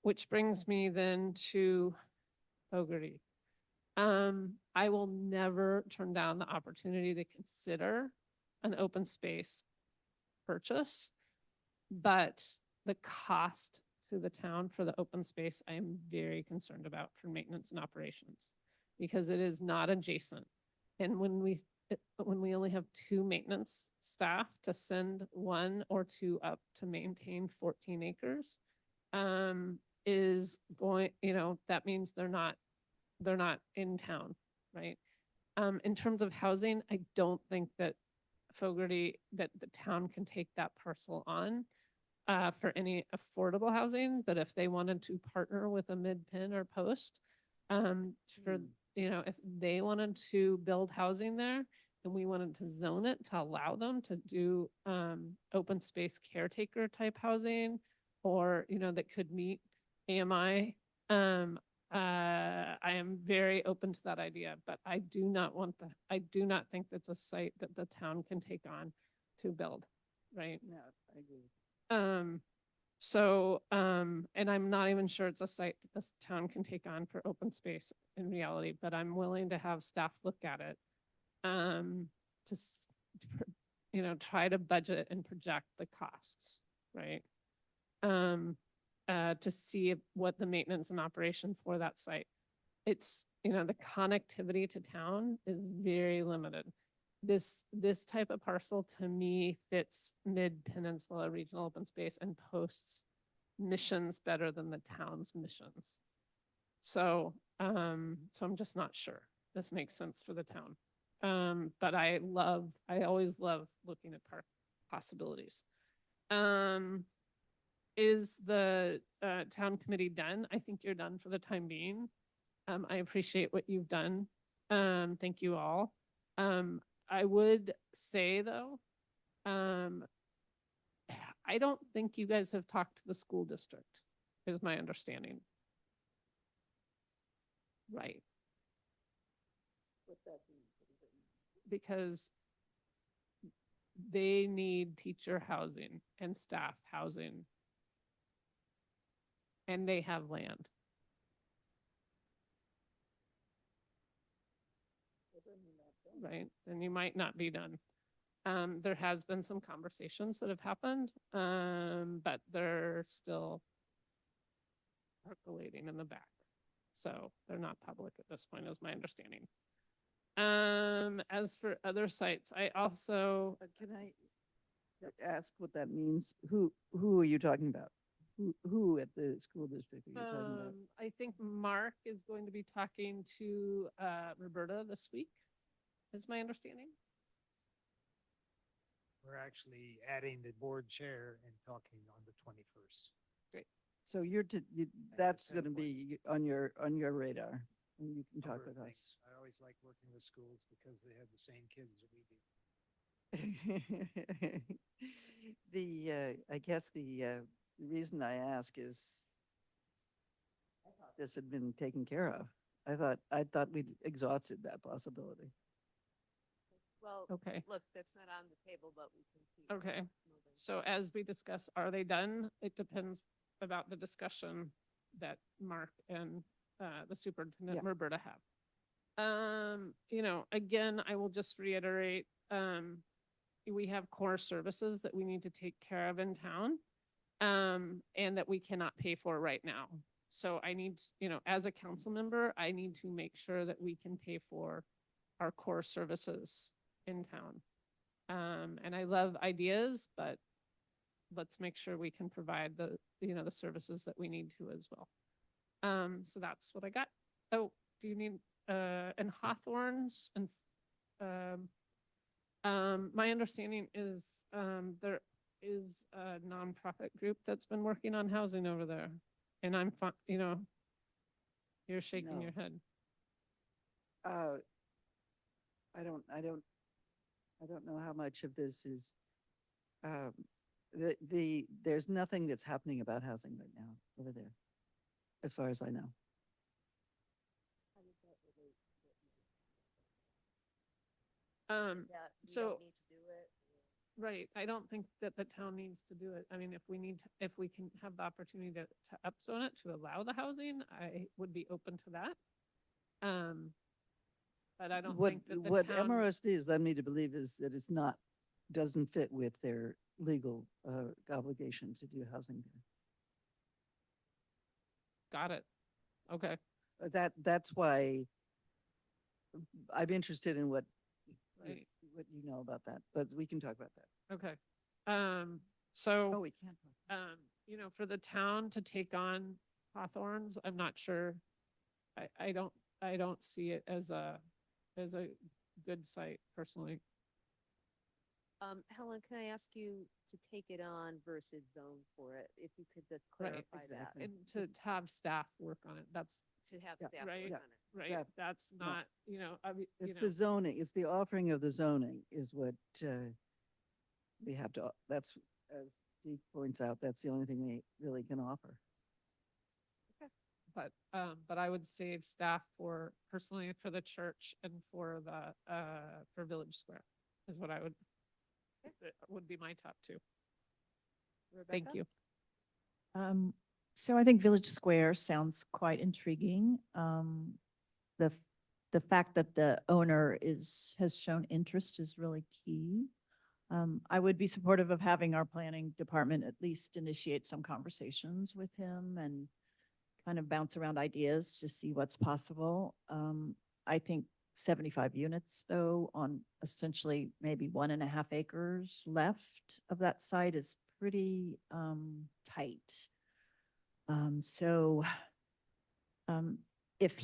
Speaker 13: Which brings me then to Fogarty. I will never turn down the opportunity to consider an open space purchase, but the cost to the town for the open space, I am very concerned about for maintenance and operations because it is not adjacent. And when we only have 2 maintenance staff to send 1 or 2 up to maintain 14 acres, is going, that means they're not in town, right? In terms of housing, I don't think that that the town can take that parcel on for any affordable housing, but if they wanted to partner with a mid-pin or post, if they wanted to build housing there and we wanted to zone it to allow them to do open space caretaker type housing, or that could meet AMI, I am very open to that idea, but I do not think that's a site that the town can take on to build, right?
Speaker 12: No, I agree.
Speaker 13: And I'm not even sure it's a site that this town can take on for open space in reality, but I'm willing to have staff look at it. Try to budget and project the costs, right? To see what the maintenance and operation for that site. It's, the connectivity to town is very limited. This type of parcel to me fits mid-peninsula regional open space and posts missions better than the town's missions. So I'm just not sure this makes sense for the town. But I always love looking at park possibilities. Is the town committee done? I think you're done for the time being. I appreciate what you've done. Thank you all. I would say though, I don't think you guys have talked to the school district, is my understanding. Right. Because they need teacher housing and staff housing. And they have land. Right, then you might not be done. There has been some conversations that have happened, but they're still percolating in the back. So they're not public at this point, is my understanding. As for other sites, I also
Speaker 12: Can I ask what that means? Who are you talking about? Who at the school district are you talking about?
Speaker 13: I think Mark is going to be talking to Roberta this week. is my understanding.
Speaker 4: We're actually adding the board chair and talking on the 21st.
Speaker 12: So that's going to be on your radar, and you can talk
Speaker 4: Number of
Speaker 12: with
Speaker 4: things.
Speaker 12: us.
Speaker 4: I always like working with schools because they have the same kids that we do. I guess the reason I ask is I thought this had been taken care of. I thought we'd exhausted that possibility.
Speaker 1: Well,
Speaker 13: Okay.
Speaker 1: look, that's not on the table, but we can keep.
Speaker 13: Okay.
Speaker 1: moving.
Speaker 13: So as we discuss, are they done? It depends about the discussion that Mark and the superintendent
Speaker 12: Yeah.
Speaker 13: Roberta have. Again, I will just reiterate, we have core services that we need to take care of in town, and that we cannot pay for right now. So I need, as a council member, I need to make sure that we can pay for our core services in town. And I love ideas, but let's make sure we can provide the services that we need to as well. So that's what I got. Oh, do you need, and Hawthorns and, my understanding is, there is a nonprofit group that's been working on housing over there. And I'm fine, you're shaking
Speaker 12: No.
Speaker 13: your head.
Speaker 12: I don't know how much of this is, there's nothing that's happening about housing right now over there, as far as I know.
Speaker 1: That we
Speaker 13: So,
Speaker 1: don't need to do it.
Speaker 13: right, I don't think that the town needs to do it. I mean, if we can have the opportunity to upzone it to allow the housing, I would be open to that. But I don't
Speaker 12: What,
Speaker 13: think that the
Speaker 12: what
Speaker 13: town.
Speaker 12: MRSD has led me to believe is that it's not, doesn't fit with their legal obligation to do housing there.
Speaker 13: Got it. Okay.
Speaker 12: That's why I'm interested in what
Speaker 13: Right.
Speaker 12: what you know about that, but we can talk about that.
Speaker 13: Okay.
Speaker 12: Oh,
Speaker 13: So,
Speaker 12: we can't talk.
Speaker 13: for the town to take on Hawthorns, I'm not sure. I don't see it as a good site personally.
Speaker 1: Helen, can I ask you to take it on versus zone for it? If you could just
Speaker 13: Right.
Speaker 1: clarify that.
Speaker 12: Exactly.
Speaker 13: And to have staff work on it, that's
Speaker 1: To have
Speaker 12: Yeah.
Speaker 1: staff
Speaker 13: Right.
Speaker 1: work
Speaker 12: Yeah.
Speaker 1: on it.
Speaker 13: right.
Speaker 12: Staff-
Speaker 13: That's
Speaker 12: no.
Speaker 13: not,
Speaker 12: It's the zoning, it's the offering of the zoning is what we have to, that's, as Deke points out, that's the only thing we really can offer.
Speaker 13: but I would save staff personally for the church and for for Village Square is what I would, it would be my top two. Thank
Speaker 1: Rebecca?
Speaker 13: you.
Speaker 2: So I think Village Square sounds quite intriguing. The fact that the owner has shown interest is really key. I would be supportive of having our planning department at least initiate some conversations with him and kind of bounce around ideas to see what's possible. I think 75 units though on essentially maybe 1.5 acres left of that site is pretty tight. So if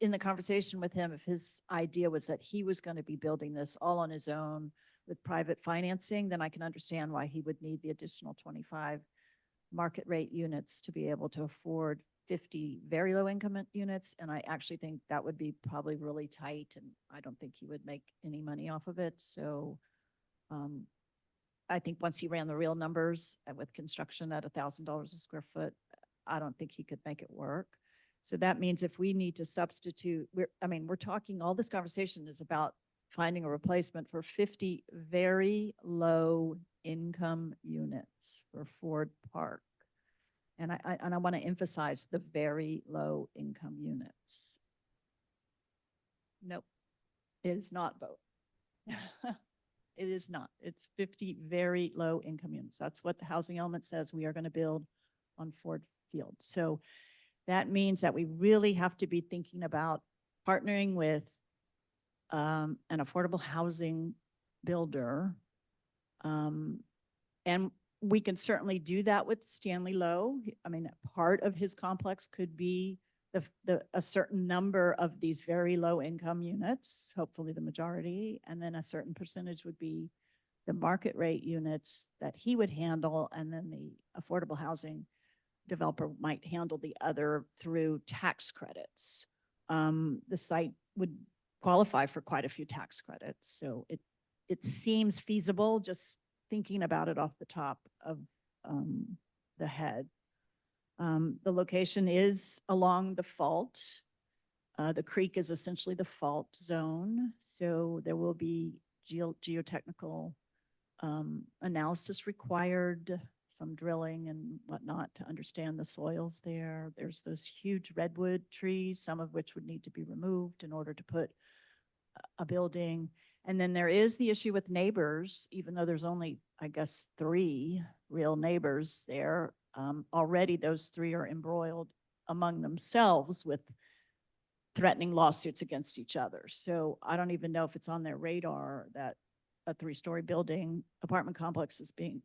Speaker 2: in the conversation with him, if his idea was that he was going to be building this all on his own with private financing, then I can understand why he would need the additional 25 market rate units to be able to afford 50 very low income units. And I actually think that would be probably really tight and I don't think he would make any money off of it. So I think once he ran the real numbers with construction at $1,000 a square foot, I don't think he could make it work. So that means if we need to substitute, we're talking, all this conversation is about finding a replacement for 50 very low income units for Ford Park. And I want to emphasize the very low income units. Nope, it is not both. It is not. It's 50 very low income units. That's what the housing element says we are going to build on Ford Field. So that means that we really have to be thinking about partnering with an affordable housing builder. And we can certainly do that with Stanley Lowe. I mean, part of his complex could be a certain number of these very low income units, hopefully the majority, and then a certain percentage would be the market rate units that he would handle, and then the affordable housing developer might handle the other through tax credits. The site would qualify for quite a few tax credits, so it seems feasible just thinking about it off the top of the head. The location is along the fault. The creek is essentially the fault zone, so there will be geotechnical analysis required, some drilling and whatnot to understand the soils there. There's those huge redwood trees, some of which would need to be removed in order to put a building. And then there is the issue with neighbors, even though there's only, I guess, 3 real neighbors there. Already those 3 are embroiled among themselves with threatening lawsuits against each other. So I don't even know if it's on their radar that a 3-story building apartment complex is being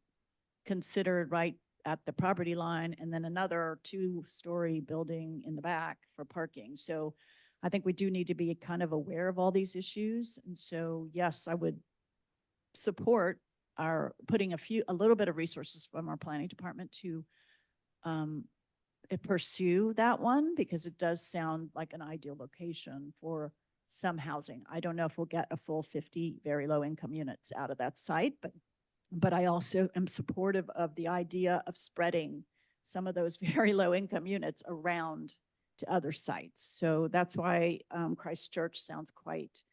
Speaker 2: considered right at the property line, and then another 2-story building in the back for parking. So I think we do need to be kind of aware of all these issues. And so, yes, I would support our putting a little bit of resources from our planning department to pursue that one, because it does sound like an ideal location for some housing. I don't know if we'll get a full 50 very low income units out of that site, but I also am supportive of the idea of spreading some of those very low income units around to other sites. So that's why Christchurch sounds quite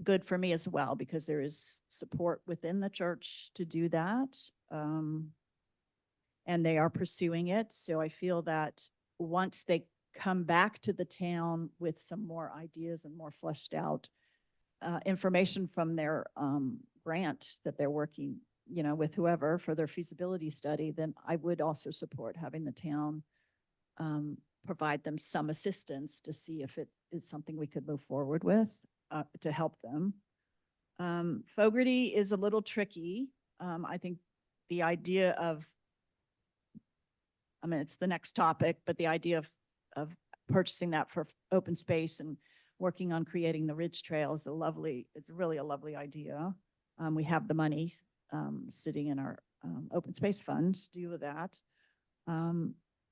Speaker 2: good for me as well, because there is support within the church to do that. And they are pursuing it. So I feel that once they come back to the town with some more ideas and more fleshed out information from their grant that they're working, with whoever for their feasibility study, then I would also support having the town provide them some assistance to see if it is something we could move forward with to help them. Fogarty is a little tricky. I think the idea of, it's the next topic, but the idea of purchasing that for open space and working on creating the ridge trail is it's really a lovely idea. We have the money sitting in our open space fund to do with that.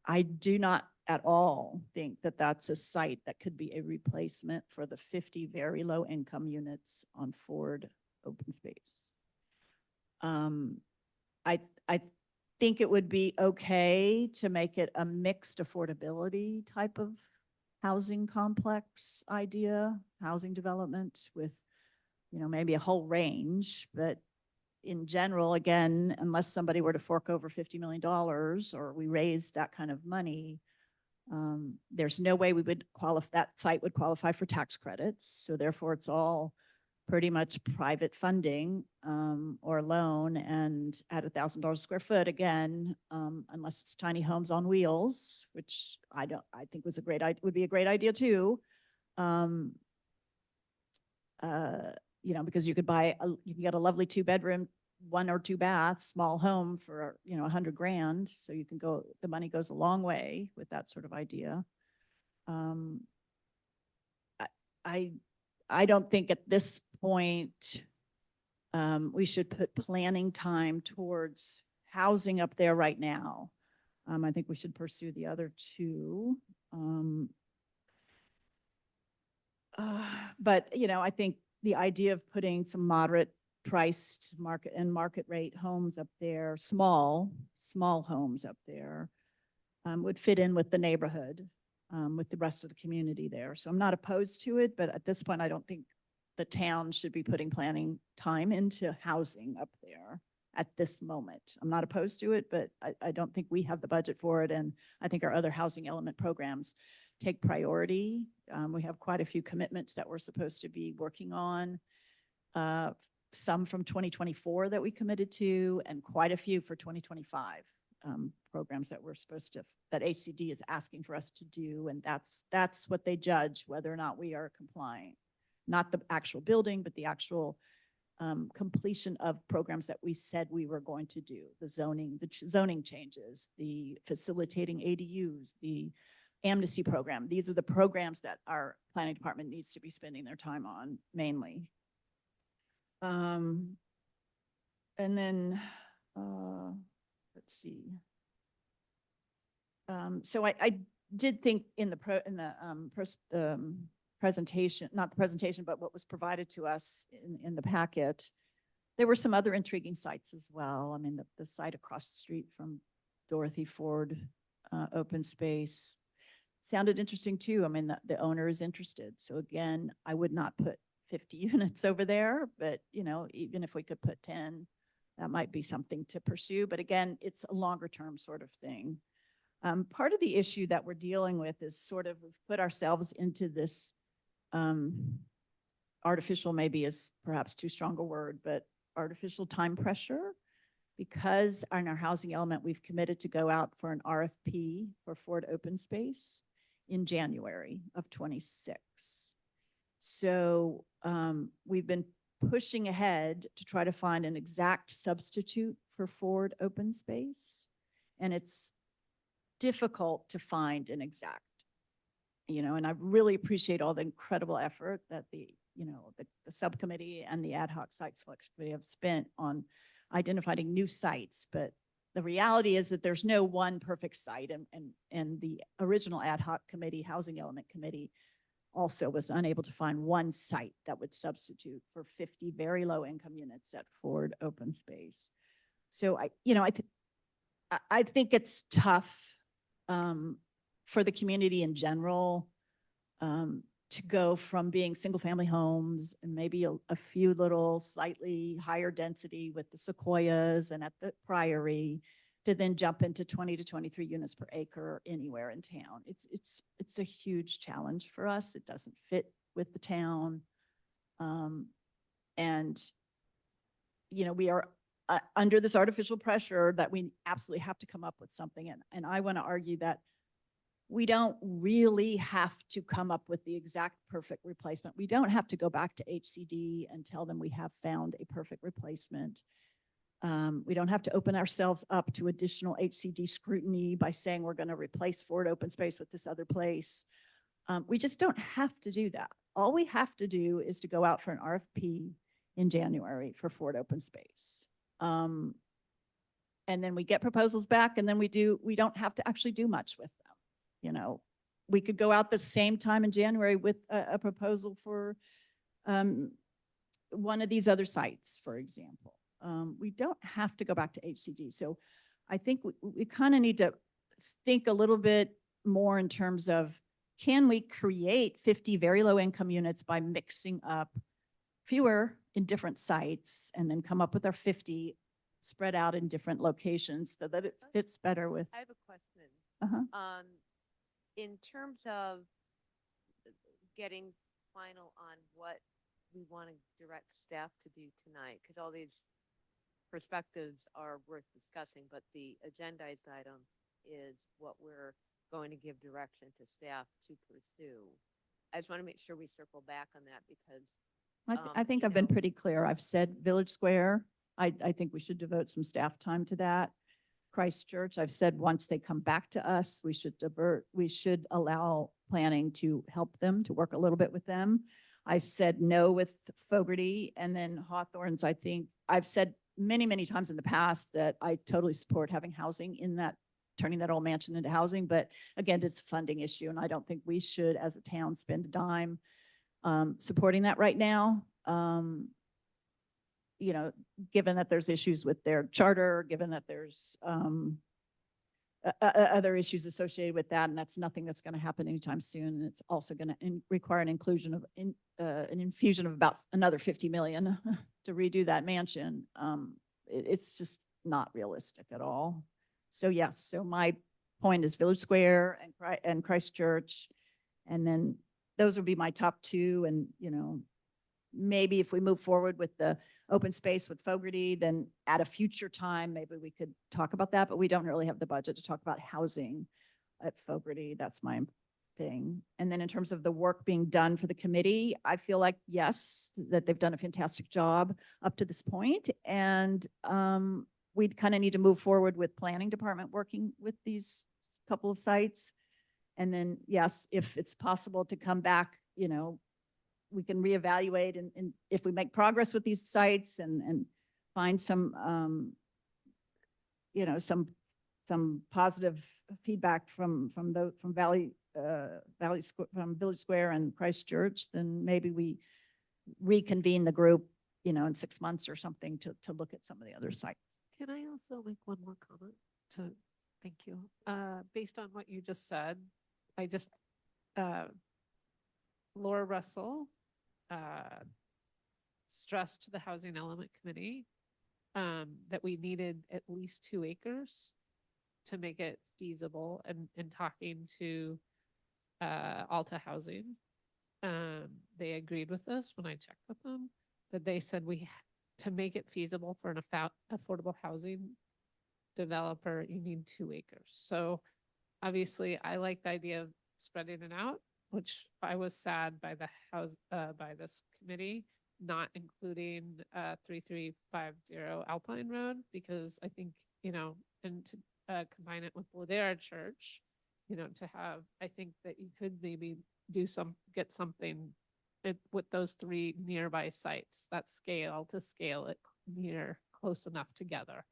Speaker 2: I do not at all think that that's a site that could be a replacement for the 50 very low income units on Ford open space. I think it would be okay to make it a mixed affordability type of housing complex idea, housing development with, maybe a whole range, but in general, again, unless somebody were to fork over $50 million or we raised that kind of money, there's no way that site would qualify for tax credits. So therefore it's all pretty much private funding or loan, and at $1,000 a square foot, again, unless it's tiny homes on wheels, which I think would be a great idea too. Because you can get a lovely 2-bedroom, 1 or 2 bath, small home for, $100,000. So the money goes a long way with that sort of idea. I don't think at this point we should put planning time towards housing up there right now. I think we should pursue the other 2. But, I think the idea of putting some moderate priced market rate homes up there, small homes up there, would fit in with the neighborhood, with the rest of the community there. So I'm not opposed to it, but at this point, I don't think the town should be putting planning time into housing up there at this moment. I'm not opposed to it, but I don't think we have the budget for it. And I think our other housing element programs take priority. We have quite a few commitments that we're supposed to be working on. Some from 2024 that we committed to, and quite a few for 2025 programs that that HCD is asking for us to do. And that's what they judge, whether or not we are complying. Not the actual building, but the actual completion of programs that we said we were going to do. The zoning changes, the facilitating ADUs, the amnesty program. These are the programs that our planning department needs to be spending their time on mainly. And then, let's see. So I did think in the presentation, not the presentation, but what was provided to us in the packet, there were some other intriguing sites as well. I mean, the site across the street from Dorothy Ford open space sounded interesting too. I mean, the owner is interested. So again, I would not put 50 units over there, but you know, even if we could put 10, that might be something to pursue. But again, it's a longer term sort of thing. Part of the issue that we're dealing with is sort of we've put ourselves into this artificial, maybe is perhaps too strong a word, but artificial time pressure, because on our housing element, we've committed to go out for an RFP for Ford Open Space in January of 26. So we've been pushing ahead to try to find an exact substitute for Ford Open Space. And it's difficult to find an exact, you know, and I really appreciate all the incredible effort that the subcommittee and the ad hoc site selection committee have spent on identifying new sites. But the reality is that there's no one perfect site, and the original ad hoc committee, housing element committee, also was unable to find one site that would substitute for 50 very low income units at Ford Open Space. So I think it's tough for the community in general to go from being single family homes and maybe a few little slightly higher density with the Sequoias and at the Priory to then jump into 20 to 23 units per acre anywhere in town. It's a huge challenge for us. It doesn't fit with the town. And, you know, we are under this artificial pressure that we absolutely have to come up with something. And I want to argue that we don't really have to come up with the exact perfect replacement. We don't have to go back to HCD and tell them we have found a perfect replacement. We don't have to open ourselves up to additional HCD scrutiny by saying we're going to replace Ford Open Space with this other place. We just don't have to do that. All we have to do is to go out for an RFP in January for Ford Open Space. And then we get proposals back, and then we don't have to actually do much with them. You know, we could go out the same time in January with a proposal for one of these other sites, for example. We don't have to go back to HCD. So I think we kind of need to think a little bit more in terms of, can we create 50 very low income units by mixing up fewer in different sites and then come up with our 50 spread out in different locations so that it fits better with.
Speaker 1: I have a question.
Speaker 2: Uh-huh.
Speaker 1: In terms of getting final on what we want to direct staff to do tonight, because all these perspectives are worth discussing, but the agendized item is what we're going to give direction to staff to pursue. I just want to make sure we circle back on that because
Speaker 2: I think I've been pretty clear. I've said Village Square. I think we should devote some staff time to that. Christchurch, I've said once they come back to us, we should allow planning to help them, to work a little bit with them. I said no with Fogarty, and then Hawthorne's, I think I've said many, many times in the past that I totally support having housing in that, turning that old mansion into housing. But again, it's a funding issue, and I don't think we should, as a town, spend a dime supporting that right now. You know, given that there's issues with their charter, given that there's other issues associated with that, and that's nothing that's going to happen anytime soon. And it's also going to require an inclusion of an infusion of about another 50 million to redo that mansion. It's just not realistic at all. So yes, so my point is Village Square and Christchurch, and then those would be my top two. And you know, maybe if we move forward with the open space with Fogarty, then at a future time, maybe we could talk about that, but we don't really have the budget to talk about housing at Fogarty. That's my thing. And then in terms of the work being done for the committee, I feel like, yes, that they've done a fantastic job up to this point. And we'd kind of need to move forward with planning department working with these couple of sites And then, yes, if it's possible to come back, we can reevaluate and if we make progress with these sites and find some, some positive feedback from Village Square and Christchurch, then maybe we reconvene the group, in 6 months or something to look at some of the other sites.
Speaker 13: Can I also make one more comment to, thank you. Based on what you just said, Laura Russell, stressed to the Housing Element Committee, that we needed at least 2 acres to make it feasible, and in talking to, Alta Housing, they agreed with this when I checked with them, that they said to make it feasible for an affordable housing developer, you need 2 acres. So obviously I like the idea of spreading it out, which I was sad by by this committee, not including 3350 Alpine Road, because I think, and to combine it with Ladera Church, to have, I think that you could maybe get something with those 3 nearby sites, that scale, to scale it close enough together.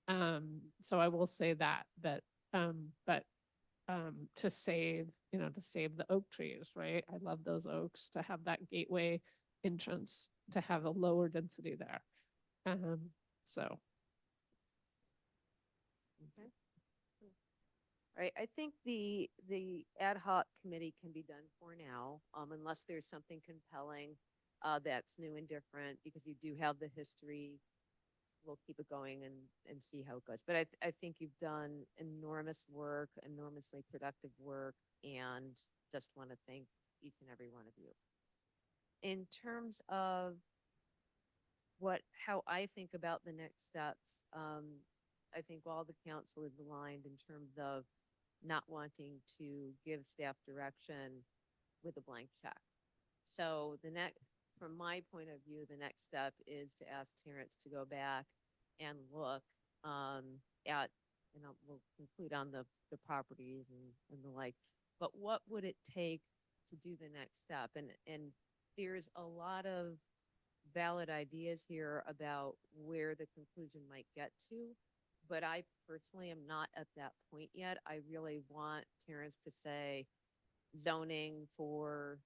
Speaker 13: So I will say that, but to save the oak trees, right? I love those oaks, to have that gateway entrance, to have a lower density there. So.
Speaker 1: Okay. Right, I think the ad hoc committee can be done for now, unless there's something compelling that's new and different, because you do have the history. We'll keep it going and see how it goes. But I think you've done enormous work, enormously productive work, and just want to thank each and every one of you. In terms of how I think about the next steps, I think all the council is aligned in terms of not wanting to give staff direction with a blank check. So from my point of view, the next step is to ask Terrence to go back and look at, we'll conclude on the properties and the like, but what would it take to do the next step? And there's a lot of valid ideas here about where the conclusion might get to, but I personally am not at that point yet. I really want Terrence to say zoning for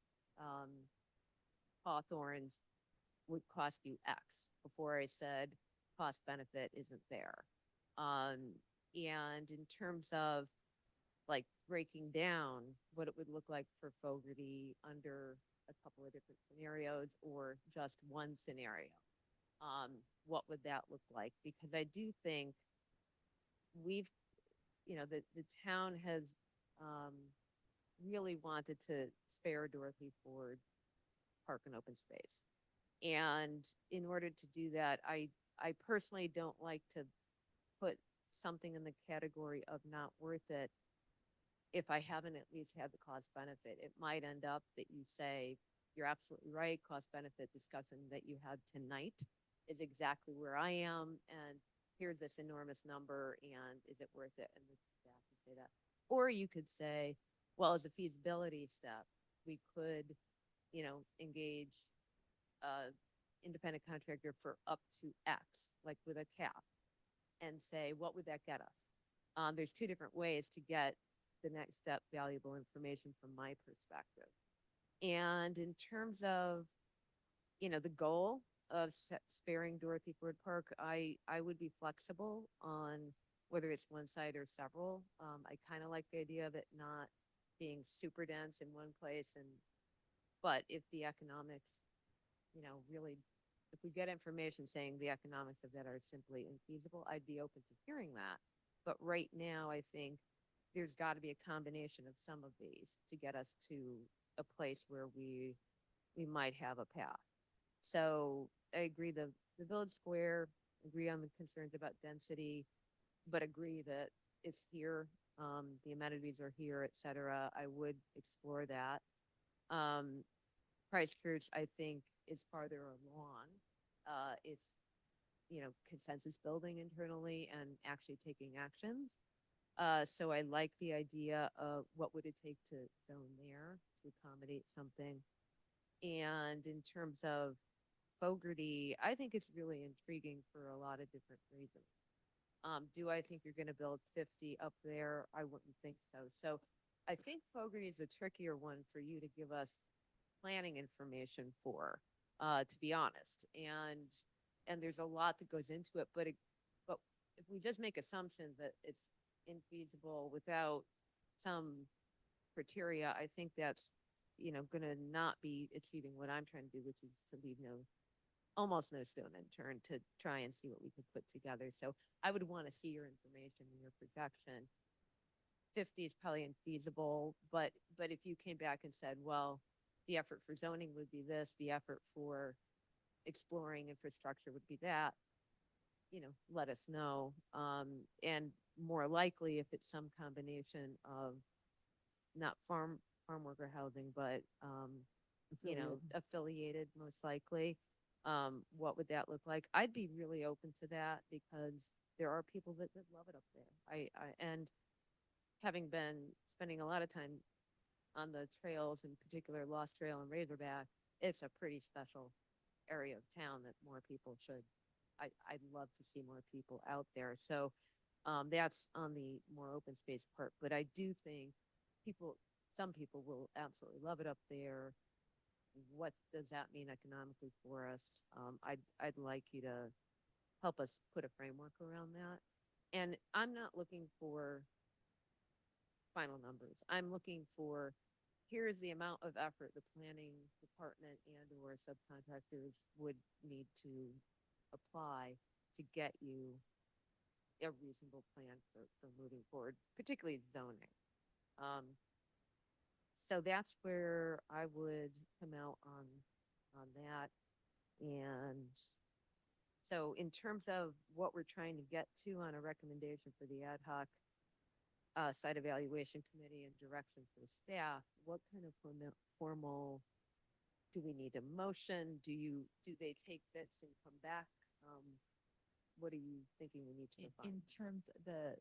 Speaker 1: Hawthorns would cost you X before I said cost benefit isn't there. And in terms of like breaking down what it would look like for Fogarty under a couple of different scenarios or just one scenario, what would that look like? Because I do think the town has really wanted to spare Dorothy Ford Park and open space. And in order to do that, I personally don't like to put something in the category of not worth it if I haven't at least had the cost benefit. It might end up that you say, you're absolutely right, cost benefit discussion that you had tonight is exactly where I am, and here's this enormous number, and is it worth it? And the staff can say that. Or you could say, well, as a feasibility step, we could, engage independent contractor for up to X, like with a cap, and say, what would that get us? There's 2 different ways to get the next step valuable information from my perspective. And in terms of, the goal of sparing Dorothy Ford Park, I would be flexible on whether it's one site or several. I kind of like the idea of it not being super dense in one place, but if the economics, really, if we get information saying the economics of that are simply infeasible, I'd be open to hearing that. But right now, I think there's got to be a combination of some of these to get us to a place where we might have a path. So I agree, the Village Square, agree on the concerns about density, but agree that it's here, the amenities are here, et cetera. I would explore that. Christchurch, I think, is farther along. It's, consensus building internally and actually taking actions. So I like the idea of what would it take to zone there to accommodate something. And in terms of Fogarty, I think it's really intriguing for a lot of different reasons. Do I think you're going to build 50 up there? I wouldn't think so. So I think Fogarty is a trickier one for you to give us planning information for, to be honest. And there's a lot that goes into it, but if we just make assumptions that it's infeasible without some criteria, I think that's, going to not be achieving what I'm trying to do, which is to leave almost no stone unturned to try and see what we could put together. So I would want to see your information and your projection. 50 is probably infeasible, but if you came back and said, well, the effort for zoning would be this, the effort for exploring infrastructure would be that, let us know. And more likely, if it's some combination of not farm worker housing, but affiliated most likely, what would that look like? I'd be really open to that because there are people that love it up there. And having been spending a lot of time on the trails, in particular Lost Trail and Razorback, it's a pretty special area of town that more people should. I'd love to see more people out there. So that's on the more open space part. But I do think some people will absolutely love it up there. What does that mean economically for us? I'd like you to help us put a framework around that. And I'm not looking for final numbers. I'm looking for, here's the amount of effort the planning department and or subcontractors would need to apply to get you a reasonable plan for moving forward, particularly zoning. So that's where I would come out on that. And so in terms of what we're trying to get to on a recommendation for the ad hoc site evaluation committee and direction for staff, what kind of formal, do we need a motion? Do they take bits and come back? What are you thinking we need to refine?
Speaker 2: In terms of the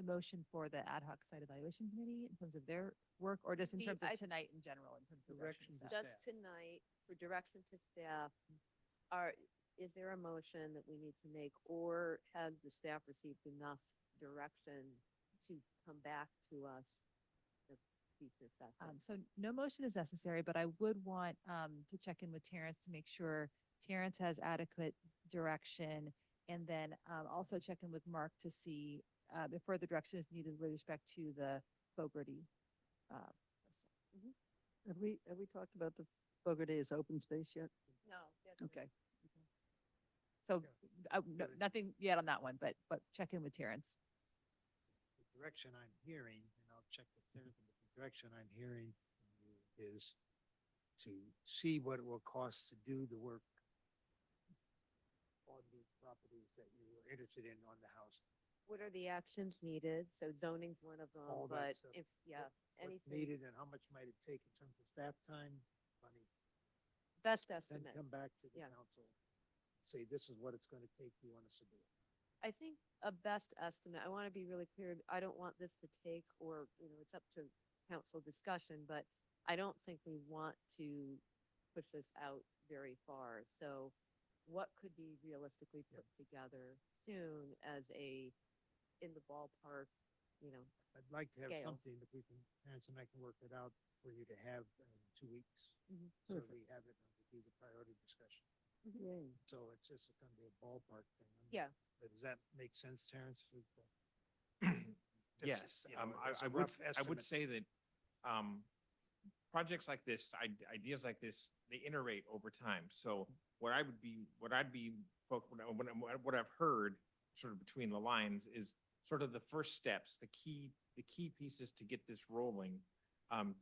Speaker 2: motion for the ad hoc site evaluation committee, in terms of their work, or just in terms of tonight in general, in terms of direction to staff?
Speaker 1: Just tonight, for direction to staff, is there a motion that we need to make, or has the staff received enough direction to come back to us the future session?
Speaker 2: So no motion is necessary, but I would want to check in with Terrence to make sure Terrence has adequate direction, and then also check in with Mark to see if further direction is needed with respect to the Fogarty.
Speaker 12: Have we talked about the Fogarty as open space yet?
Speaker 1: No.
Speaker 12: Okay.
Speaker 2: So no, nothing yet on that one, but check in with Terrence.
Speaker 4: The direction I'm hearing, and I'll check with Terrence, but the direction I'm hearing from you is to see what it will cost to do the work on the properties that you were interested in on the house.
Speaker 1: What are the actions needed? So zoning's one of them,
Speaker 4: All that
Speaker 1: but
Speaker 4: stuff.
Speaker 1: if,
Speaker 4: What's
Speaker 1: anything,
Speaker 4: needed and how much might it take in terms of staff time, money,
Speaker 1: best
Speaker 4: then
Speaker 1: estimate.
Speaker 4: come back to the
Speaker 1: Yeah.
Speaker 4: council. Say, this is what it's gonna take, you want us to do it.
Speaker 1: I think a best estimate, I want to be really clear, I don't want this to take, or, it's up to council discussion, but I don't think we want to push this out very far. So what could be realistically put together soon as in the ballpark,
Speaker 4: I'd like to have
Speaker 1: scale.
Speaker 4: something, if we can, Terrence and I can work it out for you to have in 2 weeks.
Speaker 1: Mhm.
Speaker 4: So
Speaker 12: Perfect.
Speaker 4: we have it, and we do the priority discussion.
Speaker 12: Yay.
Speaker 4: So it's just gonna be a ballpark thing.
Speaker 1: Yeah.
Speaker 4: But does that make sense, Terrence?
Speaker 11: Yes,
Speaker 4: As a
Speaker 11: I
Speaker 4: rough
Speaker 11: would
Speaker 4: estimate.
Speaker 11: say that, projects like this, ideas like this, they iterate over time. So what I'd be, what I've heard sort of between the lines is sort of the first steps, the key pieces to get this rolling,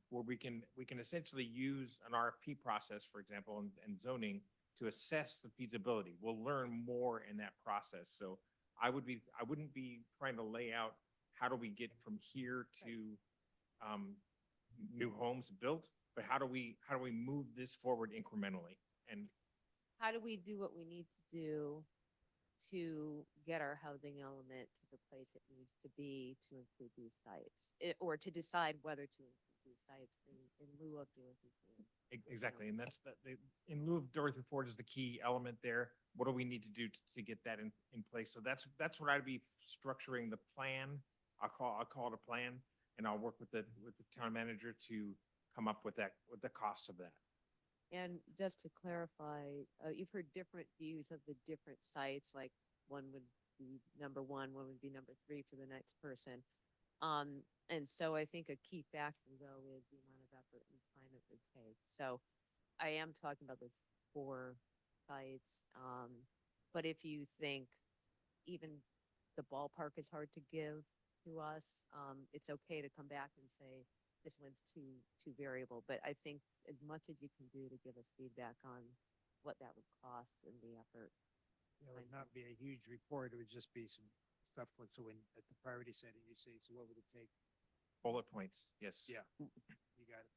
Speaker 11: where we can essentially use an RFP process, for example, and zoning to assess the feasibility. We'll learn more in that process. So I wouldn't be trying to lay out how do we get from here to new homes built, but how do we move this forward incrementally? And
Speaker 1: How do we do what we need to do to get our housing element to the place it needs to be to include these sites, or to decide whether to include these sites in lieu of Dorothy Ford.
Speaker 11: Exactly, and that's in lieu of Dorothy Ford is the key element there. What do we need to do to get that in place? So that's what I'd be structuring the plan. I'll call it a plan, and I'll work with the town manager to come up with the cost of that.
Speaker 1: And just to clarify, you've heard different views of the different sites, like one would be number one would be number three for the next person. And so I think a key factor though is the amount of effort and time it would take. So I am talking about those 4 sites. But if you think even the ballpark is hard to give to us, it's okay to come back and say, this one's too variable, but I think as much as you can do to give us feedback on what that would cost and the effort.
Speaker 4: It would not be a huge report. It would just be some stuff. So when at the priority setting, you say, so what would it take?
Speaker 11: Bullet points, yes.
Speaker 4: Yeah, you got it.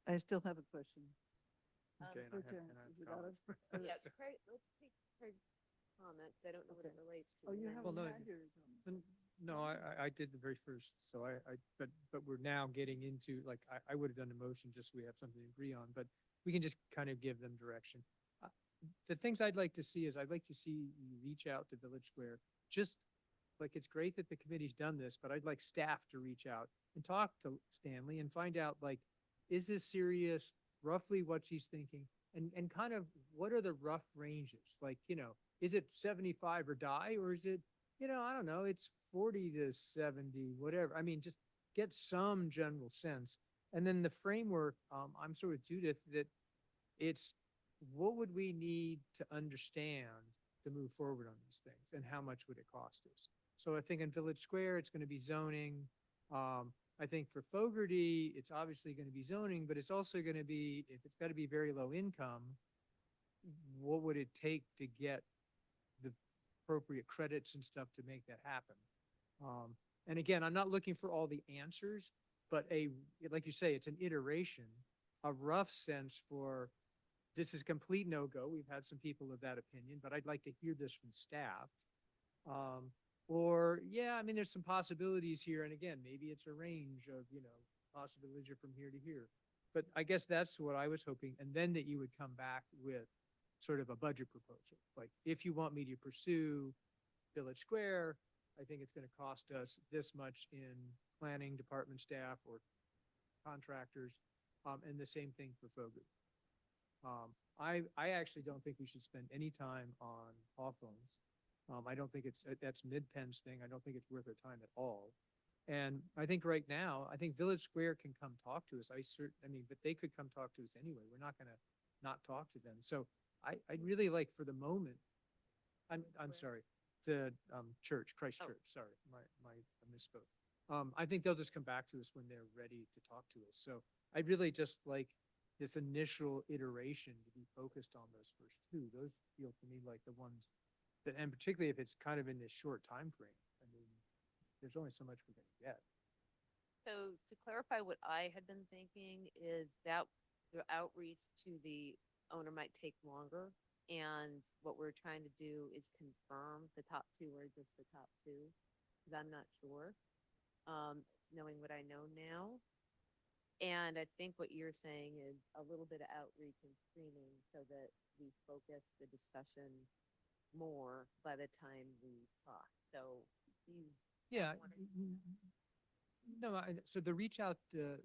Speaker 12: I still have a question.
Speaker 4: Okay, and I have comments.
Speaker 1: Yeah, Craig, let's take Craig's comments. I don't know what it relates to.
Speaker 12: Oh, you
Speaker 1: and then
Speaker 12: haven't
Speaker 19: Well, no,
Speaker 12: had your comment.
Speaker 19: No, I did the very first, so but we're now getting into, like, I would have done a motion just so we have something to agree on, but we can just kind of give them direction. The things I'd like to see is I'd like to see you reach out to Village Square. Just like, it's great that the committee's done this, but I'd like staff to reach out and talk to Stanley and find out, like, is this serious? Roughly what she's thinking, and kind of what are the rough ranges? Like, is it 75 or die, or is it, I don't know, it's 40 to 70, whatever. I mean, just get some general sense. And then the framework, I'm sort of Judith, that it's what would we need to understand to move forward on these things, and how much would it cost us? So I think in Village Square, it's going to be zoning. I think for Fogarty, it's obviously going to be zoning, but it's also going to be, if it's got to be very low income, what would it take to get the appropriate credits and stuff to make that happen? And again, I'm not looking for all the answers, but like you say, it's an iteration, a rough sense for, this is complete no-go. We've had some people of that opinion, but I'd like to hear this from staff. Or, yeah, I mean, there's some possibilities here. And again, maybe it's a range of, possibilities are from here to here. But I guess that's what I was hoping. And then that you would come back with sort of a budget proposal. Like, if you want me to pursue Village Square, I think it's going to cost us this much in planning department staff or contractors, and the same thing for Fogarty. I actually don't think we should spend any time on Hawthorne's. I don't think that's Mid-Penn's thing. I don't think it's worth our time at all. And I think right now, I think Village Square can come talk to us. But they could come talk to us anyway. We're not going to not talk to them. So I'd really like, for the moment, I'm sorry, the Christ Church, sorry, I misspoke. I think they'll just come back to us when they're ready to talk to us. So I'd really just like this initial iteration to be focused on those first 2. Those feel to me like the ones that, and particularly if it's kind of in this short time frame. I mean, there's only so much we're going to get.
Speaker 1: So to clarify, what I had been thinking is that the outreach to the owner might take longer. And what we're trying to do is confirm the top 2 or just the top 2, because I'm not sure, knowing what I know now. And I think what you're saying is a little bit of outreach and screening so that we focus the discussion more by the time we talk. So you.
Speaker 19: Yeah. No, so the reach out to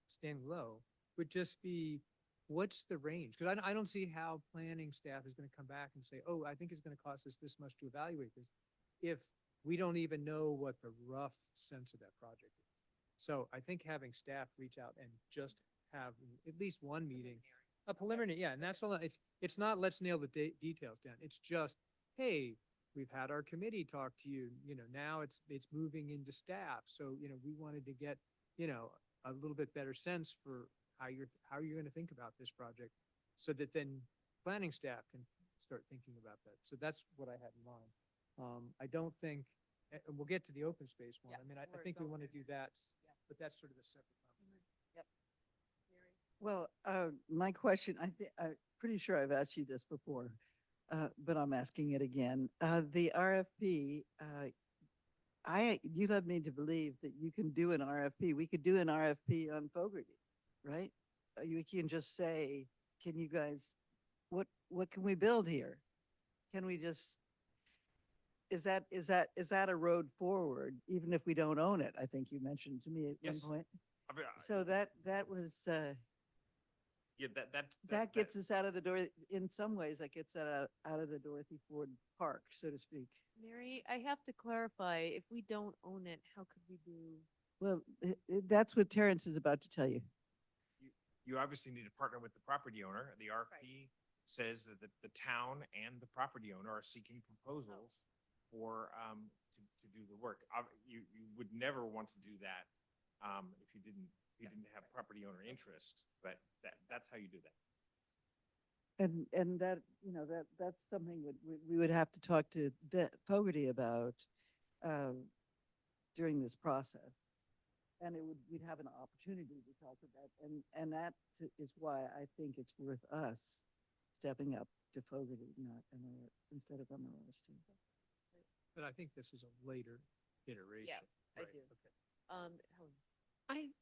Speaker 19: Stan Lowe would just be, what's the range? Because I don't see how planning staff is going to come back and say, oh, I think it's going to cost us this much to evaluate this, if we don't even know what the rough sense of that project is. So I think having staff reach out and just have at least one meeting, a preliminary, yeah, and that's all. It's not let's nail the details down. It's just, hey, we've had our committee talk to you. Now it's moving into staff. So we wanted to get a little bit better sense for how you're going to think about this project, so that then planning staff can start thinking about that. So that's what I had in mind. I don't think, and we'll get to the open space one.
Speaker 1: Yeah,
Speaker 19: I mean, I think we want to do that, but that's sort of a separate conversation.
Speaker 1: Yep.
Speaker 12: Well, my question, I'm pretty sure I've asked you this before. but I'm asking it again. The RFP, you led me to believe that you can do an RFP. We could do an RFP on Fogarty, right? You can just say, can you guys, what can we build here? Can we just, is that a road forward, even if we don't own it? I think you mentioned to me at one
Speaker 11: Yes.
Speaker 12: point.
Speaker 11: I mean,
Speaker 12: So that was,
Speaker 11: yeah,
Speaker 12: that gets us out of the door. In some ways, that gets out of the Dorothy Ford Park, so to speak.
Speaker 1: Mary, I have to clarify, if we don't own it, how could we do?
Speaker 12: Well, that's what Terrence is about to tell you.
Speaker 11: You obviously need to partner with the property owner. The RFP says that the town and the property owner are seeking proposals for, to do the work. You would never want to do that, if you didn't have property owner interest, but that's how you do that.
Speaker 12: And that, that's something we would have to talk to Fogarty about during this process. And we'd have an opportunity to talk about, and that is why I think it's worth us stepping up to Fogarty, instead of MRS.
Speaker 19: But I think this is a later iteration.
Speaker 1: Yeah, I
Speaker 19: Right,
Speaker 1: do.
Speaker 19: okay.
Speaker 1: Helen.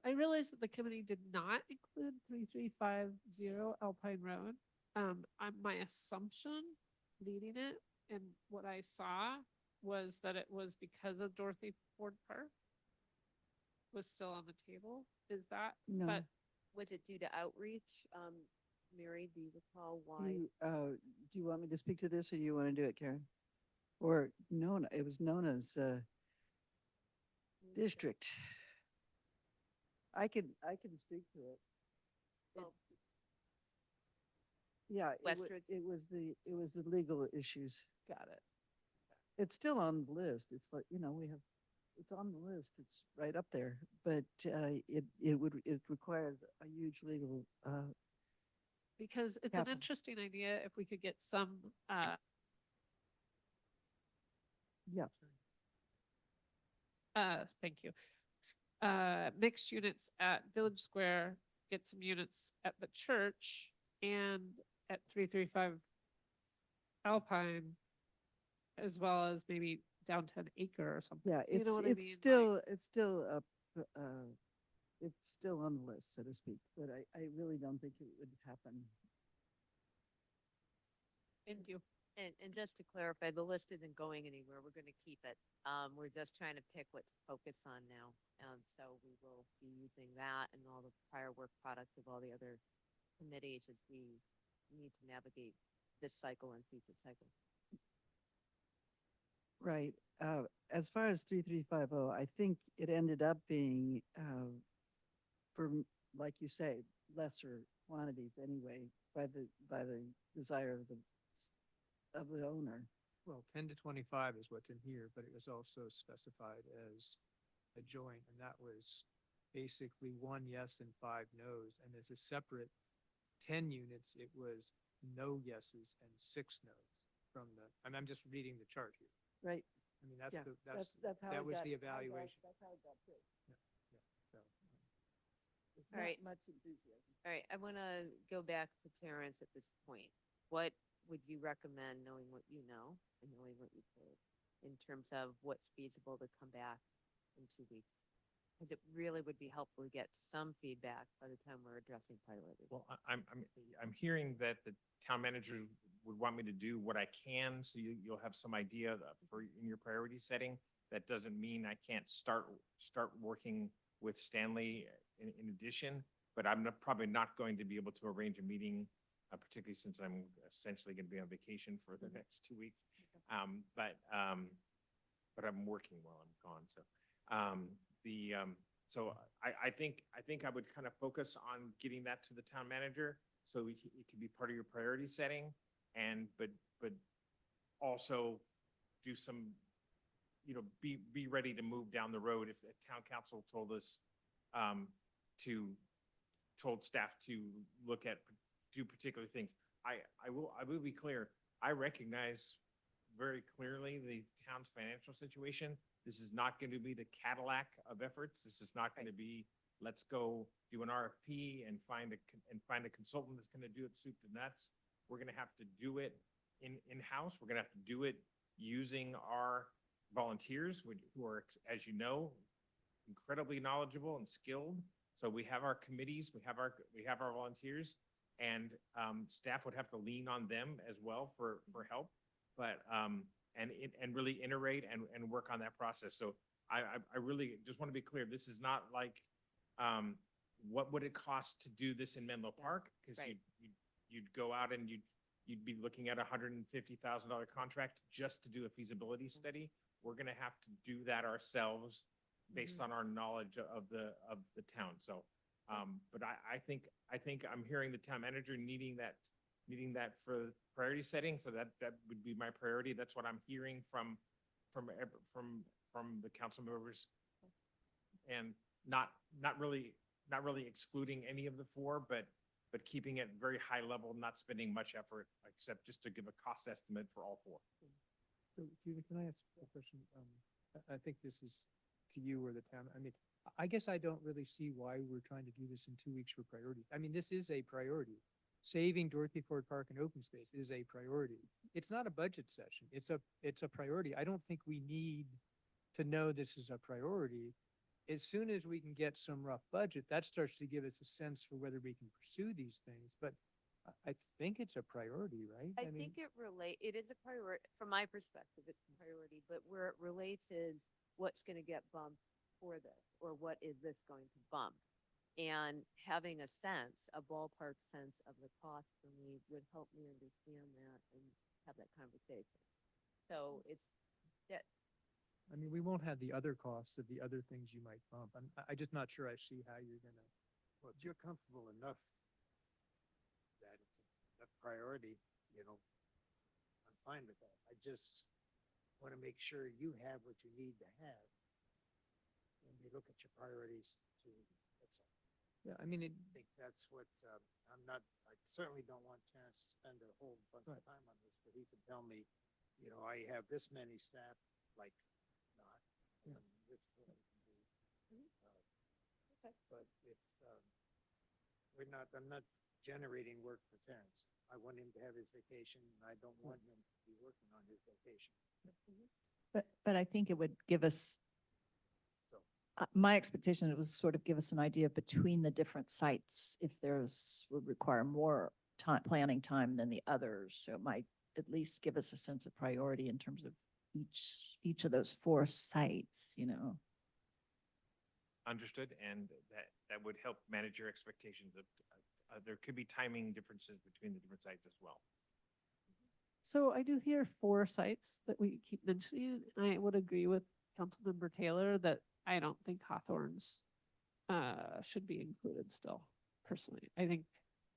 Speaker 13: I realized that the committee did not include 3350 Alpine Road. My assumption leading it and what I saw was that it was because of Dorothy Ford Park was still on the table. Is that?
Speaker 12: No.
Speaker 13: But
Speaker 1: Was it due to outreach? Mary, do you recall why?
Speaker 12: Do you want me to speak to this, or do you want to do it, Karen? Or Nona? It was Nona's district. I can speak to it.
Speaker 1: Well,
Speaker 12: Yeah,
Speaker 1: Westridge?
Speaker 12: it was the legal issues.
Speaker 13: got it.
Speaker 12: It's still on the list. It's like, it's on the list. It's right up there, but it requires a huge legal,
Speaker 13: Because it's
Speaker 12: Capital.
Speaker 13: an interesting idea if we could get some
Speaker 12: yeah.
Speaker 13: thank you. Mixed units at Village Square, get some units at the church and at 335 Alpine, as well as maybe downtown Acre or something.
Speaker 12: Yeah,
Speaker 13: You know what I
Speaker 12: it's
Speaker 13: mean?
Speaker 12: still, it's still on the list, so to speak, but I really don't think it would happen.
Speaker 13: Thank you.
Speaker 1: And just to clarify, the list isn't going anywhere. We're going to keep it. We're just trying to pick what to focus on now. So we will be using that and all the prior work product of all the other committees as we need to navigate this cycle and future cycles.
Speaker 12: Right. As far as 3350, I think it ended up being, like you say, lesser quantities anyway, by the desire of the owner.
Speaker 19: Well, 10 to 25 is what's in here, but it was also specified as a joint, and that was basically 1 yes and 5 no's. And as a separate 10 units, it was no yeses and 6 no's from and I'm just reading the chart here.
Speaker 12: Right.
Speaker 19: I mean, that's
Speaker 12: Yeah,
Speaker 19: the,
Speaker 12: how
Speaker 19: that
Speaker 12: it
Speaker 19: was
Speaker 12: got-
Speaker 19: the evaluation.
Speaker 12: That's how it got picked.
Speaker 19: So,
Speaker 12: It's
Speaker 1: All
Speaker 12: not
Speaker 1: right.
Speaker 12: much enthusiasm.
Speaker 1: All right, I want to go back to Terrence at this point. What would you recommend, knowing what you know and knowing what you've heard, in terms of what's feasible to come back in 2 weeks? Because it really would be helpful to get some feedback by the time we're addressing priorities.
Speaker 11: Well, I'm hearing that the town manager would want me to do what I can, so you'll have some idea in your priority setting. That doesn't mean I can't start working with Stanley in addition, but I'm probably not going to be able to arrange a meeting, particularly since I'm essentially going to be on vacation for the next 2 weeks. But I'm working while I'm gone. So I think I would kind of focus on getting that to the town manager, so it can be part of your priority setting, but also do some, be ready to move down the road if the town council told staff to do particular things. I will be clear. I recognize very clearly the town's financial situation. This is not going to be the Cadillac of efforts. This is not going to be, let's go do an RFP and find a consultant that's going to do it soup to nuts. we're gonna have to do it in-house. We're gonna have to do it using our volunteers, who are, as you know, incredibly knowledgeable and skilled. So we have our committees, we have our volunteers, and staff would have to lean on them as well for help. But and really iterate and work on that process. So I really just want to be clear. This is not like what would it cost to do this in Menlo Park? Because
Speaker 1: Right.
Speaker 11: you'd go out and you'd be looking at $150,000 contract just to do a feasibility study. We're gonna have to do that ourselves based on our knowledge of the town. So, but I think I'm hearing the town manager needing that for priority setting. So that would be my priority. That's what I'm hearing from the council members, and not really excluding any of the four, but keeping it very high level, not spending much effort except just to give a cost estimate for all four.
Speaker 19: So, Judy, can I ask a question? I think this is to you or the town. I mean, I guess I don't really see why we're trying to do this in 2 weeks for priorities. I mean, this is a priority. Saving Dorothy Ford Park and open space is a priority. It's not a budget session. It's a priority. I don't think we need to know this is a priority. As soon as we can get some rough budget, that starts to give us a sense for whether we can pursue these things. But I think it's a priority, right?
Speaker 1: I
Speaker 19: mean,
Speaker 1: think it is a priority, from my perspective, it's a priority, but where it relates is what's gonna get bumped for this, or what is this going to bump? And having a sense, a ballpark sense of the cost for me would help me understand that and have that conversation. So it's that,
Speaker 19: I mean, we won't have the other costs of the other things you might bump. I'm just not sure I see how you're gonna.
Speaker 4: Well, if you're comfortable enough that it's a priority, I'm fine with that. I just want to make sure you have what you need to have when you look at your priorities too. That's all.
Speaker 19: Yeah, I mean,
Speaker 4: I think that's what, I certainly don't want Chance to spend a whole bunch of time on this, but he could tell me, I have this many staff, like, not.
Speaker 19: Yeah.
Speaker 4: Which one we can do.
Speaker 1: okay.
Speaker 4: But if, I'm not generating work for Terrence. I want him to have his vacation, and I don't want him to be working on his vacation.
Speaker 2: But I think it would give us,
Speaker 4: So,
Speaker 2: my expectation, it was sort of give us an idea between the different sites, if would require more time, planning time than the others. So it might at least give us a sense of priority in terms of each of those four sites,
Speaker 11: Understood, and that would help manage your expectations of, there could be timing differences between the different sites as well.
Speaker 13: So I do hear 4 sites that we keep mentioning, and I would agree with Councilmember Taylor that I don't think Hawthorne's should be included still, personally. I think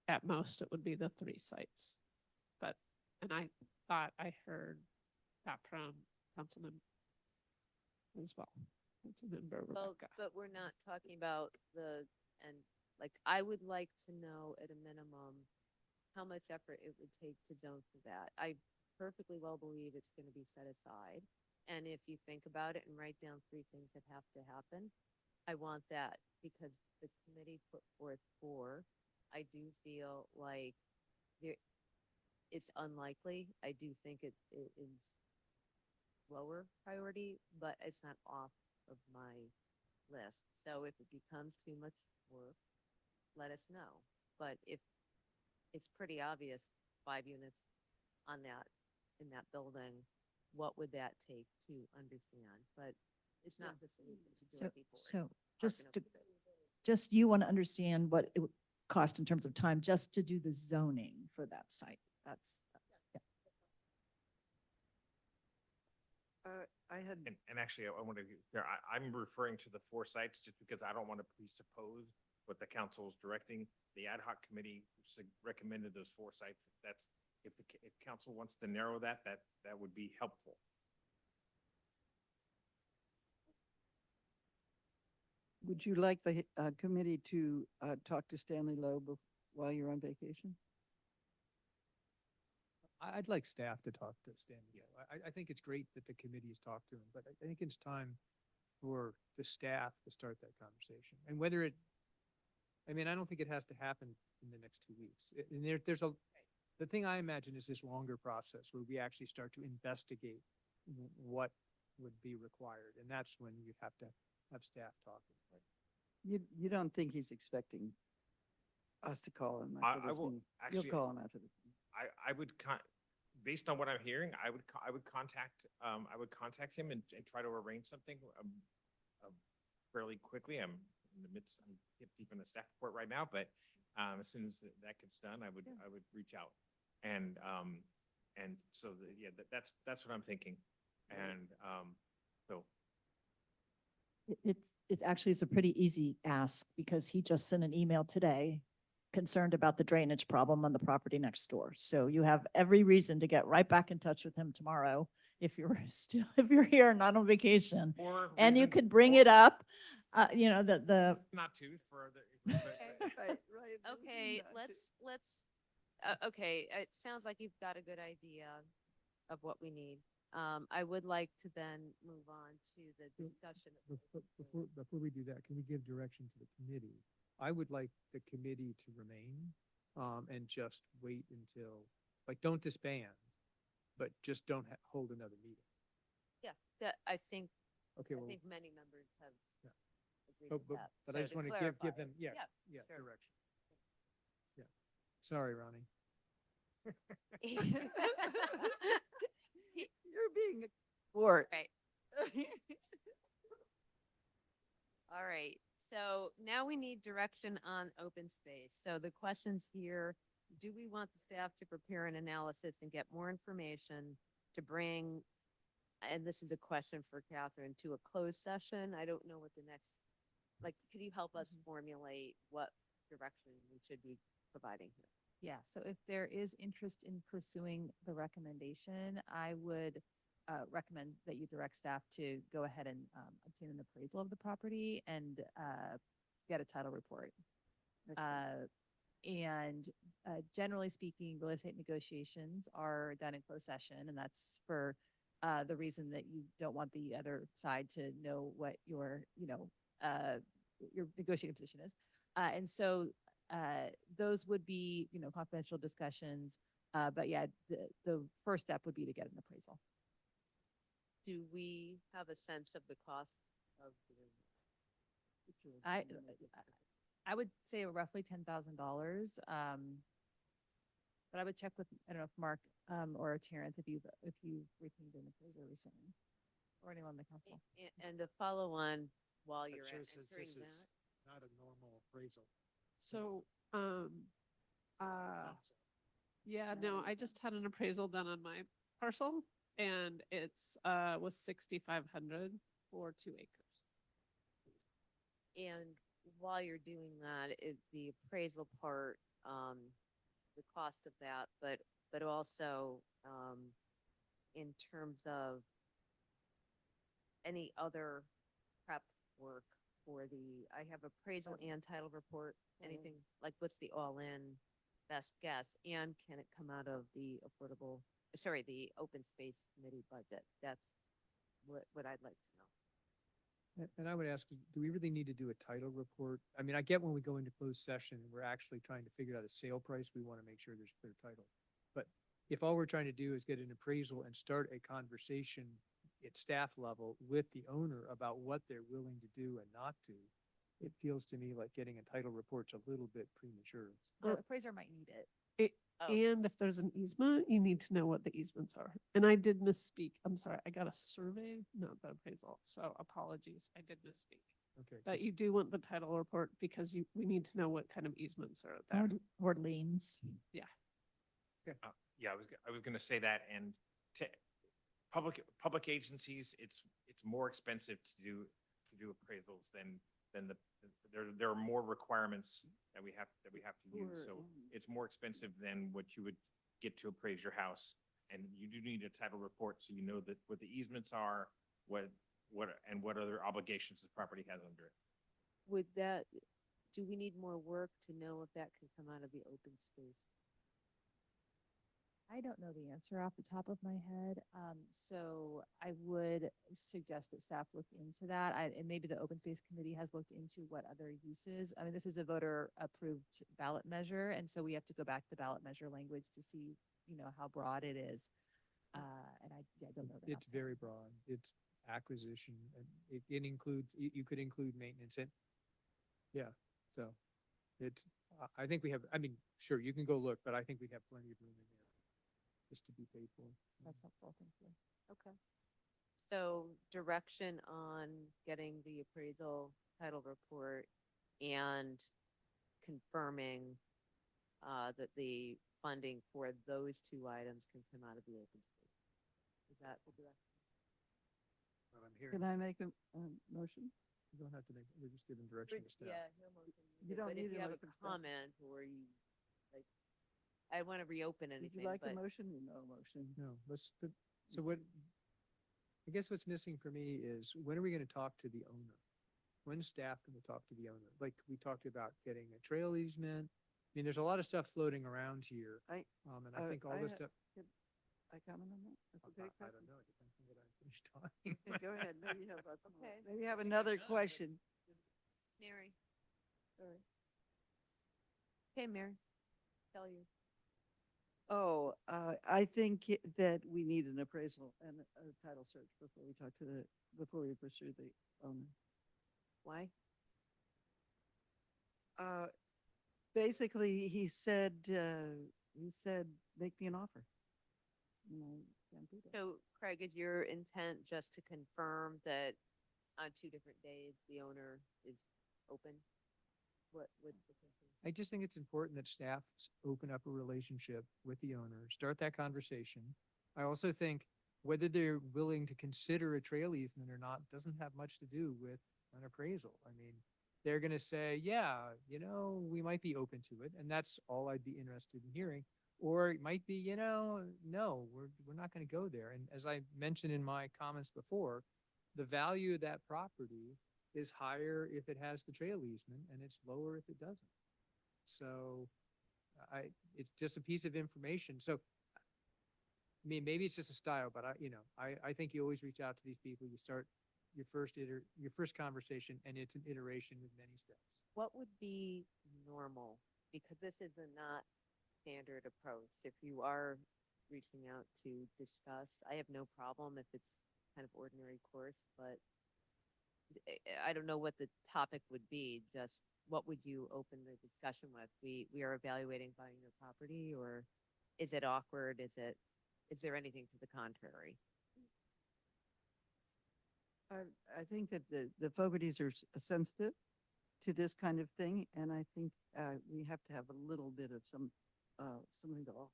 Speaker 13: at most it would be the 3 sites. And I thought I heard that from Councilman as well. Councilmember
Speaker 1: Well,
Speaker 13: Rebecca.
Speaker 1: but we're not talking about I would like to know at a minimum how much effort it would take to zone for that. I perfectly well believe it's gonna be set aside. And if you think about it and write down 3 things that have to happen, I want that because the committee put forth 4. I do feel like it's unlikely. I do think it is lower priority, but it's not off of my list. So if it becomes too much work, let us know. But if it's pretty obvious, 5 units on in that building, what would that take to understand? But it's not the solution to do
Speaker 2: so,
Speaker 1: it before.
Speaker 2: so just you want to understand what it would cost in terms of time just to do the zoning for that site. That's yeah.
Speaker 12: I had,
Speaker 11: And actually, I want to, I'm referring to the 4 sites just because I don't want to presuppose what the council is directing. The ad hoc committee recommended those 4 sites. If council wants to narrow that would be helpful.
Speaker 12: would you like the committee to talk to Stanley Lowe while you're on vacation?
Speaker 19: I'd like staff to talk to Stanley. I think it's great that the committee has talked to him, but I think it's time for the staff to start that conversation. And I don't think it has to happen in the next 2 weeks. And the thing I imagine is this longer process where we actually start to investigate what would be required. And that's when you have to have staff talking.
Speaker 12: You don't think he's expecting us to call him
Speaker 11: I-
Speaker 12: after
Speaker 11: I
Speaker 12: this
Speaker 11: will
Speaker 12: meeting?
Speaker 11: actually-
Speaker 12: You'll call him after the.
Speaker 11: I would based on what I'm hearing, I would contact him and try to arrange something fairly quickly. I'm hip deep in the staff report right now, but as soon as that gets done, I would reach out. And so that's what I'm thinking. And so
Speaker 2: It's actually, it's a pretty easy ask because he just sent an email today concerned about the drainage problem on the property next door. So you have every reason to get right back in touch with him tomorrow if you're if you're here, not on vacation.
Speaker 11: or
Speaker 2: And you
Speaker 11: reason-
Speaker 2: could bring
Speaker 11: or-
Speaker 2: it up, the
Speaker 11: not to for the
Speaker 12: Right.
Speaker 1: Okay, okay, it sounds like you've got a good idea of what we need. I would like to then move on to the discussion.
Speaker 19: Before we do that, can we give direction to the committee? I would like the committee to remain, and just wait until, like, don't disband, but just don't hold another meeting.
Speaker 1: Yeah, that, I think,
Speaker 19: Okay,
Speaker 1: I
Speaker 19: well,
Speaker 1: think many members have
Speaker 19: Yeah.
Speaker 1: agreed
Speaker 19: but,
Speaker 1: with
Speaker 19: but,
Speaker 1: that.
Speaker 19: but
Speaker 1: So
Speaker 19: I just want to give
Speaker 1: clarify
Speaker 19: them,
Speaker 1: it.
Speaker 19: yeah,
Speaker 1: sure.
Speaker 19: direction. Yeah. Sorry, Ronnie.
Speaker 12: You're being a sport.
Speaker 1: Right. All right, so now we need direction on open space. So the questions here, do we want the staff to prepare an analysis and get more information to bring, and this is a question for Catherine, to a closed session? I don't know what the next, like, could you help us formulate what direction we should be providing here?
Speaker 21: Yeah, so if there is interest in pursuing the recommendation, I would recommend that you direct staff to go ahead and obtain an appraisal of the property and get a title report. And generally speaking, real estate negotiations are done in closed session, and that's for the reason that you don't want the other side to know what your negotiating position is. And so those would be, confidential discussions. But yeah, the first step would be to get an appraisal.
Speaker 1: Do we have a sense of the cost of doing that?
Speaker 21: I would say roughly $10,000. But I would check with, I don't know if Mark or Terrence, if you've retained an appraiser recently, or anyone on the council.
Speaker 1: And to follow on while you're
Speaker 19: Sure says
Speaker 1: answering
Speaker 19: this
Speaker 1: that.
Speaker 19: is not a normal appraisal.
Speaker 13: So, yeah, no, I just had an appraisal done on my parcel and it's, was 6,500 for 2 acres.
Speaker 1: And while you're doing that, is the appraisal part, the cost of that, but also, in terms of any other prep work for I have appraisal and title report, anything, like what's the all-in best guess? And can it come out of the the open space committee budget? That's what I'd like to know.
Speaker 19: And I would ask, do we really need to do a title report? I mean, I get when we go into closed session and we're actually trying to figure out a sale price, we want to make sure there's clear title. But if all we're trying to do is get an appraisal and start a conversation at staff level with the owner about what they're willing to do and not do, it feels to me like getting a title report's a little bit premature.
Speaker 21: The appraiser might need it.
Speaker 13: And if there's an easement, you need to know what the easements are. And I did misspeak. I'm sorry, I got a survey, not the appraisal. So apologies, I did misspeak.
Speaker 19: Okay.
Speaker 13: But you do want the title report because we need to know what kind of easements are there.
Speaker 2: Or liens.
Speaker 13: Yeah.
Speaker 11: Yeah, I was gonna say that, and public agencies, it's more expensive to do appraisals than there are more requirements that we have to use. So it's more expensive than what you would get to appraise your house. And you do need a title report so you know that what the easements are, what other obligations the property has under it.
Speaker 1: Do we need more work to know if that can come out of the open space?
Speaker 21: I don't know the answer off the top of my head. So I would suggest that staff look into that. And maybe the Open Space Committee has looked into what other uses. I mean, this is a voter approved ballot measure. And so we have to go back to the ballot measure language to see, how broad it is. And I don't know that.
Speaker 19: It's very broad. It's acquisition and it includes, you could include maintenance and, yeah, so it's, I think we have, I mean, sure, you can go look, but I think we have plenty of room in there just to be paid for.
Speaker 21: That's helpful. Thank you.
Speaker 1: Okay. So direction on getting the appraisal title report and confirming that the funding for those two items can come out of the open space. Is that the direction?
Speaker 19: What I'm hearing.
Speaker 12: Can I make a motion?
Speaker 19: You don't have to make, we're just giving direction to staff.
Speaker 1: Yeah, no motion.
Speaker 12: You don't
Speaker 1: But
Speaker 12: need
Speaker 1: if you
Speaker 12: a
Speaker 1: have a
Speaker 12: motion, staff.
Speaker 1: comment or you, like, I want to reopen
Speaker 12: Would
Speaker 1: anything,
Speaker 12: you like a
Speaker 1: but
Speaker 12: motion or no motion?
Speaker 19: No, so what, I guess what's missing for me is when are we gonna talk to the owner? When's staff gonna talk to the owner? Like, we talked about getting a trail easement. I mean, there's a lot of stuff floating around here. And I think all this stuff.
Speaker 12: Could I comment on that? That's okay,
Speaker 19: I
Speaker 12: Chris?
Speaker 19: don't know, it depends on what I finish talking.
Speaker 12: Okay, go ahead. Maybe you have,
Speaker 1: Okay.
Speaker 12: maybe you have another question.
Speaker 1: Mary.
Speaker 12: Sorry.
Speaker 1: Okay, Mary, tell you.
Speaker 12: Oh, I think that we need an appraisal and a title search before we talk to before we pursue the owner.
Speaker 1: Why?
Speaker 12: Basically, he said, make me an offer. And I can't do that.
Speaker 1: So Craig, is your intent just to confirm that on 2 different days, the owner is open? What would the thinking?
Speaker 19: I just think it's important that staff open up a relationship with the owner, start that conversation. I also think whether they're willing to consider a trail easement or not doesn't have much to do with an appraisal. I mean, they're gonna say, yeah, we might be open to it, and that's all I'd be interested in hearing. Or it might be, no, we're not gonna go there. And as I mentioned in my comments before, the value of that property is higher if it has the trail easement and it's lower if it doesn't. So it's just a piece of information. So, I mean, maybe it's just a style, but I think you always reach out to these people. You start your first conversation, and it's an iteration with many steps.
Speaker 1: What would be normal? Because this is a not standard approach. If you are reaching out to discuss, I have no problem if it's kind of ordinary course, but I don't know what the topic would be. Just what would you open the discussion with? We are evaluating buying your property, or is it awkward? Is there anything to the contrary?
Speaker 12: I think that the Fogartys are sensitive to this kind of thing, and I think we have to have a little bit of something to offer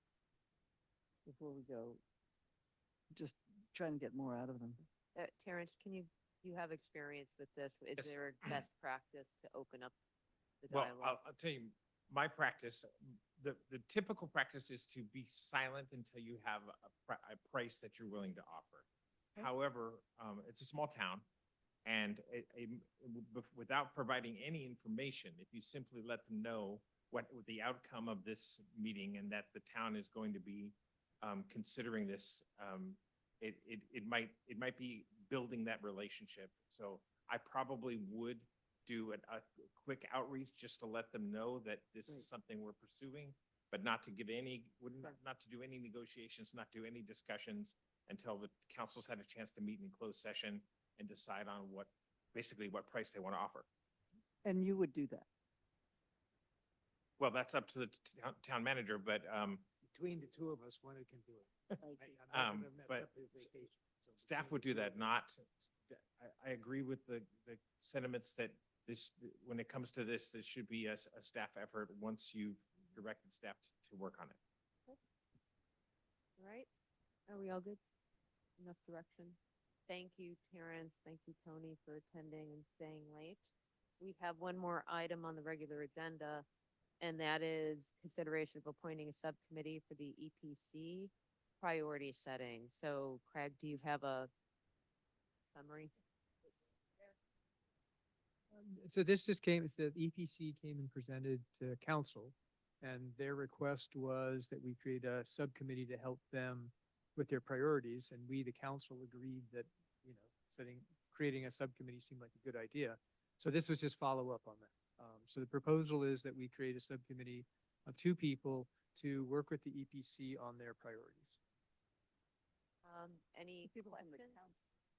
Speaker 12: before we go just trying to get more out of them.
Speaker 1: Terrence, you have experience with this? Is
Speaker 11: Yes.
Speaker 1: there a best practice to open up the
Speaker 11: Well,
Speaker 1: dialogue?
Speaker 11: I'll tell you, my practice, the typical practice is to be silent until you have a price that you're willing to offer. However, it's a small town, and without providing any information, if you simply let them know what the outcome of this meeting and that the town is going to be considering this, it might be building that relationship. So I probably would do a quick outreach just to let them know that this is something we're pursuing, but not to do any negotiations, not do any discussions until the council's had a chance to meet in closed session and decide on basically what price they want to offer.
Speaker 12: And you would do that?
Speaker 11: Well, that's up to the town manager, but
Speaker 4: Between the two of us, one can do it.
Speaker 11: but staff would do that, I agree with the sentiments that when it comes to this should be a staff effort once you've directed staff to work on it.
Speaker 1: All right, are we all good? Enough direction? Thank you, Terrence. Thank you, Tony, for attending and staying late. We have one more item on the regular agenda, and that is consideration of appointing a subcommittee for the EPC priority setting. So Craig, do you have a summary?
Speaker 19: So this just the EPC came and presented to council, And their request was that we create a subcommittee to help them with their priorities. And we, the council, agreed that, creating a subcommittee seemed like a good idea. So this was just follow up on that. So the proposal is that we create a subcommittee of 2 people to work with the EPC on their priorities.
Speaker 1: Any questions?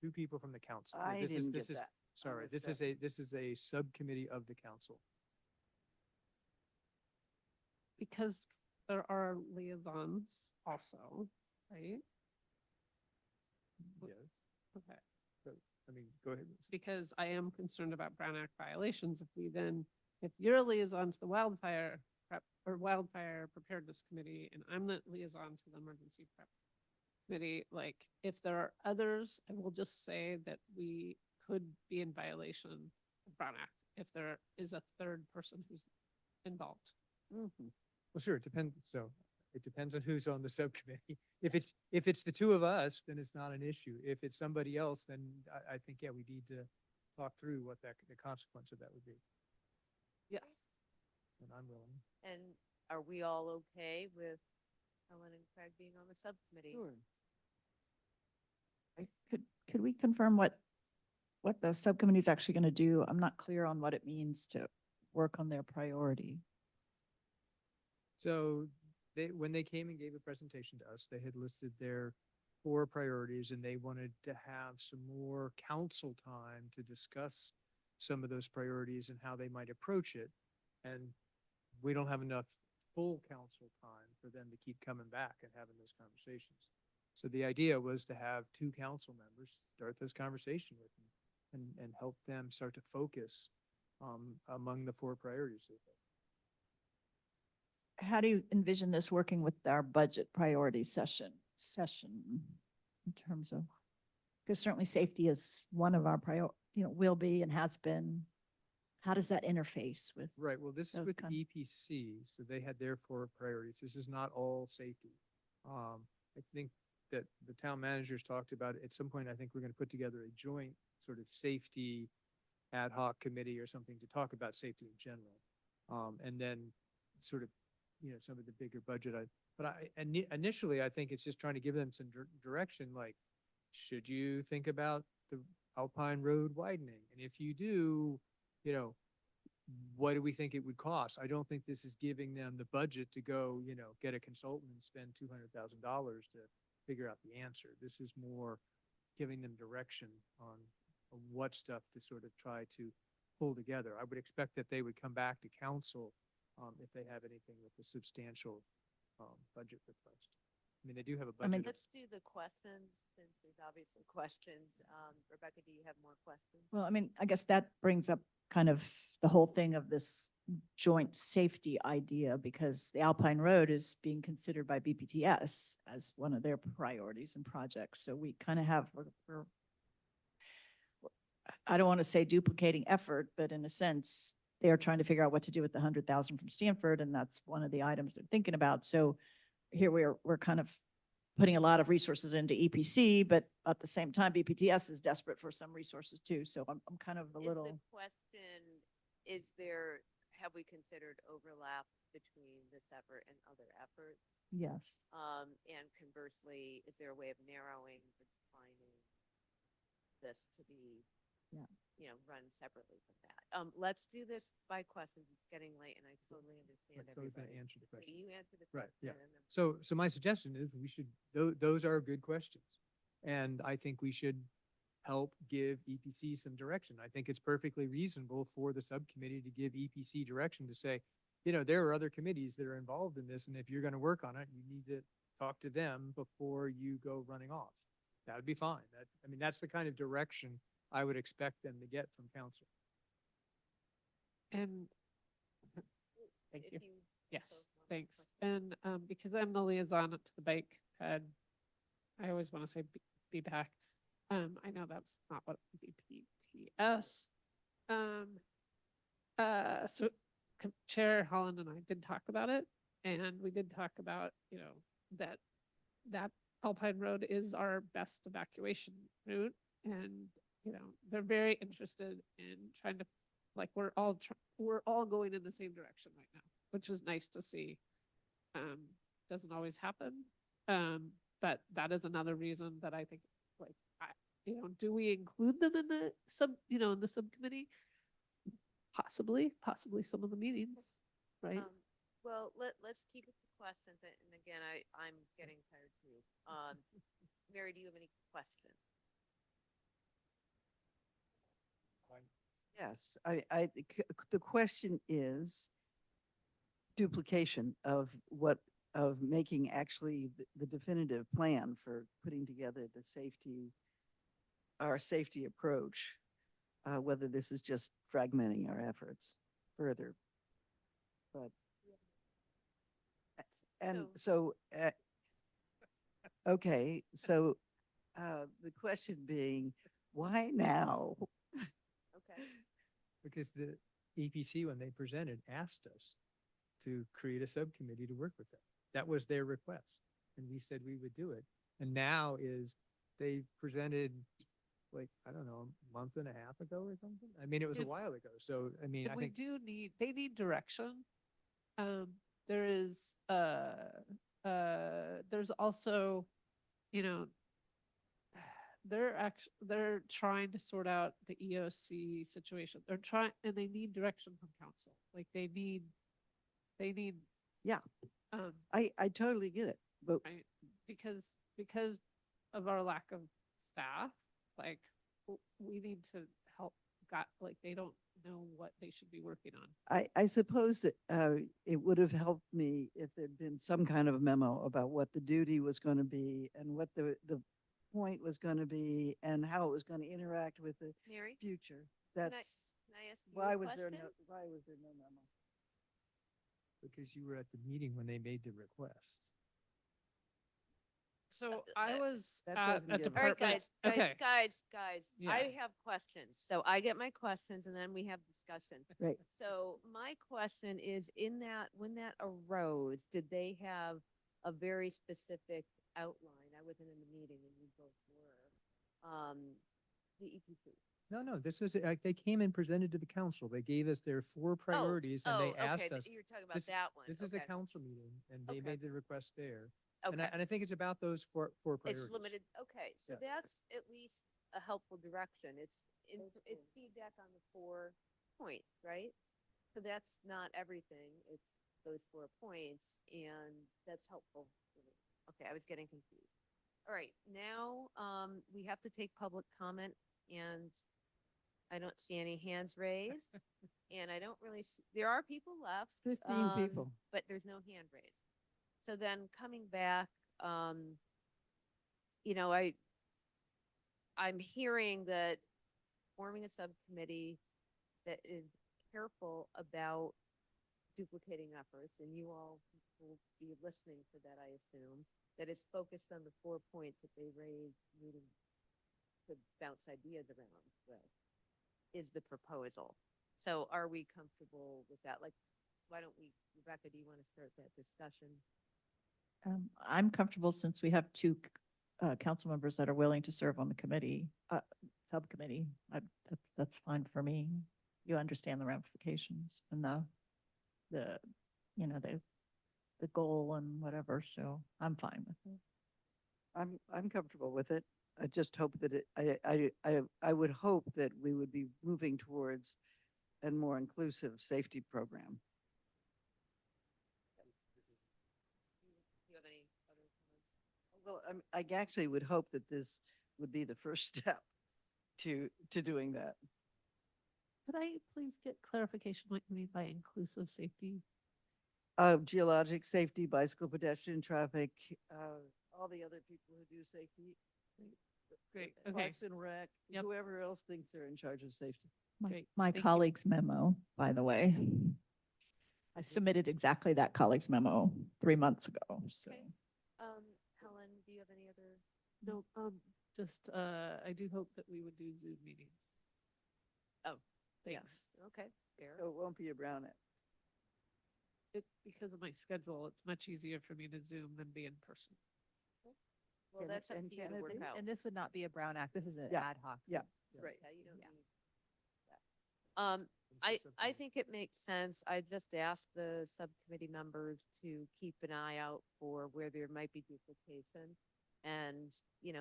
Speaker 19: 2 people from the council.
Speaker 12: I
Speaker 19: This is-
Speaker 12: didn't
Speaker 19: this
Speaker 12: get
Speaker 19: is-
Speaker 12: that.
Speaker 19: Sorry,
Speaker 12: missed
Speaker 19: this is a subcommittee of the council.
Speaker 13: Because there are liaisons also, right?
Speaker 19: Yes.
Speaker 13: Okay.
Speaker 19: So, I mean, go ahead.
Speaker 13: Because I am concerned about Brown Act violations if you're a liaison to the wildfire wildfire preparedness committee and I'm the liaison to the emergency prep committee, like if there are others, I will just say that we could be in violation of Brown Act if there is a third person who's involved.
Speaker 12: Mhm.
Speaker 19: Well, sure, it depends. So it depends on who's on the subcommittee. If it's the 2 of us, then it's not an issue. If it's somebody else, then I think, yeah, we need to talk through what the consequence of that would be.
Speaker 13: Yes.
Speaker 19: And I'm willing.
Speaker 1: And are we all okay with Helen and Craig being on the subcommittee?
Speaker 12: Sure.
Speaker 2: Could we confirm what the subcommittee is actually going to do? I'm not clear on what it means to work on their priority.
Speaker 19: So when they came and gave a presentation to us, they had listed their 4 priorities and they wanted to have some more council time to discuss some of those priorities and how they might approach it. And we don't have enough full council time for them to keep coming back and having those conversations. So the idea was to have 2 council members start those conversations with them and help them start to focus among the 4 priorities.
Speaker 2: How do you envision this working with our budget priority session in terms of, because certainly safety is one of our will be and has been. How does that interface with?
Speaker 19: Right, well, this is
Speaker 2: those
Speaker 19: with
Speaker 2: kind-
Speaker 19: EPC, so they had their 4 priorities. This is not all safety. I think that the town managers talked about, at some point, I think we're gonna put together a joint sort of safety ad hoc committee or something to talk about safety in general. And then sort of, some of the bigger budget, initially, I think it's just trying to give them some direction, like, should you think about the Alpine Road widening? And if you do, what do we think it would cost? I don't think this is giving them the budget to go, get a consultant and spend $200,000 to figure out the answer. This is more giving them direction on what stuff to sort of try to pull together. I would expect that they would come back to council if they have anything with a substantial budget request. I mean, they do have a budget.
Speaker 1: Let's do the questions, since there's obviously questions. Rebecca, do you have more questions?
Speaker 2: Well, I guess that brings up kind of the whole thing of this joint safety idea, because the Alpine Road is being considered by BPTS as one of their priorities and projects. So we kind of have, I don't want to say duplicating effort, but in a sense, they're trying to figure out what to do with the 100,000 from Stanford, and that's one of the items they're thinking about. So here we're kind of putting a lot of resources into EPC, but at the same time, BPTS is desperate for some resources too. So I'm kind of a little.
Speaker 1: The question, have we considered overlap between this effort and other efforts?
Speaker 2: Yes.
Speaker 1: And conversely, is there a way of narrowing or defining this to be, run separately from that? Let's do this by questions. It's getting late and I totally understand
Speaker 19: So I was gonna
Speaker 1: everybody.
Speaker 19: answer the question.
Speaker 1: Okay, you answer the
Speaker 19: Right,
Speaker 1: question.
Speaker 19: yeah.
Speaker 1: and then-
Speaker 19: So my suggestion is we should, those are good questions. And I think we should help give EPC some direction. I think it's perfectly reasonable for the subcommittee to give EPC direction to say, there are other committees that are involved in this, and if you're gonna work on it, you need to talk to them before you go running off. That would be fine. That's the kind of direction I would expect them to get from council.
Speaker 13: And thank
Speaker 1: If
Speaker 13: you.
Speaker 1: both
Speaker 13: Yes,
Speaker 1: want
Speaker 13: thanks.
Speaker 1: questions.
Speaker 13: And because I'm the liaison to the bike ped, I always want to say be back. I know that's not what BPTS. So Chair Holland and I did talk about it, and we did talk about, that Alpine Road is our best evacuation route, and they're very interested in trying to, like, we're all going in the same direction right now. which is nice to see. Doesn't always happen. But that is another reason that I think, like, do we include them in the in the subcommittee? Possibly some of the meetings, right?
Speaker 1: Well, let's keep it to questions. And again, I'm getting tired too. Mary, do you have any questions?
Speaker 12: Yes, the question is duplication of of making actually the definitive plan for putting together our safety approach, whether this is just fragmenting our efforts further. But, and so, okay, so the question being, why now?
Speaker 1: Okay.
Speaker 19: Because the EPC, when they presented, asked us to create a subcommittee to work with them. That was their request. And we said we would do it. And now they presented, like, I don't know, a month and a half ago or something. I mean, it was a while ago. So, I mean, I think
Speaker 13: They need direction. There is, there's also, they're trying to sort out the EOC situation. And they need direction from council. Like they need.
Speaker 12: Yeah, I totally get it, but
Speaker 13: right? Because of our lack of staff, like we need to help. They don't know what they should be working on.
Speaker 12: I suppose that it would have helped me if there'd been some kind of memo about what the duty was going to be and what the point was going to be and how it was going to interact with the
Speaker 1: Mary?
Speaker 12: future.
Speaker 1: Can
Speaker 12: That's
Speaker 1: I ask you
Speaker 12: why
Speaker 1: a
Speaker 12: was there
Speaker 1: question?
Speaker 12: why was there no memo?
Speaker 19: because you were at the meeting when they made the request.
Speaker 13: So I was
Speaker 12: that
Speaker 13: at
Speaker 12: doesn't
Speaker 13: a
Speaker 12: give us-
Speaker 1: All right,
Speaker 13: department.
Speaker 1: guys,
Speaker 13: Okay.
Speaker 1: guys,
Speaker 13: Yeah.
Speaker 1: I have questions. So I get my questions and then we have discussion.
Speaker 12: Right.
Speaker 1: So my question is when that arose, did they have a very specific outline? I wasn't in the meeting and you both were. The EPC.
Speaker 19: No, this was like they came and presented to the council. They gave us their 4 priorities and they asked us.
Speaker 1: You're talking about
Speaker 19: this-
Speaker 1: that one.
Speaker 19: This is a
Speaker 1: Okay.
Speaker 19: council meeting and they
Speaker 1: Okay.
Speaker 19: made the request there.
Speaker 1: Okay.
Speaker 19: And I think it's about those four priorities.
Speaker 1: It's limited. Okay, so
Speaker 19: Yeah.
Speaker 1: that's at least a helpful direction. It's feedback on the 4 points, right? So that's not everything. It's those 4 points, and that's helpful for me. Okay, I was getting confused. All right, now we have to take public comment, and I don't see any hands raised, and I don't really. There are people left.
Speaker 12: 15 people.
Speaker 1: but there's no hand raised. So then coming back, I'm hearing that forming a subcommittee that is careful about duplicating efforts, and you all will be listening for that, I assume, that is focused on the 4 points that they raised, needing to bounce ideas around with, is the proposal. So are we comfortable with that? Like, why don't we, Rebecca, do you want to start that discussion?
Speaker 2: I'm comfortable since we have 2 council members that are willing to serve on the subcommittee. That's fine for me. You understand the ramifications and the goal and whatever. So I'm fine with it.
Speaker 12: I'm comfortable with it. I just hope that I would hope that we would be moving towards a more inclusive safety program.
Speaker 1: Do you have any other comments?
Speaker 12: Well, I actually would hope that this would be the first step to doing that.
Speaker 13: Could I please get clarification what you mean by inclusive safety?
Speaker 12: Geologic safety, bicycle, pedestrian traffic, all the other people who do safety.
Speaker 13: Great. Okay.
Speaker 12: Parks and Rec,
Speaker 13: Yep.
Speaker 12: whoever else thinks they're in charge of safety.
Speaker 13: Great.
Speaker 2: My
Speaker 13: Thank you.
Speaker 2: colleague's memo, by the way. I submitted exactly that colleague's memo 3 months ago. So
Speaker 1: Okay. Helen, do you have any other?
Speaker 13: No, just, I do hope that we would do Zoom meetings.
Speaker 1: Oh,
Speaker 13: Thanks.
Speaker 1: okay, fair.
Speaker 12: So it won't be a Brown Act.
Speaker 13: Because of my schedule, it's much easier for me to Zoom than be in person.
Speaker 1: Well,
Speaker 12: Can it-
Speaker 1: that's up
Speaker 12: and
Speaker 1: to you
Speaker 12: can
Speaker 1: to
Speaker 12: it
Speaker 1: work
Speaker 12: be?
Speaker 1: out.
Speaker 21: And this would not be a Brown Act. This is an
Speaker 12: Yeah.
Speaker 21: ad hoc.
Speaker 12: Yeah,
Speaker 21: so-
Speaker 12: right.
Speaker 1: Yeah, you don't
Speaker 21: Yeah.
Speaker 1: need that. I
Speaker 4: something.
Speaker 1: think it makes sense. I just asked the subcommittee members to keep an eye out for where there might be duplication and,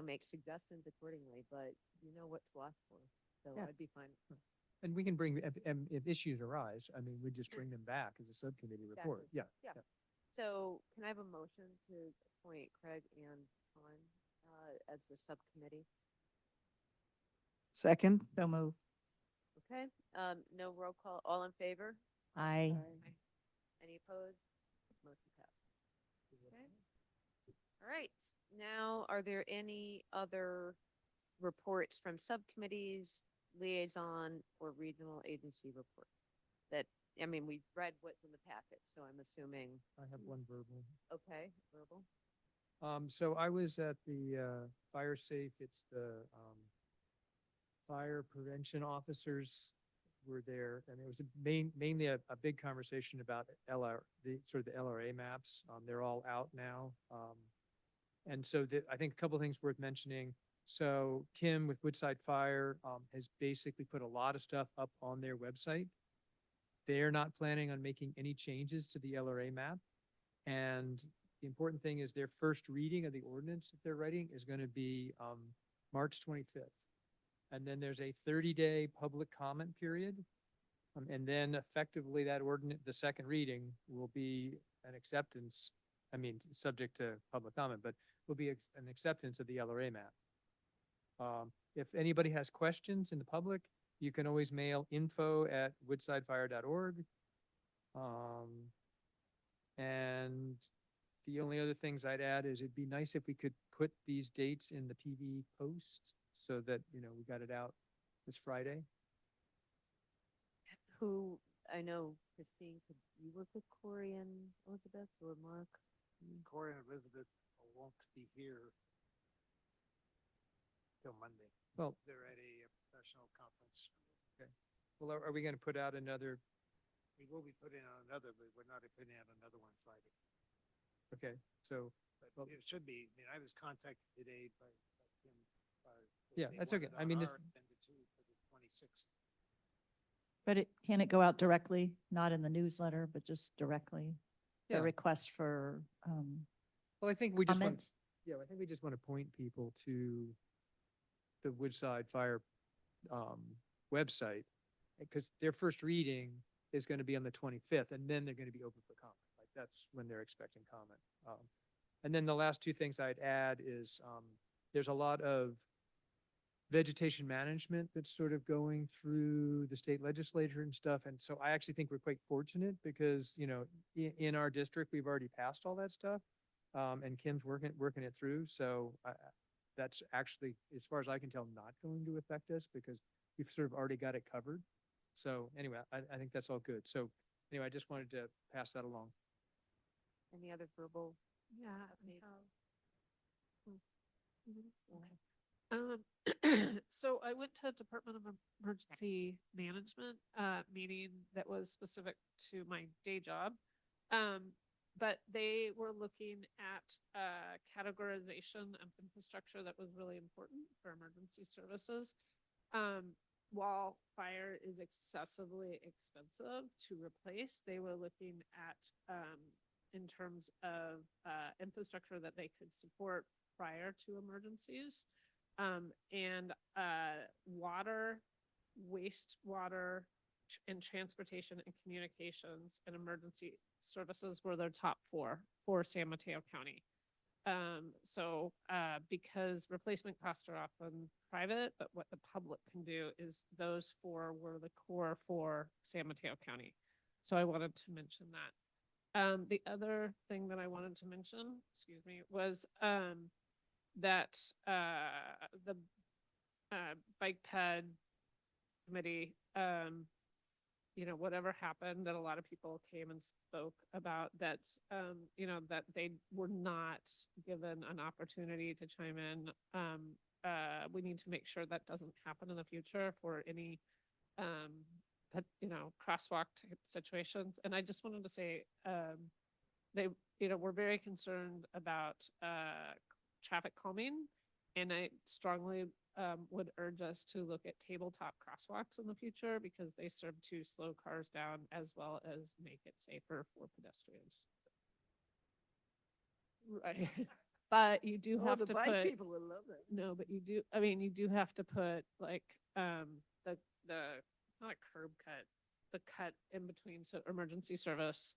Speaker 1: make suggestions accordingly, but you know what to watch for. So
Speaker 12: Yeah.
Speaker 1: I'd be fine.
Speaker 19: And we can bring, if issues arise, I mean, we just bring them back as a subcommittee report.
Speaker 1: Exactly.
Speaker 19: Yeah.
Speaker 1: Yeah. So can I have a motion to appoint Craig and Con, as the subcommittee?
Speaker 12: Second,
Speaker 2: So move.
Speaker 1: Okay, no roll call, all in favor?
Speaker 2: Aye.
Speaker 1: Any opposed? Motion passed. Okay. All right, now, are there any other reports from subcommittees, liaison, or regional agency reports? That, we've read what's in the packet, so I'm assuming,
Speaker 19: I have one verbal.
Speaker 1: okay, verbal.
Speaker 19: So I was at the fire safe, it's the fire prevention officers were there, and it was mainly a big conversation about the LRA maps. They're all out now. And so I think a couple of things worth mentioning. So Kim with Woodside Fire has basically put a lot of stuff up on their website. They're not planning on making any changes to the LRA map. And the important thing is their first reading of the ordinance that they're writing is going to be March 25th. And then there's a 30-day public comment period. And then effectively that ordinance, the second reading will be an acceptance, subject to public comment, but will be an acceptance of the LRA map. If anybody has questions in the public, you can always mail info@woodsidefire.org. And the only other things I'd add is it'd be nice if we could put these dates in the PV post so that, we got it out this Friday.
Speaker 1: Who, I know, Christine, could you work with Corey and Elizabeth or Mark?
Speaker 4: Corey and Elizabeth won't be here till Monday.
Speaker 19: Well,
Speaker 4: They're at a professional conference.
Speaker 19: okay. Well, are we going to put out another?
Speaker 4: We will be putting out another, but we're not putting out another one Friday.
Speaker 19: Okay, so,
Speaker 4: But it should be, I was contacted today by Kim.
Speaker 19: Yeah,
Speaker 4: they
Speaker 19: that's
Speaker 4: want
Speaker 19: okay.
Speaker 4: it on
Speaker 19: This,
Speaker 4: our agenda too for the 26th.
Speaker 2: But can it go out directly, not in the newsletter, but just directly? The
Speaker 19: Yeah.
Speaker 2: request for,
Speaker 19: well, I think we just want,
Speaker 2: comment?
Speaker 19: I think we just want to point people to the Woodside Fire website, because their first reading is going to be on the 25th, and then they're going to be open for comment. Like that's when they're expecting comment. And then the last two things I'd add is there's a lot of vegetation management that's sort of going through the state legislature and stuff. And so I actually think we're quite fortunate because, in our district, we've already passed all that stuff. And Kim's working it through. So that's actually, as far as I can tell, not going to affect us because we've sort of already got it covered. So anyway, I think that's all good. So anyway, I just wanted to pass that along.
Speaker 1: Any other verbal?
Speaker 13: Yeah.
Speaker 1: Okay.
Speaker 13: So I went to Department of Emergency Management, meeting that was specific to my day job. But they were looking at categorization of infrastructure that was really important for emergency services. While fire is excessively expensive to replace, they were looking at in terms of infrastructure that they could support prior to emergencies. And water, wastewater, and transportation and communications and emergency services were their top four for San Mateo County. So because replacement costs are often private, but what the public can do is those four were the core for San Mateo County. So I wanted to mention that. The other thing that I wanted to mention, excuse me, was that the bike ped committee, whatever happened, that a lot of people came and spoke about that, that they were not given an opportunity to chime in. We need to make sure that doesn't happen in the future for any, crosswalk type situations. And I just wanted to say, we're very concerned about traffic calming And I strongly would urge us to look at tabletop crosswalks in the future because they serve to slow cars down as well as make it safer for pedestrians. Right. But you do
Speaker 12: Oh,
Speaker 13: have
Speaker 12: the
Speaker 13: to
Speaker 12: bike
Speaker 13: put,
Speaker 12: people would love it.
Speaker 13: no, but you do, I mean, you do have to put like, it's not a curb cut, the cut in between so emergency service,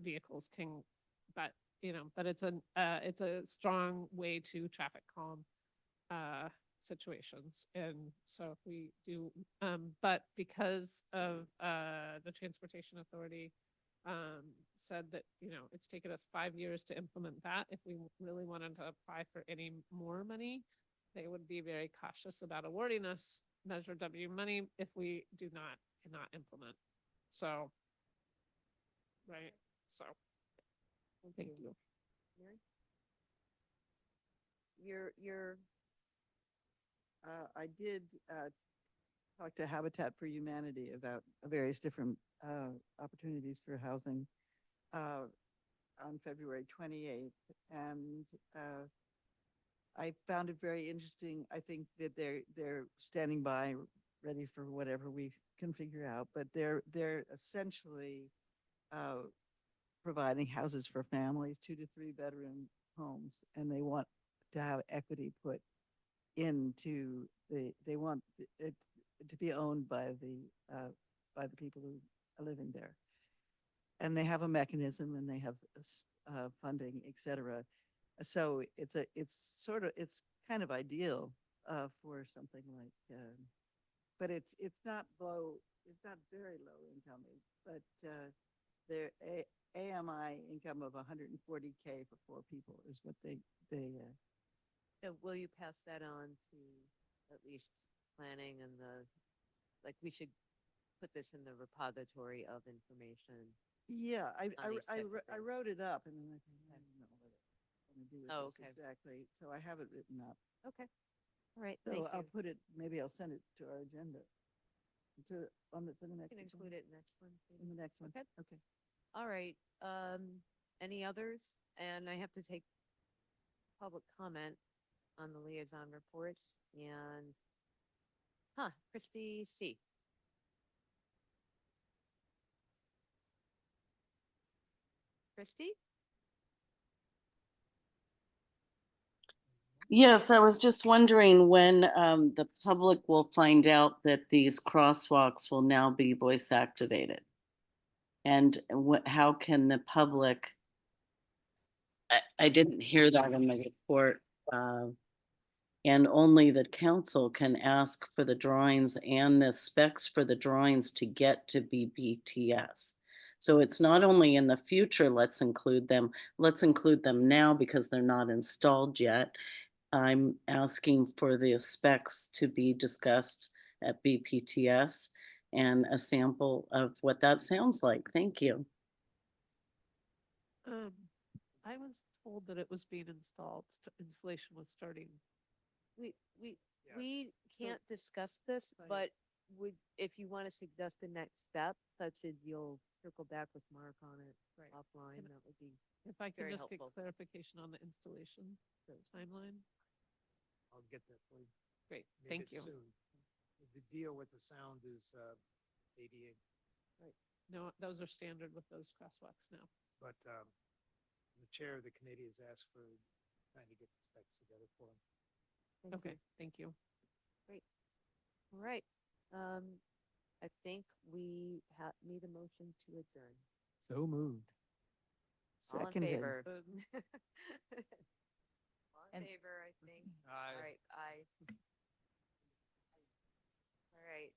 Speaker 13: vehicles can, but, you know, but it's a strong way to traffic calm, situations. And so if we do, but because of, the Transportation Authority, said that, you know, it's taken us 5 years to implement that. If we really wanted to apply for any more money, they would be very cautious about awarding us Measure W money if we cannot implement. So, right, so, thank you.
Speaker 1: Mary?
Speaker 12: I did talk to Habitat for Humanity about various different opportunities for housing on February 28th. And I found it very interesting. I think that they're standing by, ready for whatever we can figure out. But they're essentially providing houses for families, 2 to 3 bedroom homes, and they want to have equity put into they want it to be owned by the people who are living there. And they have a mechanism and they have funding, et cetera. So it's kind of ideal for something like, but it's not very low income, but their AMI income of 140K for 4 people is what they
Speaker 1: So will you pass that on to at least planning and like we should put this in the repository of information?
Speaker 12: Yeah,
Speaker 1: on these types of
Speaker 12: I
Speaker 1: things?
Speaker 12: wrote it up and then I think, I don't know what I'm going to do with
Speaker 1: Oh,
Speaker 12: this
Speaker 1: okay.
Speaker 12: exactly. So I have it written up.
Speaker 1: Okay. All right,
Speaker 12: So
Speaker 1: thank
Speaker 12: I'll
Speaker 1: you.
Speaker 12: put it, maybe I'll send it to our agenda. For the next.
Speaker 1: You can include it in next one.
Speaker 12: In the next one.
Speaker 1: Okay.
Speaker 12: Okay.
Speaker 1: All right, any others? And I have to take public comment on the liaison reports and, Christy C. Christy?
Speaker 7: Yes, I was just wondering when the public will find out that these crosswalks will now be voice activated. And how can the public, I didn't hear that in the report. And only the council can ask for the drawings and the specs for the drawings to get to BPTS. So it's not only in the future, let's include them now because they're not installed yet. I'm asking for the specs to be discussed at BPTS and a sample of what that sounds like. Thank you.
Speaker 13: I was told that it was being installed, installation was starting.
Speaker 1: We
Speaker 13: So-
Speaker 1: can't discuss this, but if you want to suggest the next step, such as you'll circle back with Mark on it
Speaker 13: Right.
Speaker 1: offline,
Speaker 13: And
Speaker 1: that would be
Speaker 13: If I can
Speaker 1: very
Speaker 13: just
Speaker 1: helpful.
Speaker 13: get clarification on the installation, the timeline.
Speaker 4: I'll get that for you.
Speaker 13: Great,
Speaker 4: Maybe
Speaker 13: thank
Speaker 4: it's
Speaker 13: you.
Speaker 4: soon. The deal with the sound is ADA,
Speaker 13: No, those are standard with those crosswalks now.
Speaker 4: but the chair of the committee has asked for trying to get the specs together for him.
Speaker 1: Thank
Speaker 13: Okay,
Speaker 1: you.
Speaker 13: thank you.
Speaker 1: Great. All right. I think we need a motion to adjourn.
Speaker 19: So moved.
Speaker 1: All in
Speaker 12: Seconded.
Speaker 1: favor? All in
Speaker 21: And-
Speaker 1: favor, I think.
Speaker 4: Aye.
Speaker 1: All right, aye. All right.